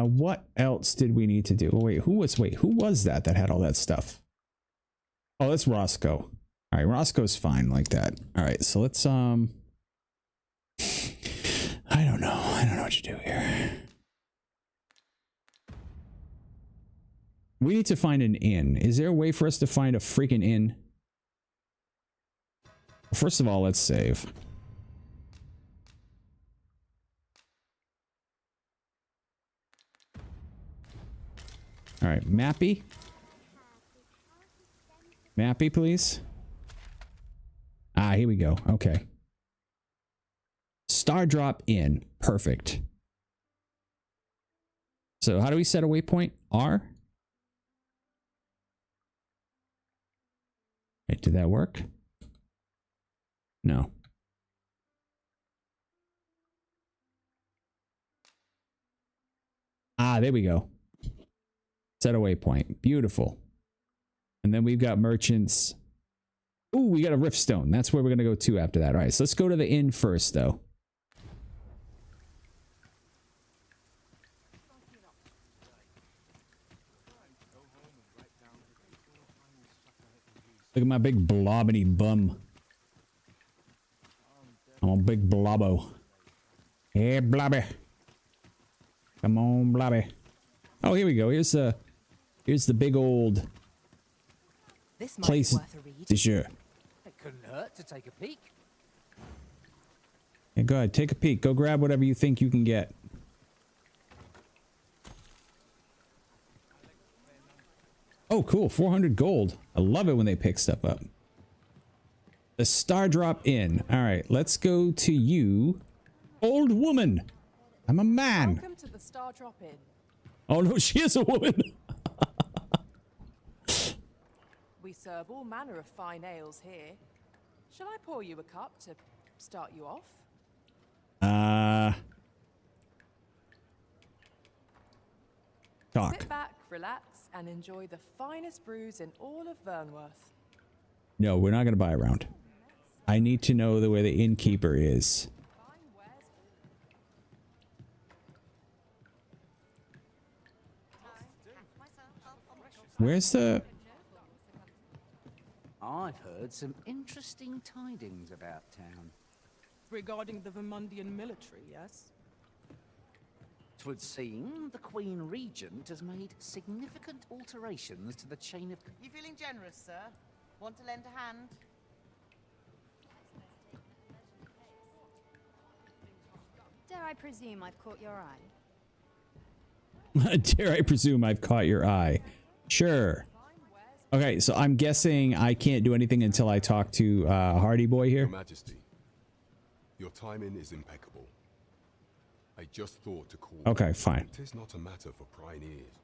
What else did we need to do? Oh, wait, who was that had all that stuff? Oh, that's Roscoe. All right, Roscoe's fine like that. All right, so let's I don't know what to do here. We need to find an inn. Is there a way for us to find a freaking inn? First of all, let's save. All right, Mappy. Mappy, please. Ah, here we go. Okay. Star drop in. Perfect. So how do we set a waypoint? R? Wait, did that work? No. Ah, there we go. Set a waypoint. Beautiful. And then we've got merchants. Ooh, we got a riftstone. That's where we're going to go to after that. All right, so let's go to the inn first, though. Look at my big blobbity bum. I'm a big blobbo. Hey, blobby. Come on, blobby. Oh, here we go. Here's the big old place de jure. It couldn't hurt to take a peek. Yeah, go ahead, take a peek. Go grab whatever you think you can get. Oh, cool. 400 gold. I love it when they pick stuff up. The Star Drop Inn. All right, let's go to you. Old woman. I'm a man. Welcome to the Star Drop Inn. Oh, no, she is a woman. We serve all manner of fine ales here. Shall I pour you a cup to start you off? Talk. Sit back, relax, and enjoy the finest brews in all of Vernworth. No, we're not going to buy around. I need to know where the innkeeper is. Where's the... I've heard some interesting tidings about town. Regarding the Vermundian military, yes? 'Twould seem the Queen Regent has made significant alterations to the chain of... You feeling generous, sir? Want to lend a hand? Dare I presume I've caught your eye? Dare I presume I've caught your eye? Sure. Okay, so I'm guessing I can't do anything until I talk to Hardy Boy here. Your Majesty, your timing is impeccable. I just thought to call. Okay, fine. It is not a matter for prying ears.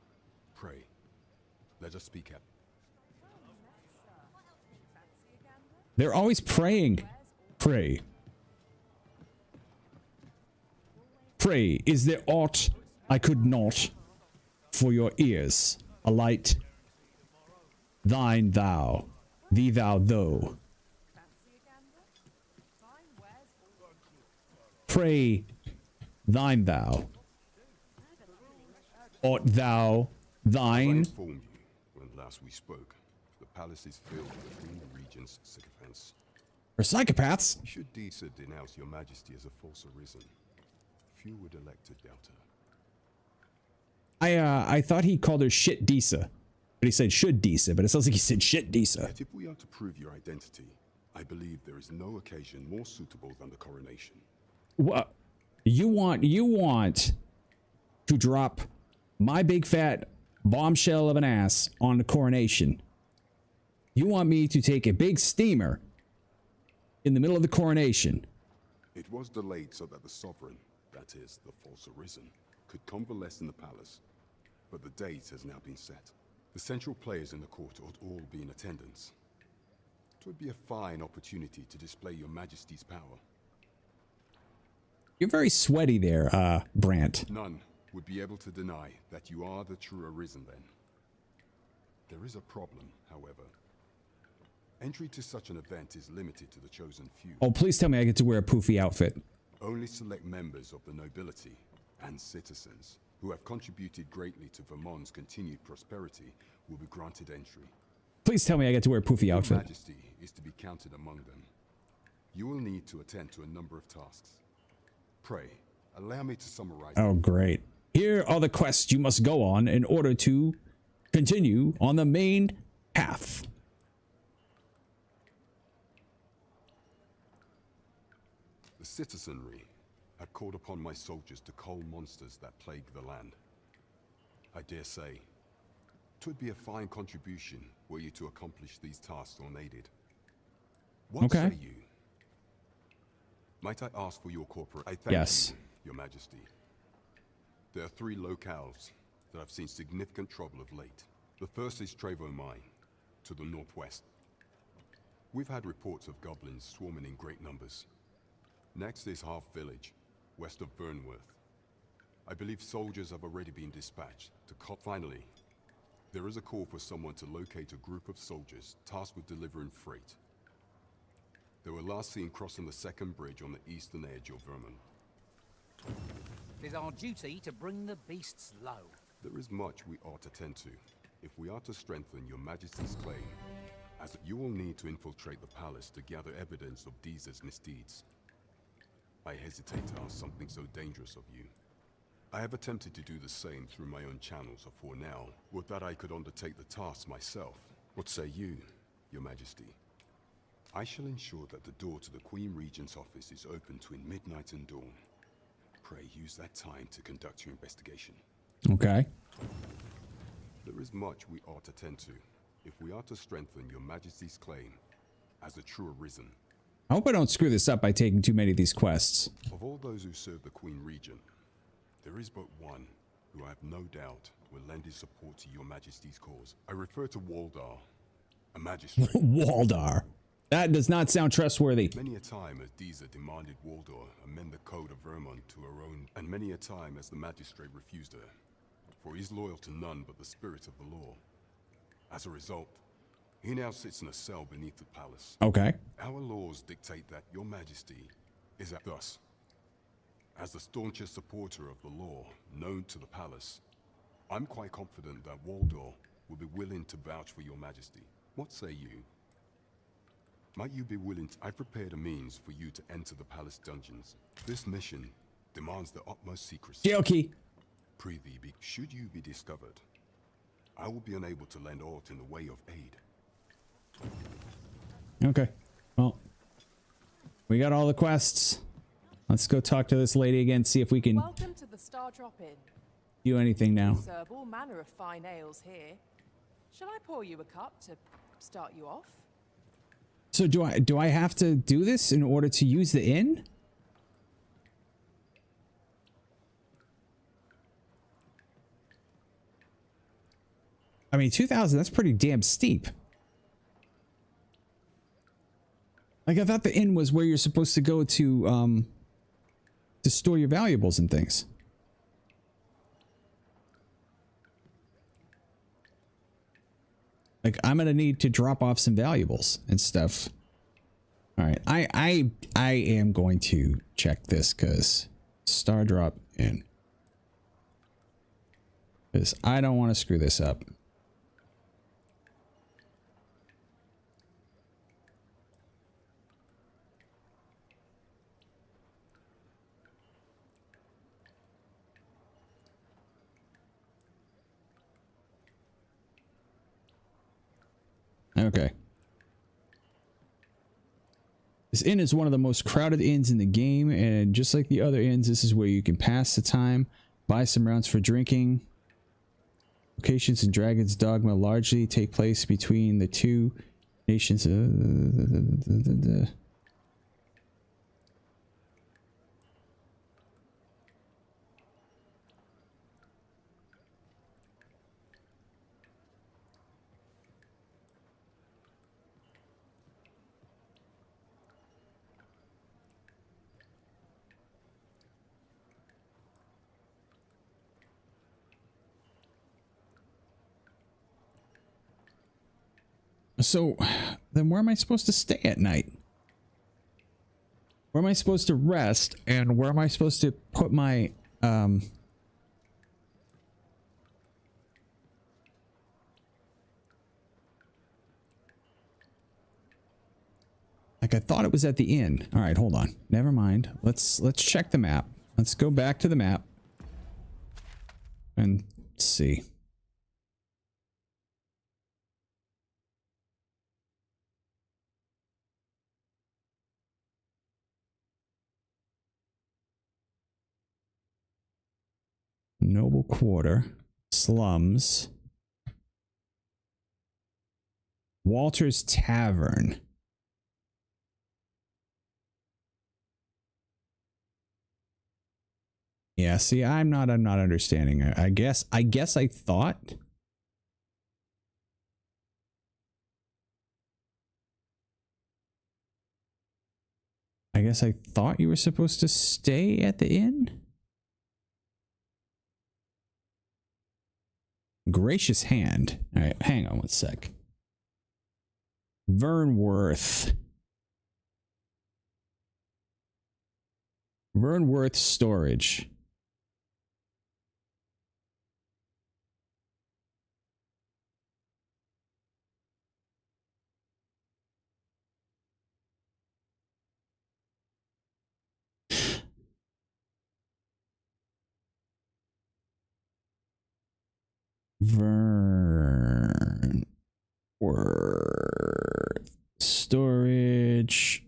Pray, let us speak out. They're always praying. Pray. Pray, is there aught I could not for your ears? A light. Thine thou. Thee thou though. Pray, thine thou. Art thou thine? I informed you when last we spoke. The palace is filled with the Queen Regent's sycophants. Or psychopaths? Should Disa denounce your Majesty as a false arisen, few would elect to doubt her. I thought he called her shit Disa. But he said should Disa, but it sounds like he said shit Disa. Yet if we are to prove your identity, I believe there is no occasion more suitable than the coronation. What? You want to drop my big fat bombshell of an ass on the coronation. You want me to take a big steamer in the middle of the coronation. It was delayed so that the sovereign, that is, the false arisen, could convalesce in the palace. But the date has now been set. The central players in the court ought all be in attendance. It would be a fine opportunity to display your Majesty's power. You're very sweaty there, Brant. None would be able to deny that you are the true arisen then. There is a problem, however. Entry to such an event is limited to the chosen few. Oh, please tell me I get to wear a poofy outfit. Only select members of the nobility and citizens who have contributed greatly to Vermont's continued prosperity will be granted entry. Please tell me I get to wear a poofy outfit. Your Majesty is to be counted among them. You will need to attend to a number of tasks. Pray, allow me to summarize. Oh, great. Here are the quests you must go on in order to continue on the main path. The citizenry have called upon my soldiers to cull monsters that plague the land. I dare say, 'twould be a fine contribution were you to accomplish these tasks unaided. What say you? Might I ask for your cooperation? I thank you, Your Majesty. There are 3 locales that have seen significant trouble of late. The first is Trevo Mine, to the northwest. We've had reports of goblins swarming in great numbers. Next is Half Village, west of Vernworth. I believe soldiers have already been dispatched to Finally, there is a call for someone to locate a group of soldiers tasked with delivering freight. They were last seen crossing the second bridge on the eastern edge of Vermont. It is our duty to bring the beasts low. There is much we ought to tend to, if we are to strengthen your Majesty's claim, as you will need to infiltrate the palace to gather evidence of Disa's misdeeds. I hesitate to ask something so dangerous of you. I have attempted to do the same through my own channels, for now, would that I could undertake the task myself. What say you, Your Majesty? I shall ensure that the door to the Queen Regent's office is open between midnight and dawn. Pray use that time to conduct your investigation. Okay. There is much we ought to tend to, if we are to strengthen your Majesty's claim as a true arisen. I hope I don't screw this up by taking too many of these quests. Of all those who serve the Queen Regent, there is but one who I have no doubt will lend his support to your Majesty's cause. I refer to Waldar, a magistrate. Waldar. That does not sound trustworthy. Many a time as Disa demanded Waldar amend the code of Vermont to her own, and many a time as the magistrate refused her. for he's loyal to none but the spirit of the law. As a result, he now sits in a cell beneath the palace. Okay. Our laws dictate that your majesty is at thus. As the staunchest supporter of the law known to the palace, I'm quite confident that Waldor will be willing to vouch for your majesty. What say you? Might you be willing to... I've prepared a means for you to enter the palace dungeons. This mission demands the utmost secrecy. Yeah, okay. Prithee, should you be discovered, I will be unable to lend aught in the way of aid. Okay. Well, we got all the quests. Let's go talk to this lady again, see if we can Welcome to the Star Drop Inn. do anything now. We serve all manner of fine ales here. Shall I pour you a cup to start you off? So do I have to do this in order to use the inn? I mean, 2,000, that's pretty damn steep. Like, I thought the inn was where you're supposed to go to store your valuables and things. Like, I'm gonna need to drop off some valuables and stuff. All right, I am going to check this because Star Drop Inn. Because I don't want to screw this up. Okay. This inn is one of the most crowded inns in the game, and just like the other inns, this is where you can pass the time, buy some rounds for drinking. Locations in Dragon's Dogma largely take place between the two nations. So, then where am I supposed to stay at night? Where am I supposed to rest, and where am I supposed to put my, like, I thought it was at the inn. All right, hold on. Never mind. Let's check the map. Let's go back to the map and see. Noble Quarter, Slums, Walter's Tavern. Yeah, see, I'm not understanding. I guess I thought. I guess I thought you were supposed to stay at the inn. Gracious Hand. All right, hang on one sec. Vernworth. Vernworth Storage. Vernworth Storage.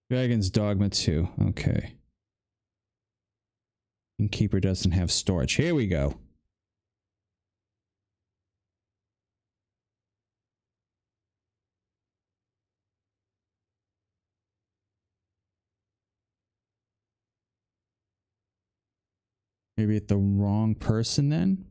Dragon's Dogma 2. Okay. Innkeeper doesn't have storage. Here we go. Maybe at the wrong person then?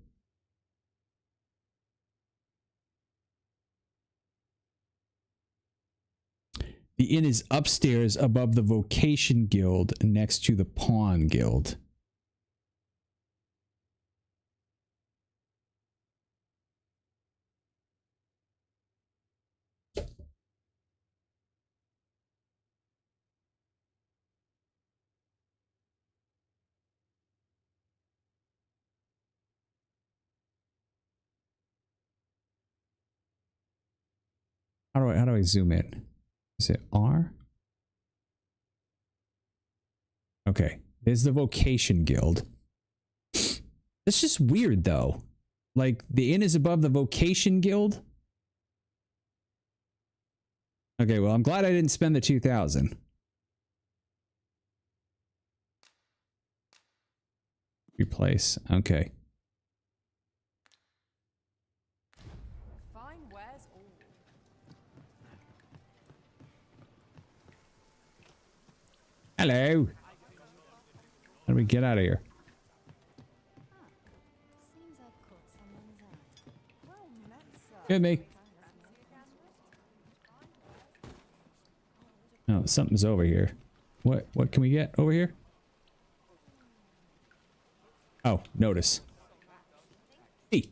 The inn is upstairs above the Vocation Guild next to the Pawn Guild. How do I zoom in? Is it R? Okay, there's the Vocation Guild. That's just weird though. Like the inn is above the Vocation Guild. Okay, well I'm glad I didn't spend the 2,000. Replace. Okay. Fine wares all. Hello. How do we get out of here? Good me. No, something's over here. What can we get over here? Oh, notice. Hey.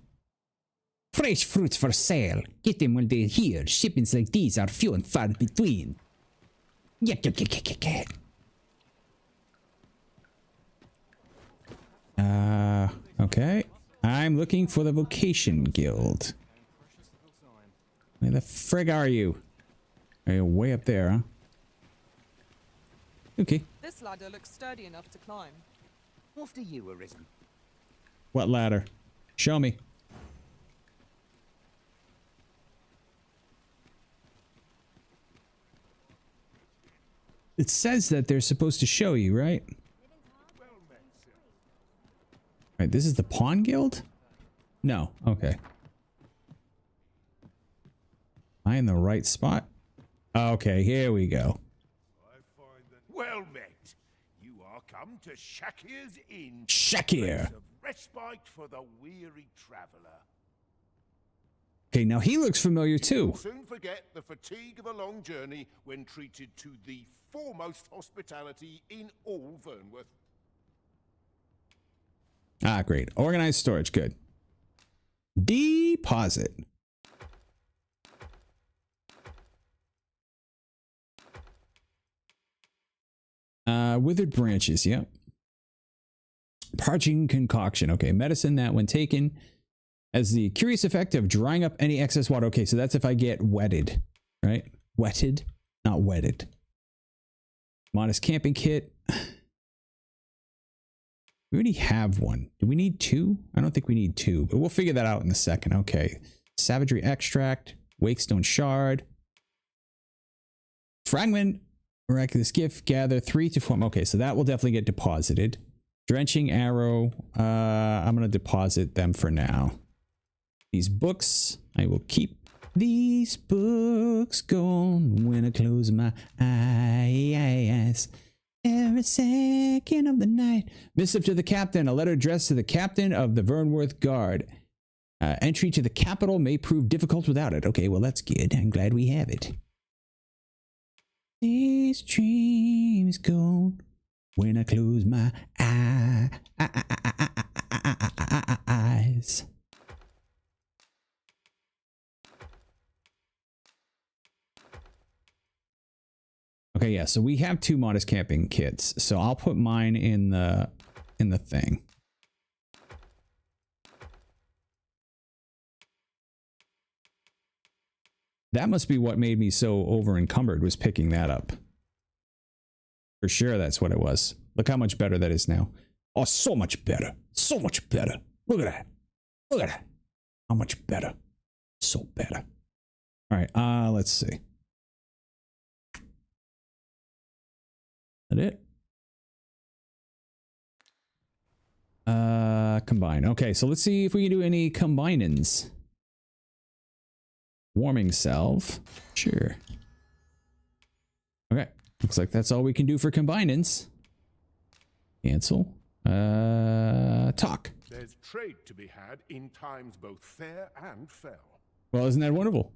Fresh fruits for sale. Get them when they're here. Shipments like these are few and far between. Yeah. Okay. I'm looking for the Vocation Guild. Where the frig are you? Are you way up there, huh? Okay. This ladder looks sturdy enough to climb. After you, Arisen. What ladder? Show me. It says that they're supposed to show you, right? Right, this is the Pawn Guild? No, okay. Am I in the right spot? Okay, here we go. Well met. You are come to Shakir's Inn. Shakir. Place of respite for the weary traveller. Okay, now he looks familiar too. You'll soon forget the fatigue of a long journey when treated to the foremost hospitality in all Vernworth. Ah, great. Organized storage, good. Deposit. Withered branches, yep. Parching concoction, okay. Medicine that when taken has the curious effect of drying up any excess water. Okay, so that's if I get wetted, right? Wetted, not wetted. Modest camping kit. We already have one. Do we need two? I don't think we need two, but we'll figure that out in a second. Okay. Savagery extract, Wakestone shard, fragment, miraculous gift, gather 3 to 4. Okay, so that will definitely get deposited. Drenching arrow. I'm going to deposit them for now. These books, I will keep. These books gone when I close my eyes. Every second of the night. Missive to the captain. A letter addressed to the captain of the Vernworth Guard. Entry to the capital may prove difficult without it. Okay, well that's good. I'm glad we have it. These dreams gone when I close my eyes. Okay, yeah, so we have 2 modest camping kits. So I'll put mine in the thing. That must be what made me so over encumbered, was picking that up. For sure that's what it was. Look how much better that is now. Oh, so much better. So much better. Look at that. Look at that. How much better. So better. All right, let's see. That it? Combine. Okay, so let's see if we can do any combinings. Warming salve. Sure. Okay. Looks like that's all we can do for combinings. Cancel. Talk. There's trade to be had in times both fair and fell. Well, isn't that wonderful?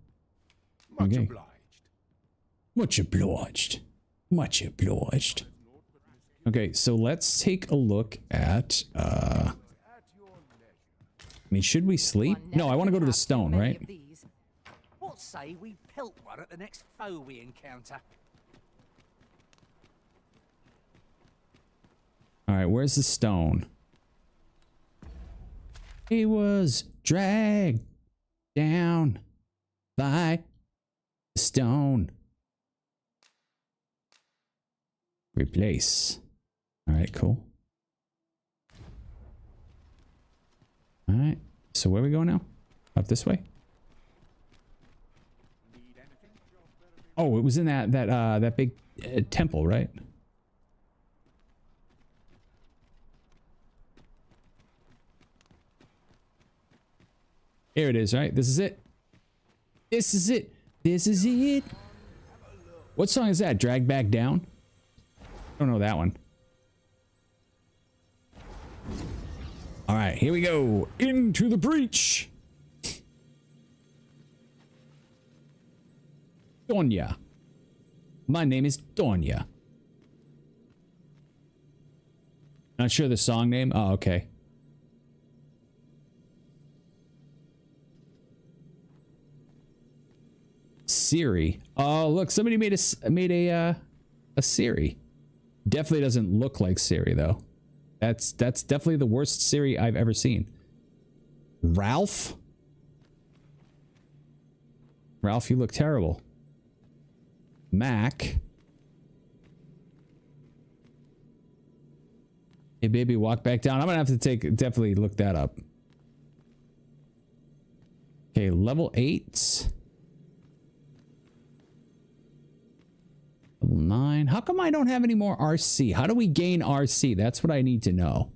Much obliged. Much obliged. Much obliged. Okay, so let's take a look at I mean, should we sleep? No, I want to go to the stone, right? What say we pelt one at the next foe we encounter? All right, where's the stone? He was dragged down by Stone. Replace. All right, cool. All right. So where are we going now? Up this way? Oh, it was in that big temple, right? Here it is, right? This is it. This is it. This is it. What song is that? Drag Back Down? I don't know that one. All right, here we go. Into the breach. Donya. My name is Donya. Not sure the song name. Oh, okay. Siri. Oh, look, somebody made a Siri. Definitely doesn't look like Siri though. That's definitely the worst Siri I've ever seen. Ralph? Ralph, you look terrible. Mac. Hey baby, walk back down. I'm gonna have to definitely look that up. Okay, level 8. Level 9. How come I don't have any more RC? How do we gain RC? That's what I need to know.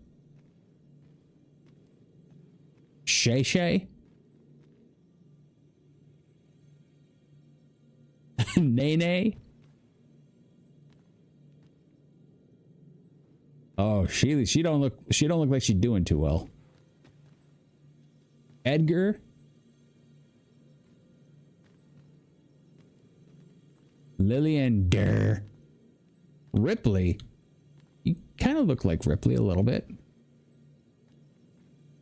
Shay Shay? Nene? Oh, she don't look like she's doing too well. Edgar? Lillian Durr. Ripley. You kind of look like Ripley a little bit.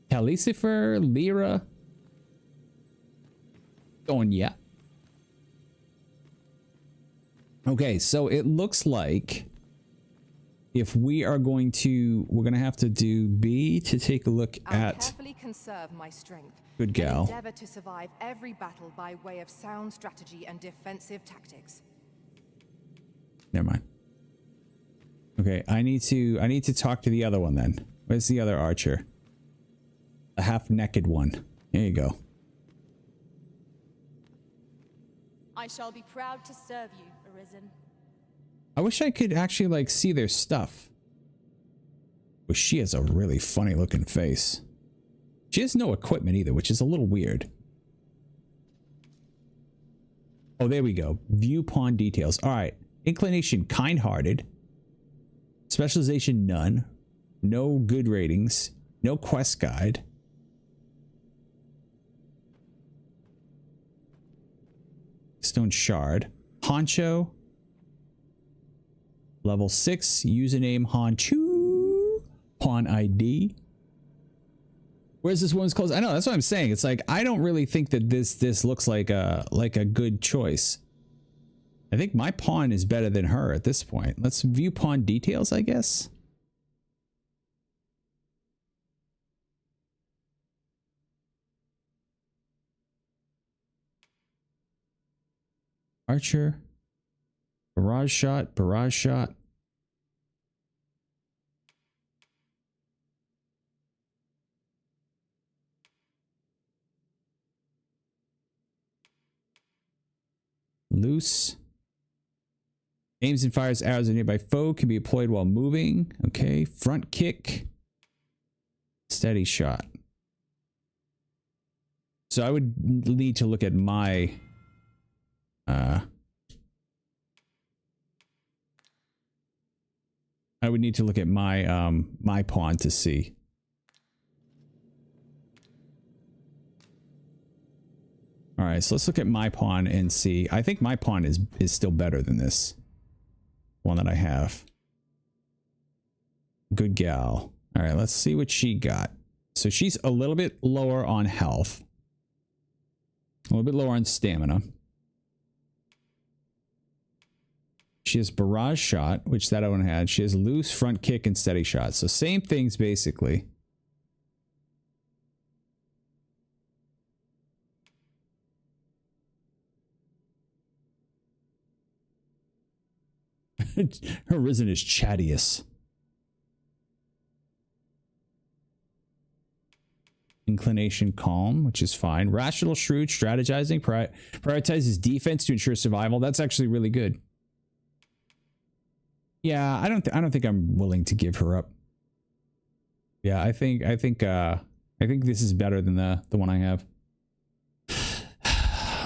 Calcifer, Lyra. Donya. Okay, so it looks like if we are going to, we're going to have to do B to take a look at. Carefully conserve my strength. Good gal. Endeavor to survive every battle by way of sound strategy and defensive tactics. Never mind. Okay, I need to talk to the other one then. Where's the other archer? The half-naked one. There you go. I shall be proud to serve you, Arisen. I wish I could actually like see their stuff. But she has a really funny looking face. She has no equipment either, which is a little weird. Oh, there we go. View pawn details. All right. Inclination, kind-hearted. Specialization, none. No good ratings. No quest guide. Stone shard. Honcho. Level 6. Username Honchu. Pawn ID. Where's this woman's clothes? I know, that's what I'm saying. It's like, I don't really think that this looks like a good choice. I think my pawn is better than her at this point. Let's view pawn details, I guess. Archer. Barrage shot, barrage shot. Loose. Aims and fires arrows at a nearby foe, can be deployed while moving. Okay. Front kick. Steady shot. So I would need to look at my I would need to look at my my pawn to see. All right, so let's look at my pawn and see. I think my pawn is still better than this one that I have. Good gal. All right, let's see what she got. So she's a little bit lower on health. A little bit lower on stamina. She has barrage shot, which that one had. She has loose, front kick, and steady shot. So same things basically. Her risen is chattiest. Inclination calm, which is fine. Rational, shrewd, strategizing, prioritizes defense to ensure survival. That's actually really good. Yeah, I don't think I'm willing to give her up. Yeah, I think this is better than the one I have.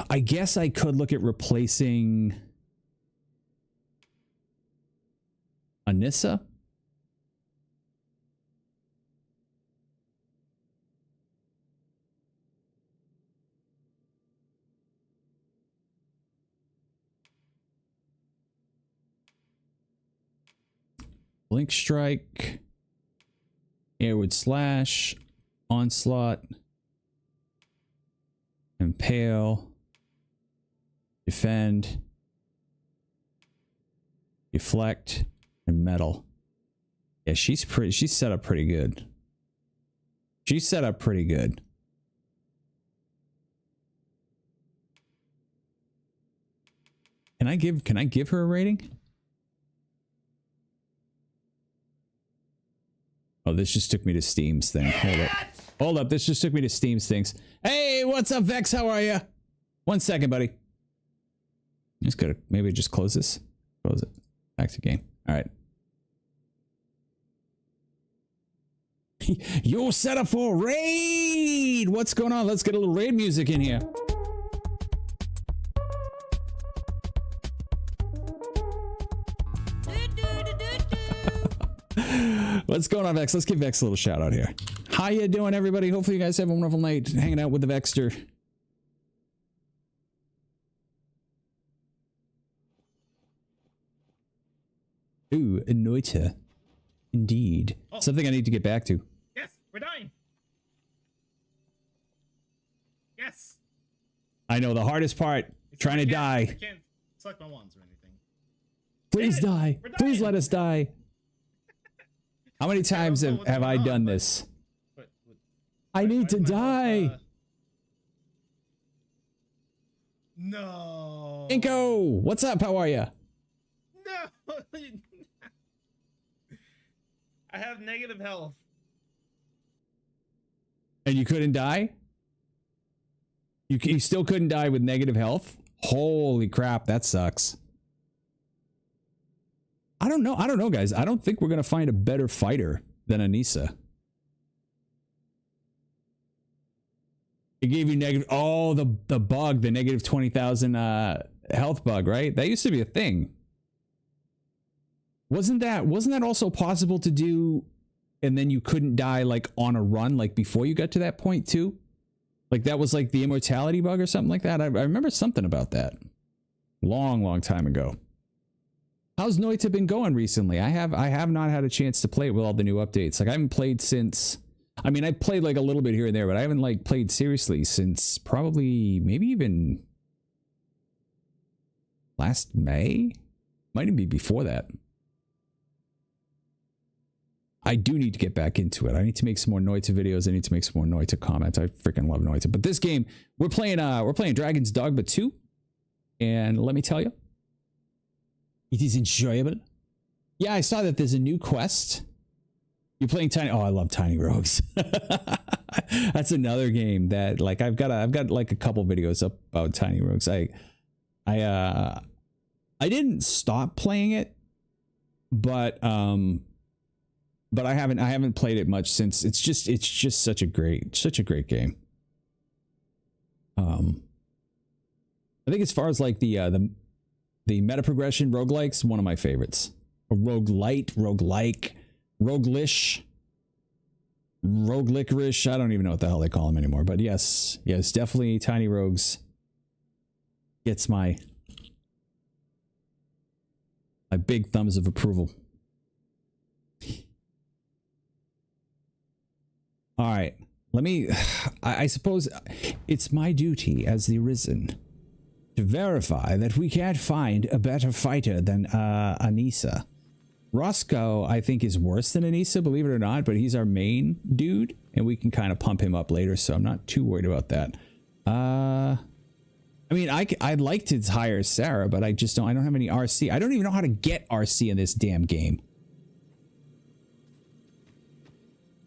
I guess I could look at replacing Anissa. Blink strike, airward slash, onslaught, impale, defend, deflect, and metal. Yeah, she's set up pretty good. She's set up pretty good. Can I give her a rating? Oh, this just took me to Steam's thing. Hold up. This just took me to Steam's things. Hey, what's up, Vex? How are you? 1 second, buddy. Just gotta maybe just close this. Close it. Back to game. All right. You're set up for a raid. What's going on? Let's get a little raid music in here. What's going on, Vex? Let's give Vex a little shout out here. How you doing, everybody? Hopefully you guys have a wonderful night hanging out with the Vexter. Ooh, Anoita. Indeed. Oh. Something I need to get back to. Yes, we're dying. Yes. I know the hardest part. Trying to die. I can't select my wands or anything. Please die. Please let us die. How many times have I done this? I need to die. No. Inko, what's up? How are you? No. I have negative health. And you couldn't die? You still couldn't die with negative health? Holy crap, that sucks. I don't know, guys. I don't think we're going to find a better fighter than Anissa. It gave you negative... Oh, the bug, the negative 20,000 health bug, right? That used to be a thing. Wasn't that also possible to do, and then you couldn't die, like, on a run, like, before you got to that point, too? Like, that was, like, the immortality bug or something like that? I remember something about that. Long time ago. How's Noita been going recently? I have not had a chance to play it with all the new updates. Like, I haven't played since... I mean, I played, like, a little bit here and there, but I haven't, like, played seriously since probably, maybe even... last May? Might even be before that. I do need to get back into it. I need to make some more Noita videos. I need to make some more Noita comments. I freaking love Noita. But this game, we're playing Dragon's Dogma 2. And let me tell you, it is enjoyable. Yeah, I saw that there's a new quest. You're playing Tiny... Oh, I love Tiny Rogues. That's another game that, like, I've got like a couple videos up about Tiny Rogues. I didn't stop playing it, but I haven't played it much since. It's just such a great game. I think as far as like the meta progression roguelikes, one of my favorites. A roguelite, roguelike, roguelish, roguelicorish. I don't even know what the hell they call them anymore. But yes, definitely Tiny Rogues gets my big thumbs of approval. All right, I suppose it's my duty as the Arisen to verify that we can't find a better fighter than Anissa. Roscoe, I think, is worse than Anissa, believe it or not, but he's our main dude, and we can kind of pump him up later, so I'm not too worried about that. I mean, I'd like to hire Sarah, but I don't have any RC. I don't even know how to get RC in this damn game.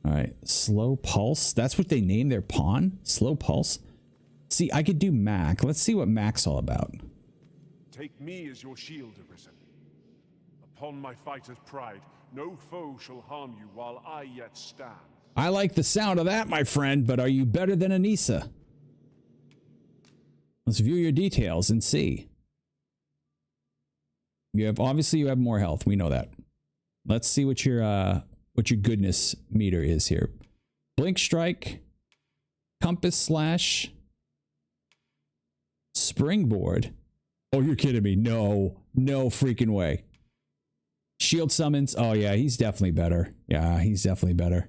All right, slow pulse. That's what they name their pawn? Slow pulse? See, I could do Mac. Let's see what Mac's all about. Take me as your shield, Arisen. Upon my fighter's pride, no foe shall harm you while I yet stand. I like the sound of that, my friend, but are you better than Anissa? Let's view your details and see. Obviously you have more health. We know that. Let's see what your goodness meter is here. Blink strike, compass slash, springboard. Oh, you're kidding me. No freaking way. Shield summons. Oh yeah, he's definitely better. Yeah, he's definitely better.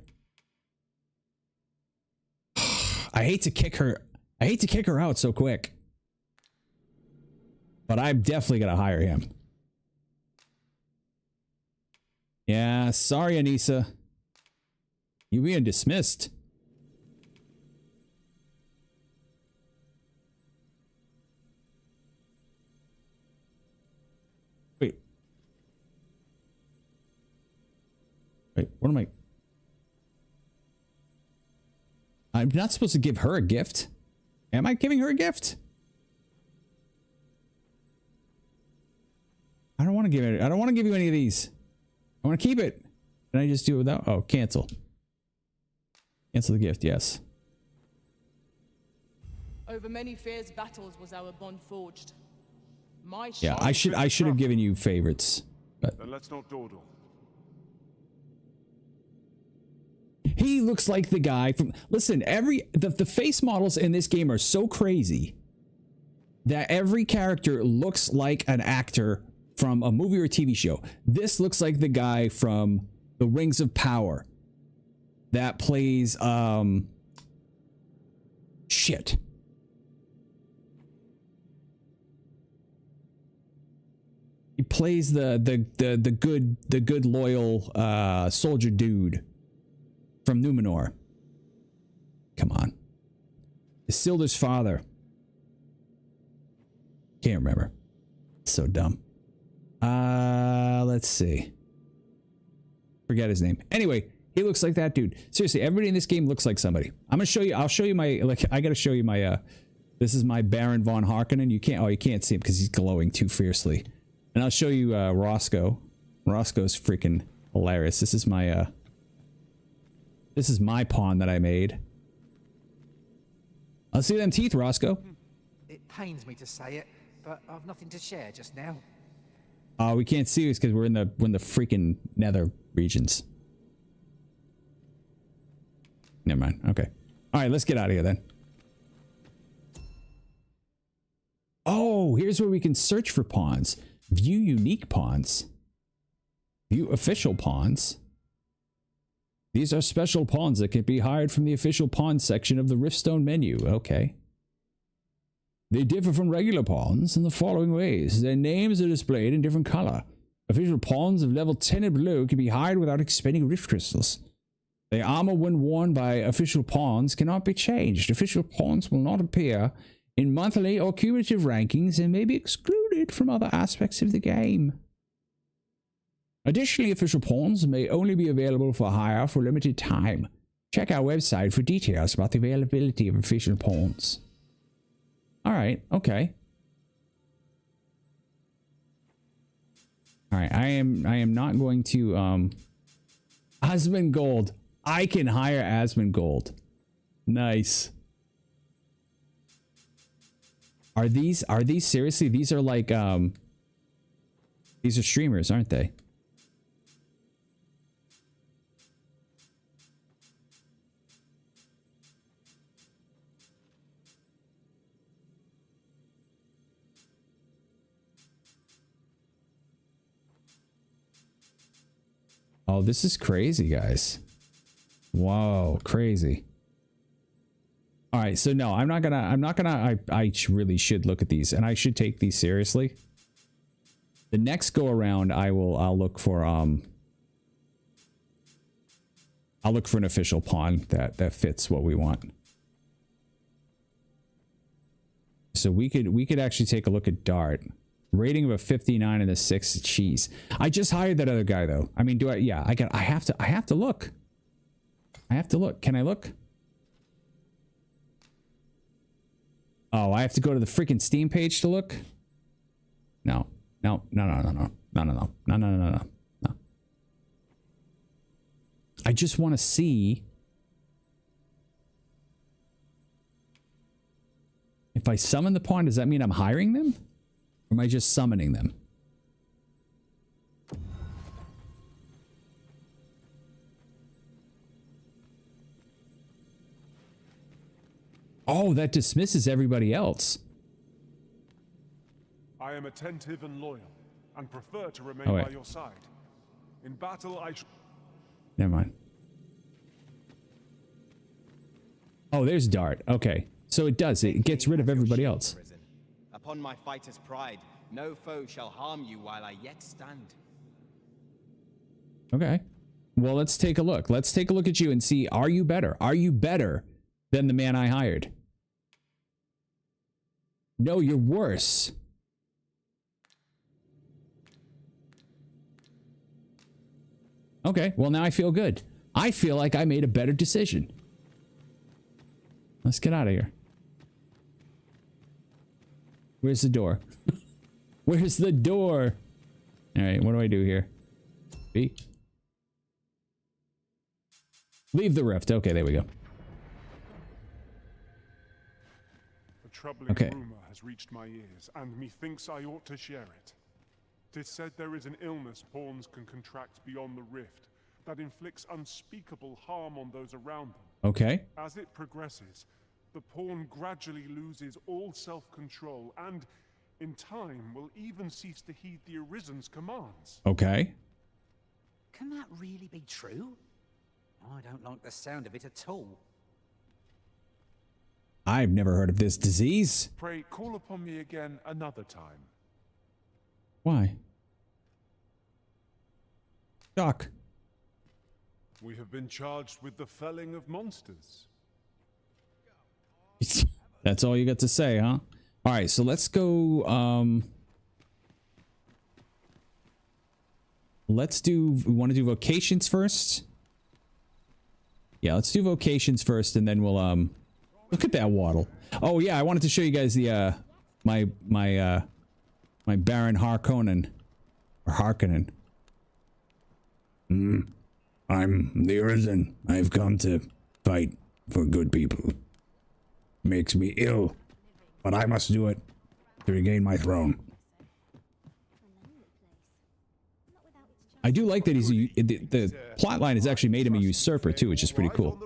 I hate to kick her. I hate to kick her out so quick. But I'm definitely going to hire him. Yeah, sorry, Anissa. You being dismissed. Wait, what am I? I'm not supposed to give her a gift. Am I giving her a gift? I don't want to give it. I don't want to give you any of these. I want to keep it. Can I just do it without? Oh, cancel. Cancel the gift. Yes. Over many fierce battles was our bond forged. My Yeah, I should have given you favorites. But then let's not dawdle. he looks like the guy from. Listen, the face models in this game are so crazy that every character looks like an actor from a movie or a TV show. This looks like the guy from The Rings of Power that plays shit. He plays the good loyal soldier dude from Numenor. Come on. Isildur's father. Can't remember. It's so dumb. Let's see. Forget his name. Anyway, he looks like that dude. Seriously, everybody in this game looks like somebody. I'm gonna show you. I'll show you my. Like, I gotta show you my. This is my Baron von Harkonnen. You can't. Oh, you can't see him because he's glowing too fiercely. And I'll show you Roscoe. Roscoe's freaking hilarious. This is my. This is my pawn that I made. I'll see them teeth, Roscoe. It pains me to say it, but I've nothing to share just now. We can't see this because we're in the freaking nether regions. Never mind. Okay. All right, let's get out of here then. Oh, here's where we can search for pawns. View unique pawns. View official pawns. These are special pawns that can be hired from the official pawn section of the Riftstone menu. Okay. They differ from regular pawns in the following ways. Their names are displayed in different color. Official pawns of level 10 and below can be hired without expending rift crystals. Their armor when worn by official pawns cannot be changed. Official pawns will not appear in monthly or cumulative rankings and may be excluded from other aspects of the game. Additionally, official pawns may only be available for hire for a limited time. Check our website for details about the availability of official pawns. All right, okay. All right, I am not going to Asmongold. I can hire Asmongold. Nice. Are these seriously? These are like these are streamers, aren't they? Oh, this is crazy, guys. Whoa, crazy. All right, so no, I really should look at these and I should take these seriously. The next go around, I'll look for an official pawn that fits what we want. So we could actually take a look at Dart. Rating of a 59 and a 6. Jeez. I just hired that other guy though. I mean, do I? Yeah, I have to look. I have to look. Can I look? Oh, I have to go to the freaking Steam page to look? No. No. I just want to see if I summon the pawn, does that mean I'm hiring them? Or am I just summoning them? Oh, that dismisses everybody else. I am attentive and loyal, and prefer to remain Oh, by your side. In battle, I Never mind. Oh, there's Dart. Okay. So it does. It gets rid of everybody else. Upon my fighter's pride, no foe shall harm you while I yet stand. Okay. Well, let's take a look. Let's take a look at you and see, are you better? Are you better than the man I hired? No, you're worse. Okay, well now I feel good. I feel like I made a better decision. Let's get out of here. Where's the door? Where's the door? All right, what do I do here? B. Leave the rift. Okay, there we go. A troubling rumor has reached my ears, and methinks I ought to share it. 'Tis said there is an illness pawns can contract beyond the rift that inflicts unspeakable harm on those around them. Okay. As it progresses, the pawn gradually loses all self-control and, in time, will even cease to heed the Arisen's commands. Okay. Can that really be true? I don't like the sound of it at all. I've never heard of this disease. Pray, call upon me again another time. Why? Doc. We have been charged with the felling of monsters. That's all you got to say, huh? All right, so let's go. Let's do. We want to do vocations first. Yeah, let's do vocations first, and then we'll look at that waddle. Oh yeah, I wanted to show you guys the my Baron Harkonnen or Harkonnen. I'm the Arisen. I've come to fight for good people. Makes me ill, but I must do it to regain my throne. I do like that he's the plot line has actually made him a usurper too, which is pretty cool.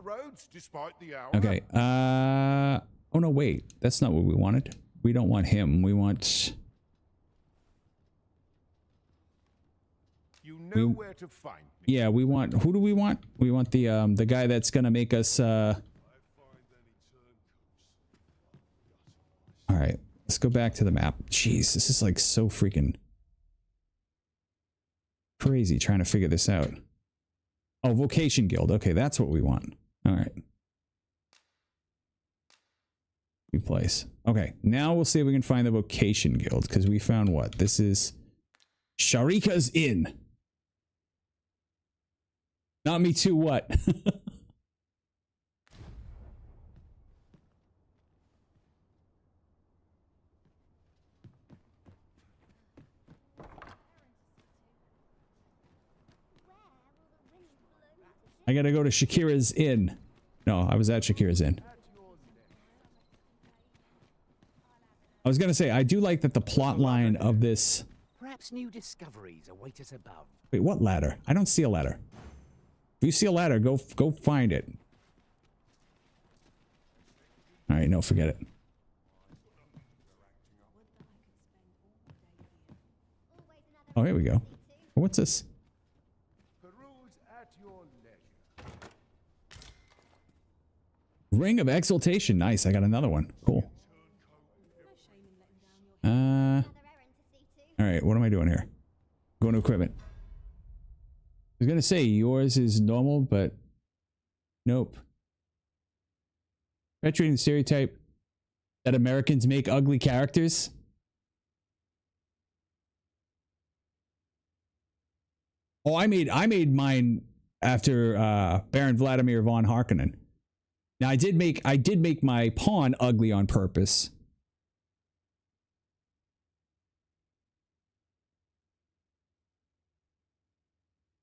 Okay. Oh no, wait. That's not what we wanted. We don't want him. We want. You know where to find me. Yeah, we want. Who do we want? We want the guy that's gonna make us. All right. Let's go back to the map. Jeez, this is like so freaking crazy trying to figure this out. Oh, Vocation Guild. Okay, that's what we want. All right. New place. Okay, now we'll see if we can find the Vocation Guild, because we found what? This is Sharika's Inn. Not me too what? I gotta go to Shakira's Inn. No, I was at Shakira's Inn. I was gonna say, I do like that the plot line of this... Perhaps new discoveries await us above. Wait, what ladder? I don't see a ladder. If you see a ladder, go find it. Alright, no, forget it. Oh, here we go. What's this? Ring of Exaltation. Nice, I got another one. Cool. Alright, what am I doing here? Going to equipment. I was gonna say yours is normal, but nope. Perpetuating the stereotype. That Americans make ugly characters? Oh, I made mine after Baron Vladimir von Harkonnen. Now I did make my pawn ugly on purpose.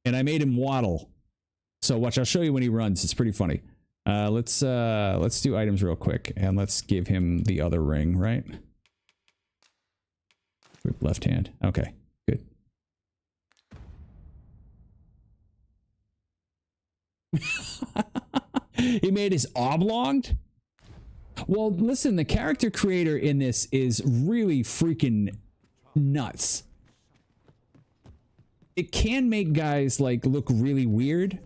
And I made him waddle. So watch, I'll show you when he runs. It's pretty funny. Let's do items real quick and let's give him the other ring, right? Left hand. Okay, good. He made his oblonged? Well, listen, the character creator in this is really freaking nuts. It can make guys like look really weird,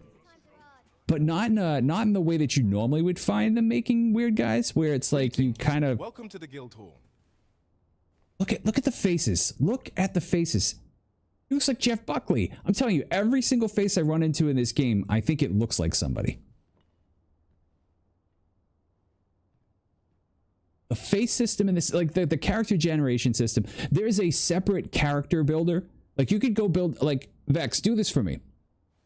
but not in the way that you normally would find them making weird guys, where it's like you kind of Welcome to the guild hall. look at the faces. Look at the faces. He looks like Jeff Buckley. I'm telling you, every single face I run into in this game, I think it looks like somebody. The face system in this, like the character generation system, there's a separate character builder. Like you could go build, like, Vex, do this for me.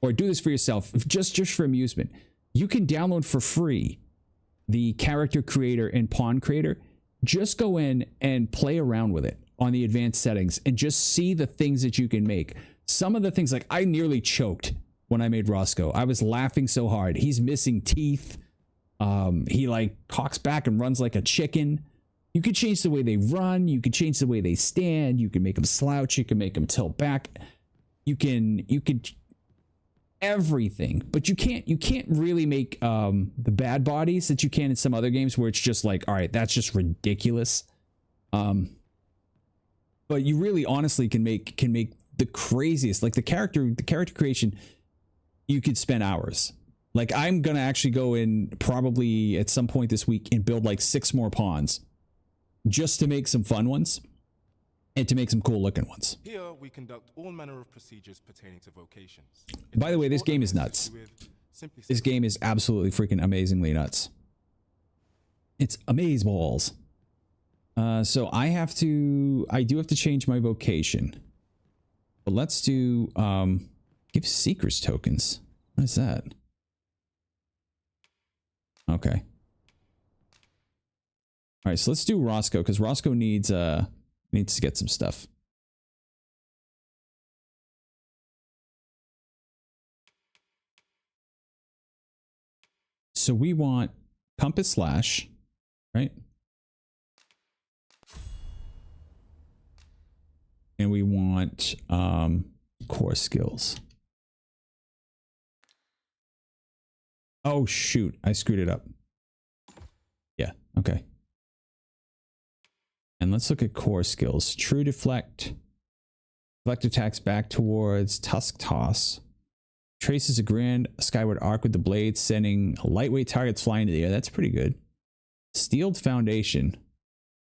Or do this for yourself, just for amusement. You can download for free the character creator and pawn creator. Just go in and play around with it on the advanced settings and just see the things that you can make. Some of the things, like I nearly choked when I made Roscoe. I was laughing so hard. He's missing teeth. He like cocks back and runs like a chicken. You could change the way they run. You could change the way they stand. You can make them slouch. You can make them tilt back. You could everything, but you can't really make the bad bodies that you can in some other games where it's just like, all right, that's just ridiculous. But you really honestly can make the craziest, like the character creation. You could spend hours. Like I'm gonna actually go in probably at some point this week and build like 6 more pawns just to make some fun ones and to make some cool looking ones. Here we conduct all manner of procedures pertaining to vocations. By the way, this game is nuts. This game is absolutely freaking amazingly nuts. It's amazeballs. So I do have to change my vocation. But let's do give seekers tokens. What is that? Okay. All right, so let's do Roscoe, because Roscoe needs to get some stuff. So we want compass slash, right? And we want core skills. Oh shoot, I screwed it up. Yeah, okay. And let's look at core skills. True deflect. Deflect attacks back towards tusk toss. Traces a grand skyward arc with the blade, sending lightweight targets flying into the air. That's pretty good. Steeled foundation.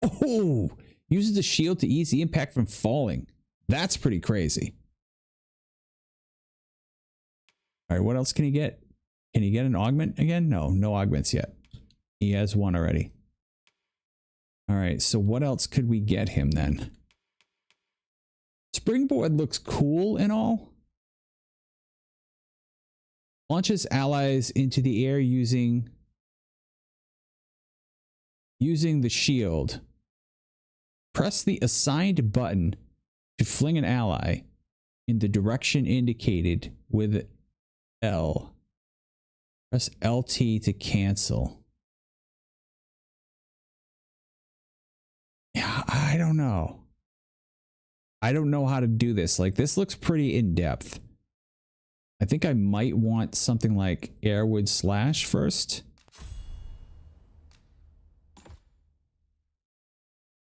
Oh, uses the shield to ease the impact from falling. That's pretty crazy. All right, what else can he get? Can he get an augment again? No, no augments yet. He has one already. All right, so what else could we get him then? Springboard looks cool and all. Launches allies into the air using the shield. Press the assigned button to fling an ally in the direction indicated with L. Press LT to cancel. Yeah, I don't know. I don't know how to do this. Like, this looks pretty in-depth. I think I might want something like Airwood Slash first.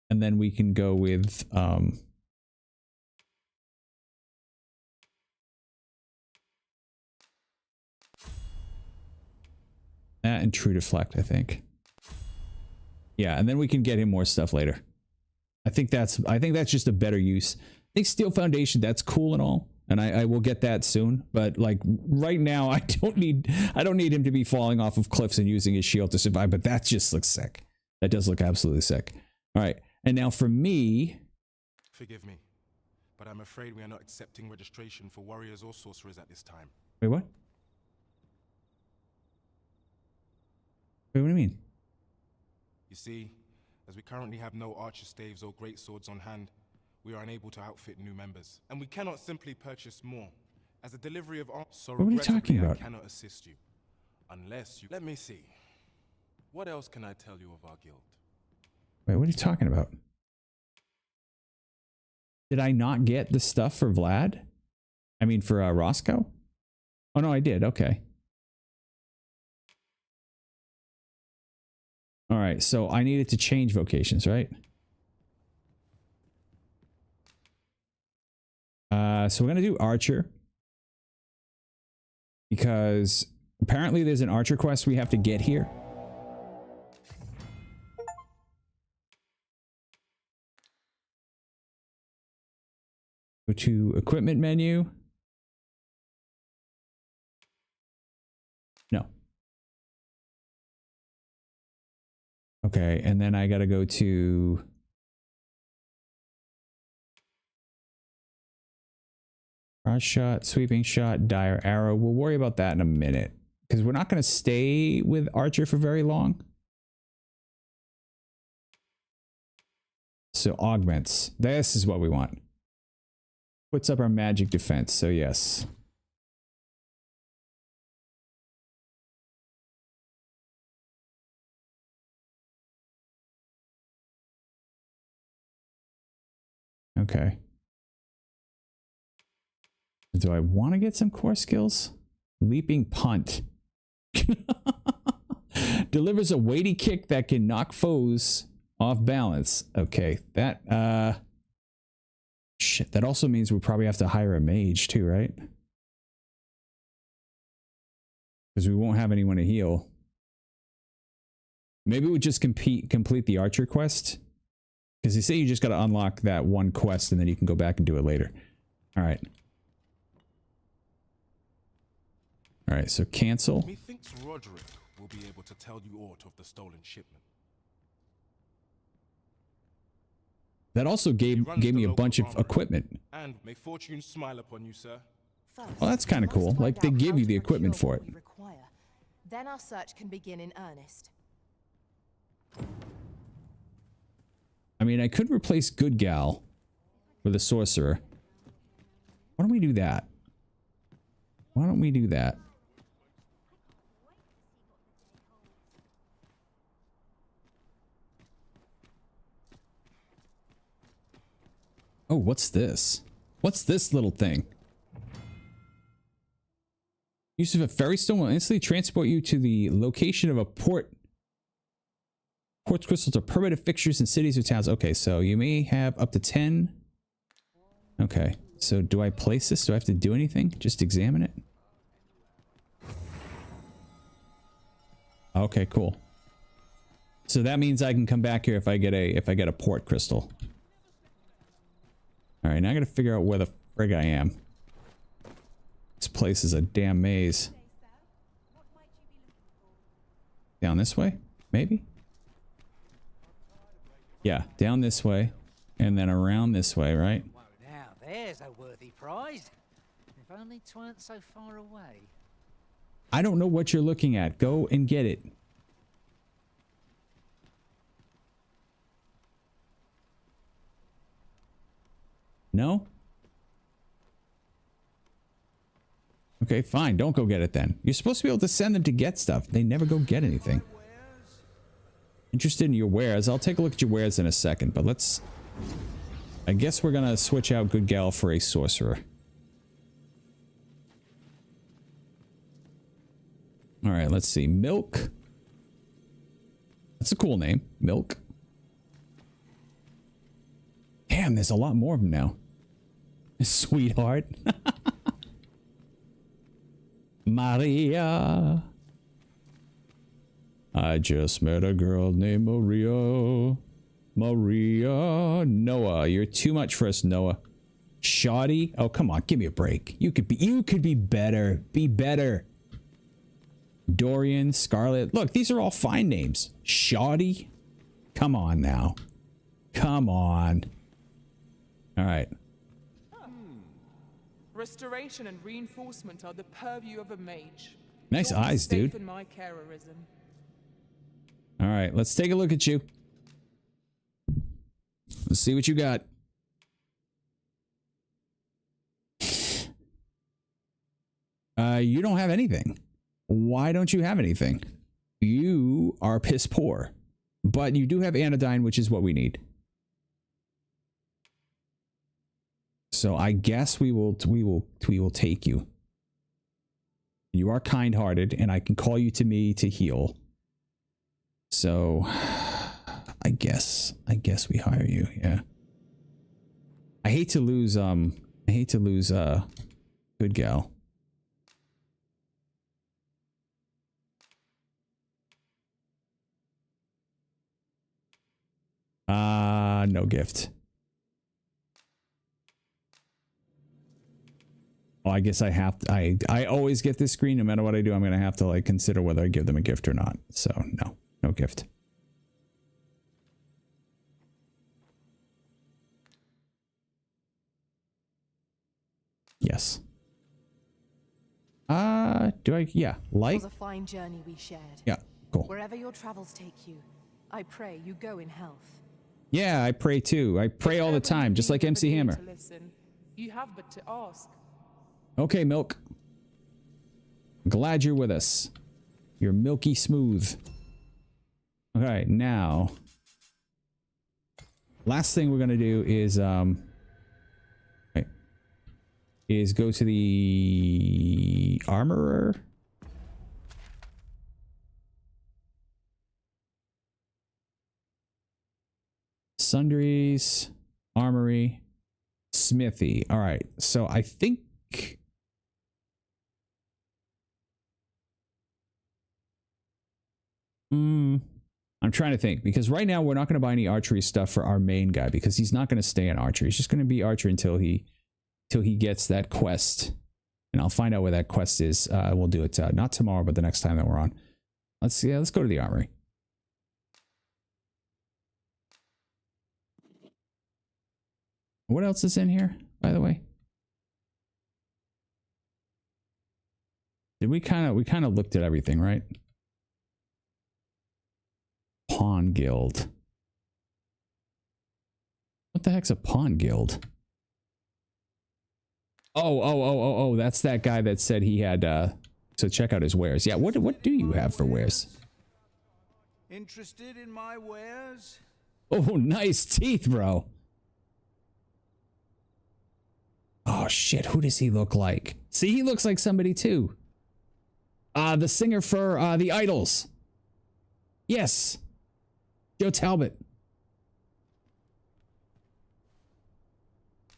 And then we can go with that and True Deflect, I think. Yeah, and then we can get him more stuff later. I think that's just a better use. I think Steel Foundation, that's cool and all, and I will get that soon. But like right now, I don't need him to be falling off of cliffs and using his shield to survive. But that just looks sick. That does look absolutely sick. All right. And now for me... Forgive me, but I'm afraid we are not accepting registration for warriors or sorcerers at this time. Wait, what? Wait, what do you mean? You see, as we currently have no archer staves or great swords on hand, we are unable to outfit new members. And we cannot simply purchase more. As a delivery of arms, so what are you talking about? I cannot assist you. Unless you... Let me see. What else can I tell you of our guild? Wait, what are you talking about? Did I not get the stuff for Vlad? I mean, for Roscoe? Oh, no, I did. Okay. All right, so I needed to change vocations, right? So we're going to do Archer. Because apparently there's an Archer quest we have to get here. Go to equipment menu. No. Okay, and then I gotta go to... cross shot, sweeping shot, dire arrow. We'll worry about that in a minute. Because we're not gonna stay with Archer for very long. So augments. This is what we want. Puts up our magic defense, so yes. Okay. Do I want to get some core skills? Leaping punt. Delivers a weighty kick that can knock foes off balance. Okay, that shit, that also means we probably have to hire a mage too, right? Because we won't have anyone to heal. Maybe we just complete the Archer quest. Because they say you just got to unlock that one quest and then you can go back and do it later. All right. All right, so cancel. Methinks Roderick will be able to tell you aught of the stolen shipment. That also gave me a bunch of equipment. And may fortune smile upon you, sir. Well, that's kind of cool. Like, they give you the equipment for it. Then our search can begin in earnest. I mean, I could replace Good Gal with a sorcerer. Why don't we do that? Why don't we do that? Oh, what's this? What's this little thing? Use of a ferry stone will instantly transport you to the location of a port. Quartz crystals are permanent fixtures in cities or towns. Okay, so you may have up to 10. Okay, so do I place this? Do I have to do anything? Just examine it? Okay, cool. So that means I can come back here if I get a port crystal. All right, now I gotta figure out where the frig I am. This place is a damn maze. Down this way? Maybe? Yeah, down this way. And then around this way, right? Well, now there's a worthy prize. If only 'tweren't so far away. I don't know what you're looking at. Go and get it. No? Okay, fine. Don't go get it then. You're supposed to be able to send them to get stuff. They never go get anything. Interested in your wares. I'll take a look at your wares in a second, but let's... I guess we're gonna switch out Good Gal for a sorcerer. Alright, let's see. Milk. That's a cool name. Milk. Damn, there's a lot more of them now. Sweetheart. Maria. I just met a girl named Maria. Maria. Noah. You're too much for us, Noah. Shoddy. Oh, come on. Give me a break. You could be better. Be better. Dorian. Scarlet. Look, these are all fine names. Shoddy. Come on now. Come on. All right. Restoration and reinforcement are the purview of a mage. Nice You'll be eyes, safe dude. in my care, Arisen. All right, let's take a look at you. Let's see what you got. You don't have anything. Why don't you have anything? You are piss poor. But you do have anodyne, which is what we need. So I guess we will take you. You are kind-hearted, and I can call you to me to heal. So I guess we hire you. Yeah. I hate to lose good gal. No gift. Oh, I guess I have to, I always get this screen. No matter what I do, I'm going to have to like consider whether I give them a gift or not. So no gift. Yes. Yeah, like? It was a fine journey we shared. Yeah, cool. Wherever your travels take you, I pray you go in health. Yeah, I pray too. I pray all the time, just like MC Hammer. Listen, you have but to ask. Okay, Milk. Glad you're with us. You're milky smooth. Okay, now. Last thing we're gonna do is go to the armorer. Sundries, armory, smithy. All right, so I think I'm trying to think, because right now we're not going to buy any archery stuff for our main guy because he's not going to stay in archery. He's just going to be archer until he gets that quest, and I'll find out where that quest is. We'll do it not tomorrow, but the next time that we're on. Let's go to the armory. What else is in here, by the way? Did we kind of looked at everything, right? Pawn guild. What the heck's a pawn guild? Oh, that's that guy that said he had so check out his wares. Yeah, what do you have for wares? Interested in my wares? Oh, nice teeth, bro. Oh shit, who does he look like? See, he looks like somebody too. The singer for the Idols. Yes. Joe Talbot.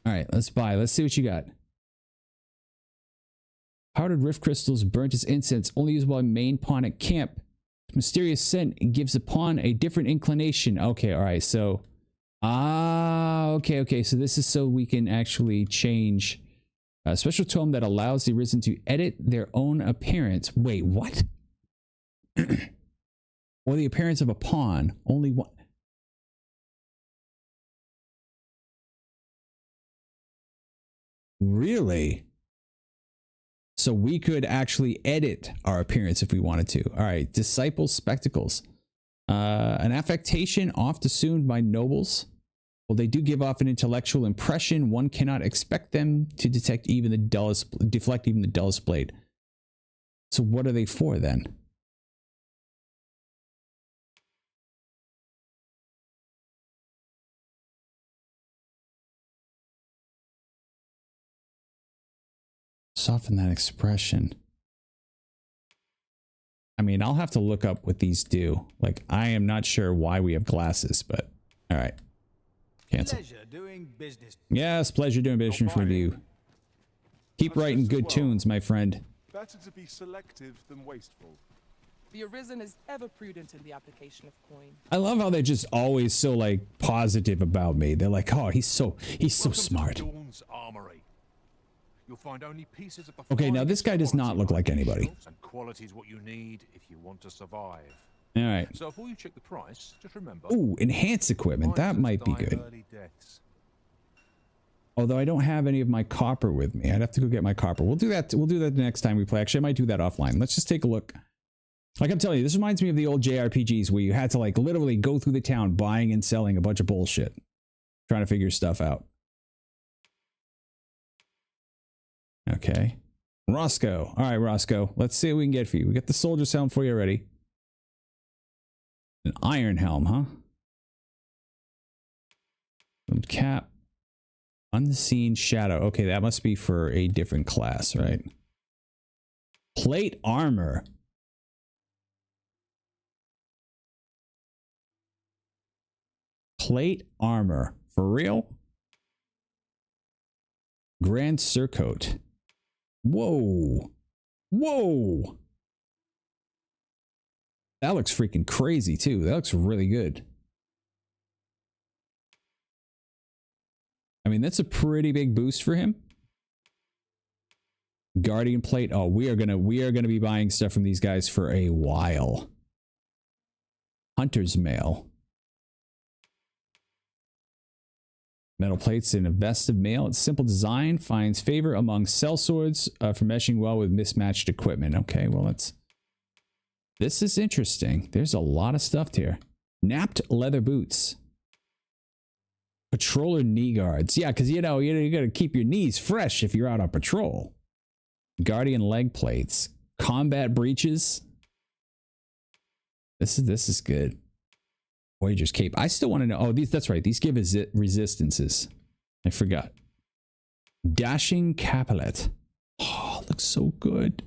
All right, let's buy. Let's see what you got. Powdered rift crystals burnt as incense, only used by main pawn at camp. Mysterious scent gives a pawn a different inclination. Okay, all right, so okay, so this is so we can actually change a special tome that allows the Arisen to edit their own appearance. Wait, what? Or the appearance of a pawn. Only one. Really? So we could actually edit our appearance if we wanted to. All right, disciple spectacles. An affectation oft assumed by nobles. Well, they do give off an intellectual impression. One cannot expect them to deflect even the dullest blade. So what are they for then? Soften that expression. I mean, I'll have to look up what these do. Like, I am not sure why we have glasses, but all right. Cancel. Pleasure doing business. Yes, pleasure doing business with you. Keep writing good tunes, my friend. Better to be selective than wasteful. The Arisen is ever prudent in the application of coin. I love how they're just always so like positive about me. They're like, oh, he's so smart. Dawn's armory. You'll find only pieces of Okay, now this guy does not look like anybody. And quality's what you need if you want to survive. All right. So before you check the price, just remember. Ooh, enhanced equipment. That might be good. Although I don't have any of my copper with me. I'd have to go get my copper. We'll do that. We'll do that the next time we play. Actually, I might do that offline. Let's just take a look. Like I'm telling you, this reminds me of the old JRPGs where you had to like literally go through the town buying and selling a bunch of bullshit. Trying to figure stuff out. Okay. Roscoe. All right, Roscoe. Let's see what we can get for you. We got the soldier's helm for you already. An iron helm, huh? Cap. Unseen shadow. Okay, that must be for a different class, right? Plate armor. Plate armor. For real? Grand surcoat. Whoa. Whoa. That looks freaking crazy too. That looks really good. I mean, that's a pretty big boost for him. Guardian plate. Oh, we are gonna be buying stuff from these guys for a while. Hunter's mail. Metal plates in a vest of mail. Its simple design finds favor among sellswords for meshing well with mismatched equipment. Okay, well, this is interesting. There's a lot of stuff here. Napped leather boots. Patroller knee guards. Yeah, because you got to keep your knees fresh if you're out on patrol. Guardian leg plates. Combat breeches. This is good. Voyager's cape. I still want to know. Oh, that's right. These give resistances. I forgot. Dashing capelet. Oh, looks so good.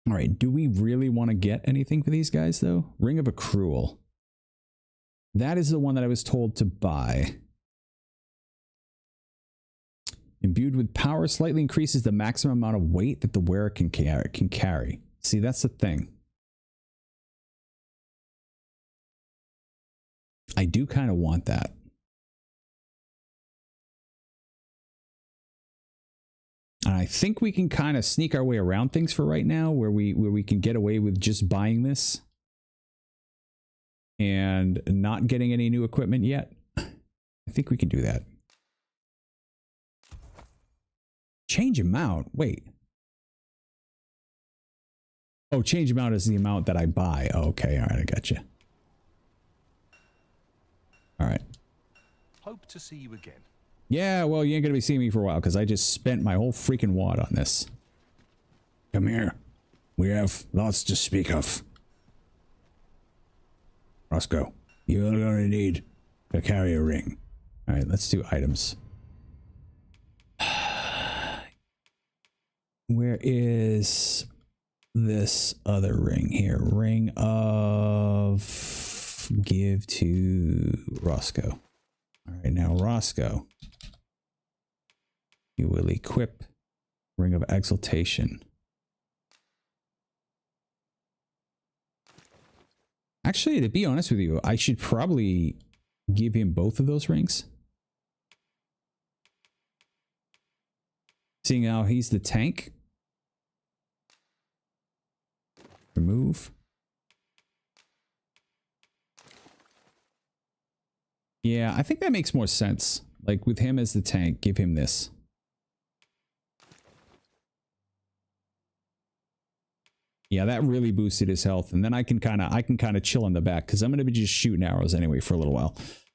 All right. Do we really want to get anything for these guys, though? Ring of Accrual. That is the one that I was told to buy. Imbued with power, slightly increases the maximum amount of weight that the wearer can carry. See, that's the thing. I do kind of want that. And I think we can kind of sneak our way around things for right now, where we can get away with just buying this and not getting any new equipment yet. I think we can do that. Change amount. Wait. Oh, change amount is the amount that I buy. Oh, okay. All right. I got you. All right. Hope to see you again. Yeah, well, you ain't gonna be seeing me for a while because I just spent my whole freaking wad on this. Come here. We have lots to speak of. Roscoe, you're gonna need to carry a ring. All right, let's do items. Where is this other ring here? Ring of... Give to Roscoe. All right, now Roscoe. You will equip Ring of Exaltation. Actually, to be honest with you, I should probably give him both of those rings. Seeing how he's the tank. Remove. Yeah, I think that makes more sense. Like with him as the tank, give him this. Yeah, that really boosted his health, and then I can kind of chill in the back because I'm gonna be just shooting arrows anyway for a little while.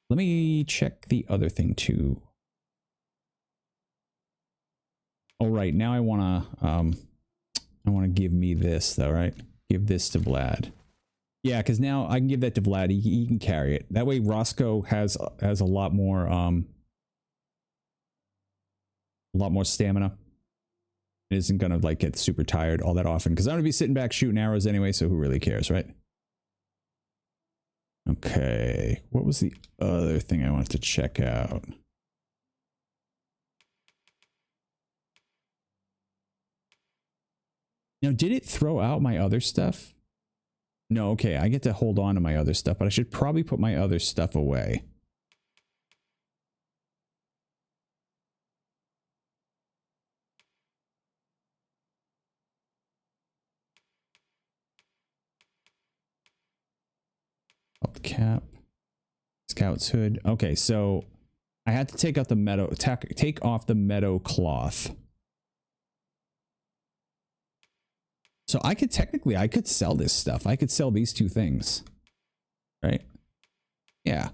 Let me check the other thing too. All right, now I wanna give me this though, right? Give this to Vlad. Yeah, because now I can give that to Vlad. He can carry it. That way, Roscoe has a lot more stamina. It isn't gonna like get super tired all that often because I'm gonna be sitting back shooting arrows anyway. So who really cares, right? Okay, what was the other thing I wanted to check out? Now, did it throw out my other stuff? No, okay, I get to hold on to my other stuff, but I should probably put my other stuff away. Felt cap. Scout's hood. Okay, so I had to take out the meadow, take off the meadow cloth. So I could technically, I could sell this stuff. I could sell these two things, right? Yeah.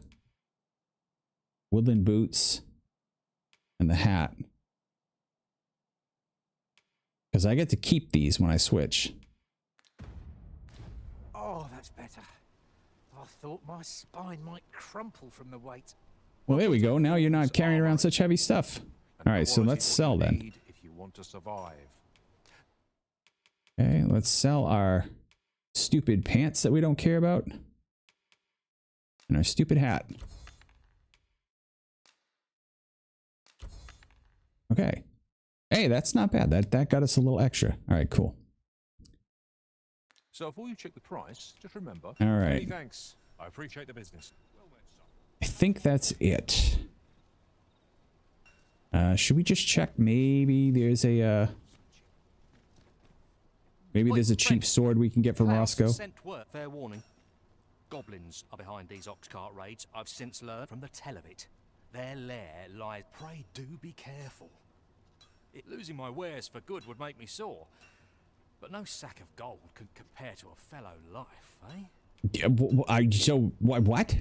Woodland boots and the hat. Because I get to keep these when I switch. Oh, that's better. I thought my spine might crumple from the weight. Well, there we go. Now you're not carrying around such heavy stuff. All right, so let's sell then. If you want to survive. Okay, let's sell our stupid pants that we don't care about. And our stupid hat. Okay. Hey, that's not bad. That got us a little extra. All right, cool. So before you check the price, just remember. All right. Many thanks. I appreciate the business. I think that's it. Should we just check? Maybe there's a maybe there's a cheap sword we can get from Roscoe. Fair warning. Goblins are behind these ox cart raids. I've since learned from the tell of it. Their lair lies. Pray do be careful. Losing my wares for good would make me sore. But no sack of gold could compare to a fellow life, eh? Yeah, so what?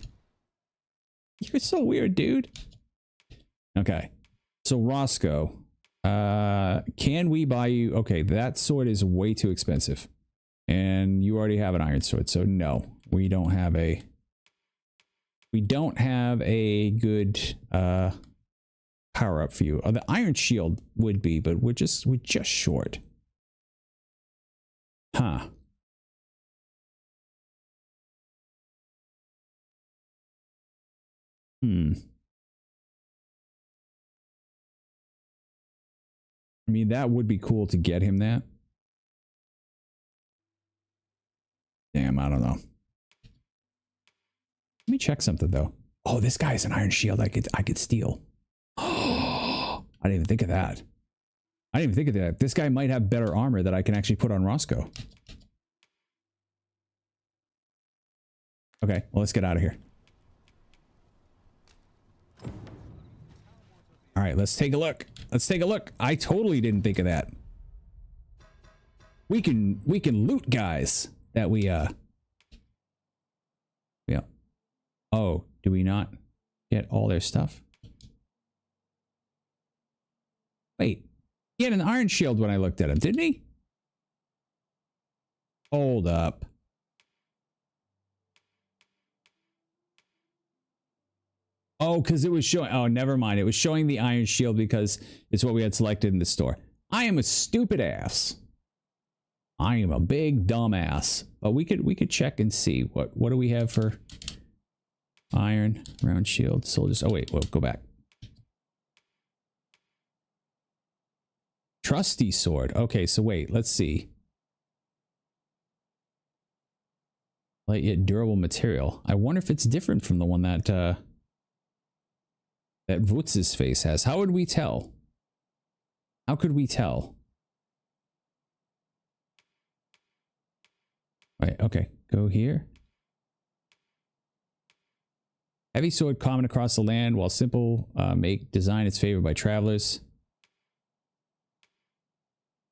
You're so weird, dude. Okay. So Roscoe, can we buy you? Okay, that sword is way too expensive. And you already have an iron sword, so no. We don't have a good power up for you. The iron shield would be, but we're just short. Huh. I mean, that would be cool to get him that. Damn, I don't know. Let me check something though. Oh, this guy has an iron shield I could steal. Oh, I didn't even think of that. I didn't even think of that. This guy might have better armor that I can actually put on Roscoe. Okay, well, let's get out of here. All right, let's take a look. Let's take a look. I totally didn't think of that. We can loot guys that we yeah. Oh, do we not get all their stuff? Wait, he had an iron shield when I looked at him, didn't he? Hold up. Oh, because it was showing. Oh, never mind. It was showing the iron shield because it's what we had selected in the store. I am a stupid ass. I am a big dumb ass. But we could check and see what do we have for iron round shield soldiers. Oh wait, well, go back. Trusty sword. Okay, so wait, let's see. Light yet durable material. I wonder if it's different from the one that that Vutz's face has. How would we tell? How could we tell? Right, okay, go here. Heavy sword common across the land, while simple make design is favored by travelers.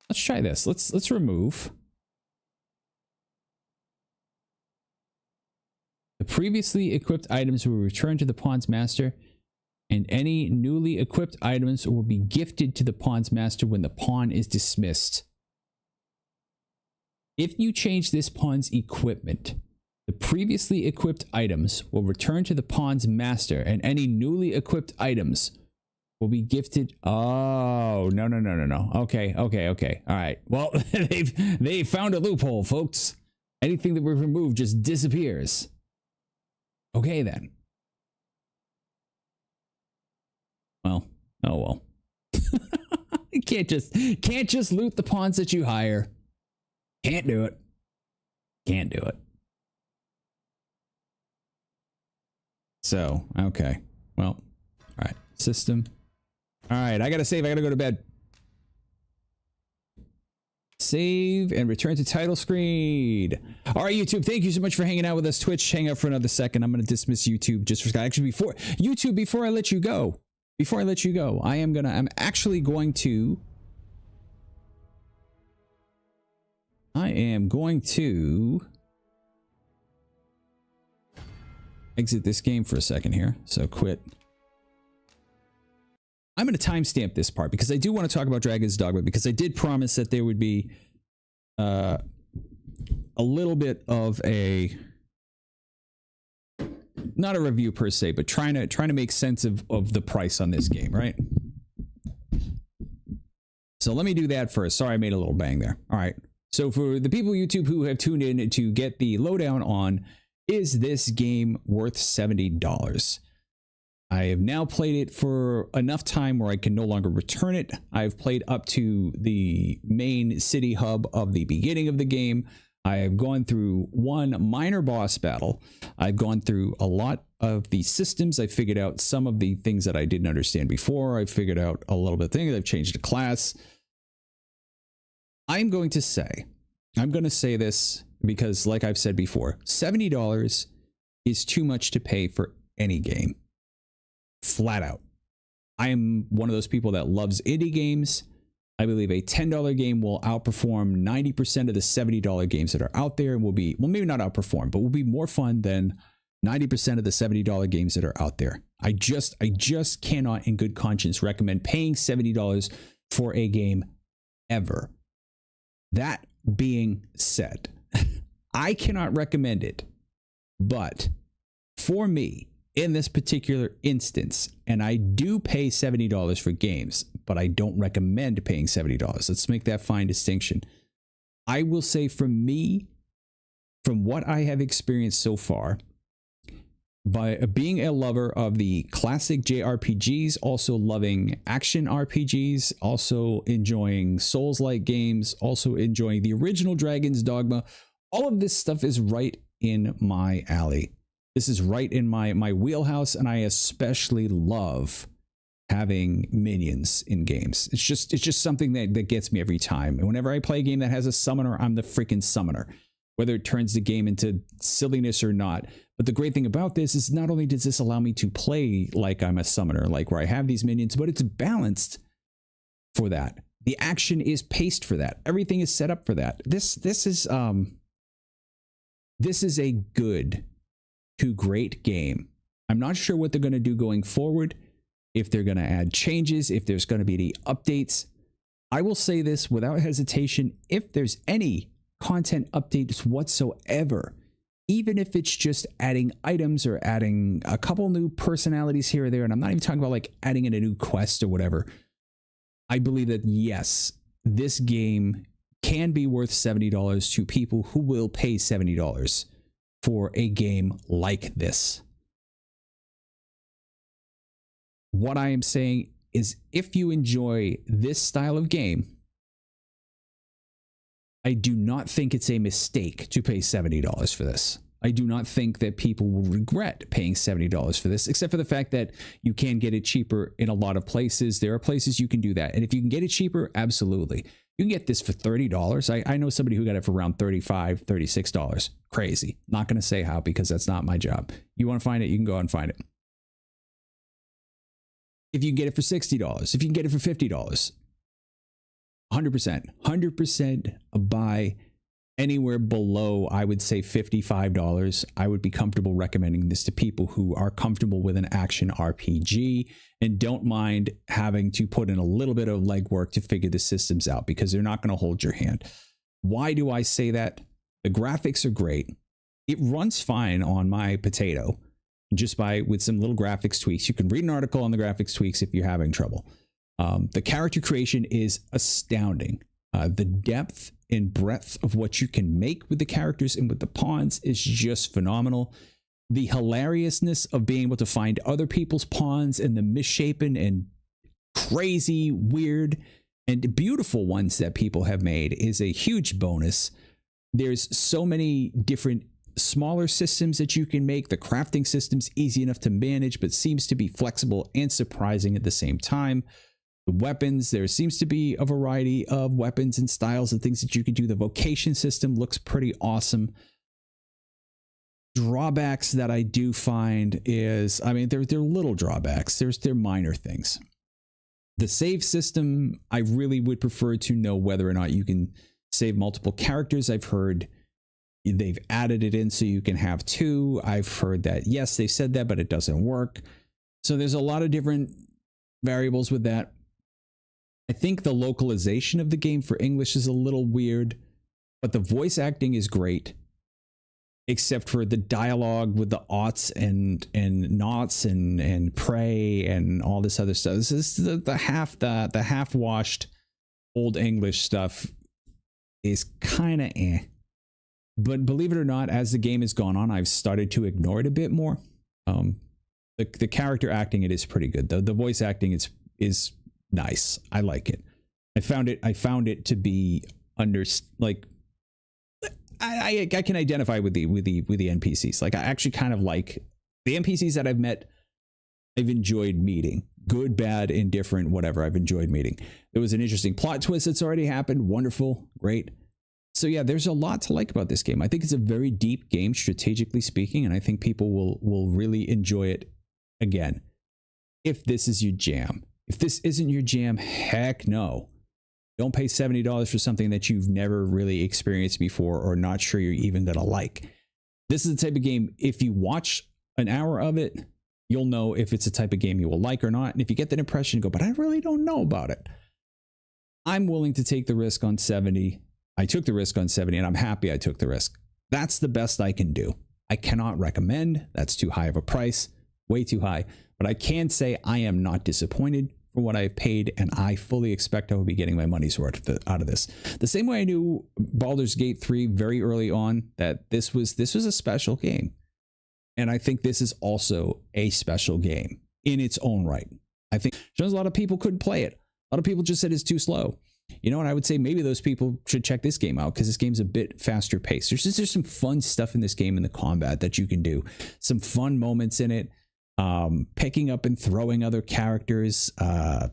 Let's try this. Let's remove. The previously equipped items will return to the pawn's master, and any newly equipped items will be gifted to the pawn's master when the pawn is dismissed. If you change this pawn's equipment, the previously equipped items will return to the pawn's master, and any newly equipped items will be gifted. Oh, no. Okay. All right. Well, they found a loophole, folks. Anything that we remove just disappears. Okay, then. Well, oh well. You can't just loot the pawns that you hire. Can't do it. Can't do it. So, okay. Well, all right. System. All right, I gotta save. I gotta go to bed. Save and return to title screen. All right, YouTube, thank you so much for hanging out with us. Twitch, hang out for another second. I'm going to dismiss YouTube just for actually before YouTube. Before I let you go, I'm actually going to. Exit this game for a second here. So quit. I'm going to timestamp this part because I do want to talk about Dragon's Dogma, because I did promise that there would be a little bit of a, not a review per se, but trying to make sense of the price on this game, right? So let me do that first. Sorry, I made a little bang there. All right. So for the people YouTube who have tuned in to get the lowdown on, is this game worth $70? I have now played it for enough time where I can no longer return it. I've played up to the main city hub of the beginning of the game. I have gone through one minor boss battle. I've gone through a lot of the systems. I figured out some of the things that I didn't understand before. I figured out a little bit of things. I've changed the class. I'm going to say this because, like I've said before, $70 is too much to pay for any game. Flat out. I am one of those people that loves indie games. I believe a $10 game will outperform 90% of the $70 games that are out there, and will be, well, maybe not outperform, but will be more fun than 90% of the $70 games that are out there. I just cannot in good conscience recommend paying $70 for a game ever. That being said, I cannot recommend it, but for me, in this particular instance, and I do pay $70 for games, but I don't recommend paying $70. Let's make that fine distinction. I will say, for me, from what I have experienced so far, by being a lover of the classic JRPGs, also loving action RPGs, also enjoying Souls-like games, also enjoying the original Dragon's Dogma, all of this stuff is right in my alley. This is right in my wheelhouse, and I especially love having minions in games. It's just something that gets me every time. And whenever I play a game that has a summoner, I'm the freaking summoner, whether it turns the game into silliness or not. But the great thing about this is not only does this allow me to play like I'm a summoner, like where I have these minions, but it's balanced for that. The action is paced for that. Everything is set up for that. This is a good to great game. I'm not sure what they're going to do going forward, if they're going to add changes, if there's going to be any updates. I will say this without hesitation: if there's any content updates whatsoever, even if it's just adding items or adding a couple new personalities here or there, and I'm not even talking about like adding in a new quest or whatever, I believe that yes, this game can be worth $70 to people who will pay $70 for a game like this. What I am saying is, if you enjoy this style of game, I do not think it's a mistake to pay $70 for this. I do not think that people will regret paying $70 for this, except for the fact that you can get it cheaper in a lot of places. There are places you can do that. And if you can get it cheaper, absolutely. You can get this for $30. I know somebody who got it for around $35, $36. Crazy. Not going to say how, because that's not my job. You want to find it, you can go and find it. If you can get it for $60, if you can get it for $50, 100% a buy. Anywhere below, I would say $55, I would be comfortable recommending this to people who are comfortable with an action RPG and don't mind having to put in a little bit of legwork to figure the systems out, because they're not going to hold your hand. Why do I say that? The graphics are great. It runs fine on my potato, just with some little graphics tweaks. You can read an article on the graphics tweaks if you're having trouble. The character creation is astounding. The depth and breadth of what you can make with the characters and with the pawns is just phenomenal. The hilariousness of being able to find other people's pawns and the misshapen and crazy, weird, and beautiful ones that people have made is a huge bonus. There's so many different smaller systems that you can make. The crafting system's easy enough to manage, but seems to be flexible and surprising at the same time. The weapons, there seems to be a variety of weapons and styles and things that you can do. The vocation system looks pretty awesome. Drawbacks that I do find is, I mean, they're little drawbacks. They're minor things. The save system, I really would prefer to know whether or not you can save multiple characters. I've heard they've added it in so you can have two. I've heard that, yes, they said that, but it doesn't work. So there's a lot of different variables with that. I think the localization of the game for English is a little weird, but the voice acting is great, except for the dialogue with the aughts and nots and pray and all this other stuff. This is the half washed old English stuff is kind of eh. But believe it or not, as the game has gone on, I've started to ignore it a bit more. The character acting, it is pretty good. The voice acting is nice. I like it. I found it to be I can identify with the NPCs. Like, I actually kind of like the NPCs that I've met. I've enjoyed meeting, good, bad, indifferent, whatever. I've enjoyed meeting. There was an interesting plot twist that's already happened. Wonderful, great. So yeah, there's a lot to like about this game. I think it's a very deep game, strategically speaking, and I think people will really enjoy it again. If this is your jam. If this isn't your jam, heck no. Don't pay $70 for something that you've never really experienced before or not sure you're even going to like. This is the type of game, if you watch an hour of it, you'll know if it's a type of game you will like or not. And if you get that impression, go, but I really don't know about it. I'm willing to take the risk on 70. I took the risk on 70 and I'm happy I took the risk. That's the best I can do. I cannot recommend. That's too high of a price, way too high. But I can say I am not disappointed for what I've paid, and I fully expect I will be getting my money's worth out of this. The same way I knew Baldur's Gate 3 very early on that this was a special game. And I think this is also a special game in its own right. I think a lot of people couldn't play it. A lot of people just said it's too slow. You know, and I would say maybe those people should check this game out because this game's a bit faster paced. There's some fun stuff in this game in the combat that you can do. Some fun moments in it. Picking up and throwing other characters,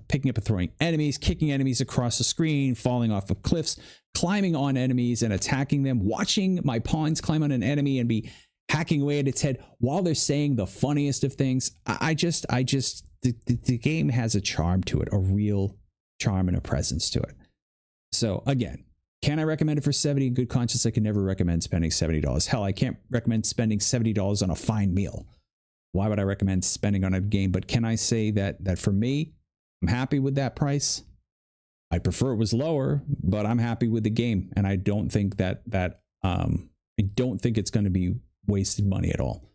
picking up and throwing enemies, kicking enemies across the screen, falling off of cliffs, climbing on enemies and attacking them, watching my pawns climb on an enemy and be hacking away at its head while they're saying the funniest of things. The game has a charm to it, a real charm and a presence to it. So again, can I recommend it for 70? In good conscience, I can never recommend spending $70. Hell, I can't recommend spending $70 on a fine meal. Why would I recommend spending on a game? But can I say that for me, I'm happy with that price? I prefer it was lower, but I'm happy with the game, and I don't think I don't think it's going to be wasted money at all.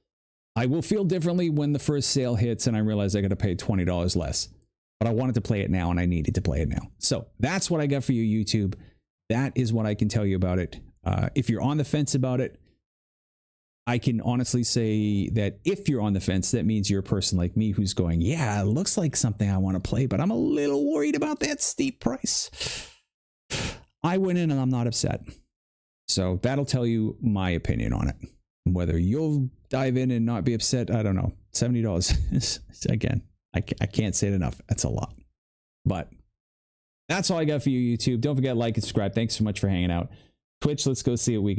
I will feel differently when the first sale hits and I realize I got to pay $20 less. But I wanted to play it now, and I needed to play it now. So that's what I got for you, YouTube. That is what I can tell you about it. If you're on the fence about it, I can honestly say that if you're on the fence, that means you're a person like me who's going, yeah, it looks like something I want to play, but I'm a little worried about that steep price. I went in and I'm not upset. So that'll tell you my opinion on it. Whether you'll dive in and not be upset, I don't know. $70 again, I can't say it enough. That's a lot. But that's all I got for you, YouTube. Don't forget to like and subscribe. Thanks so much for hanging out. Twitch, let's go see what we can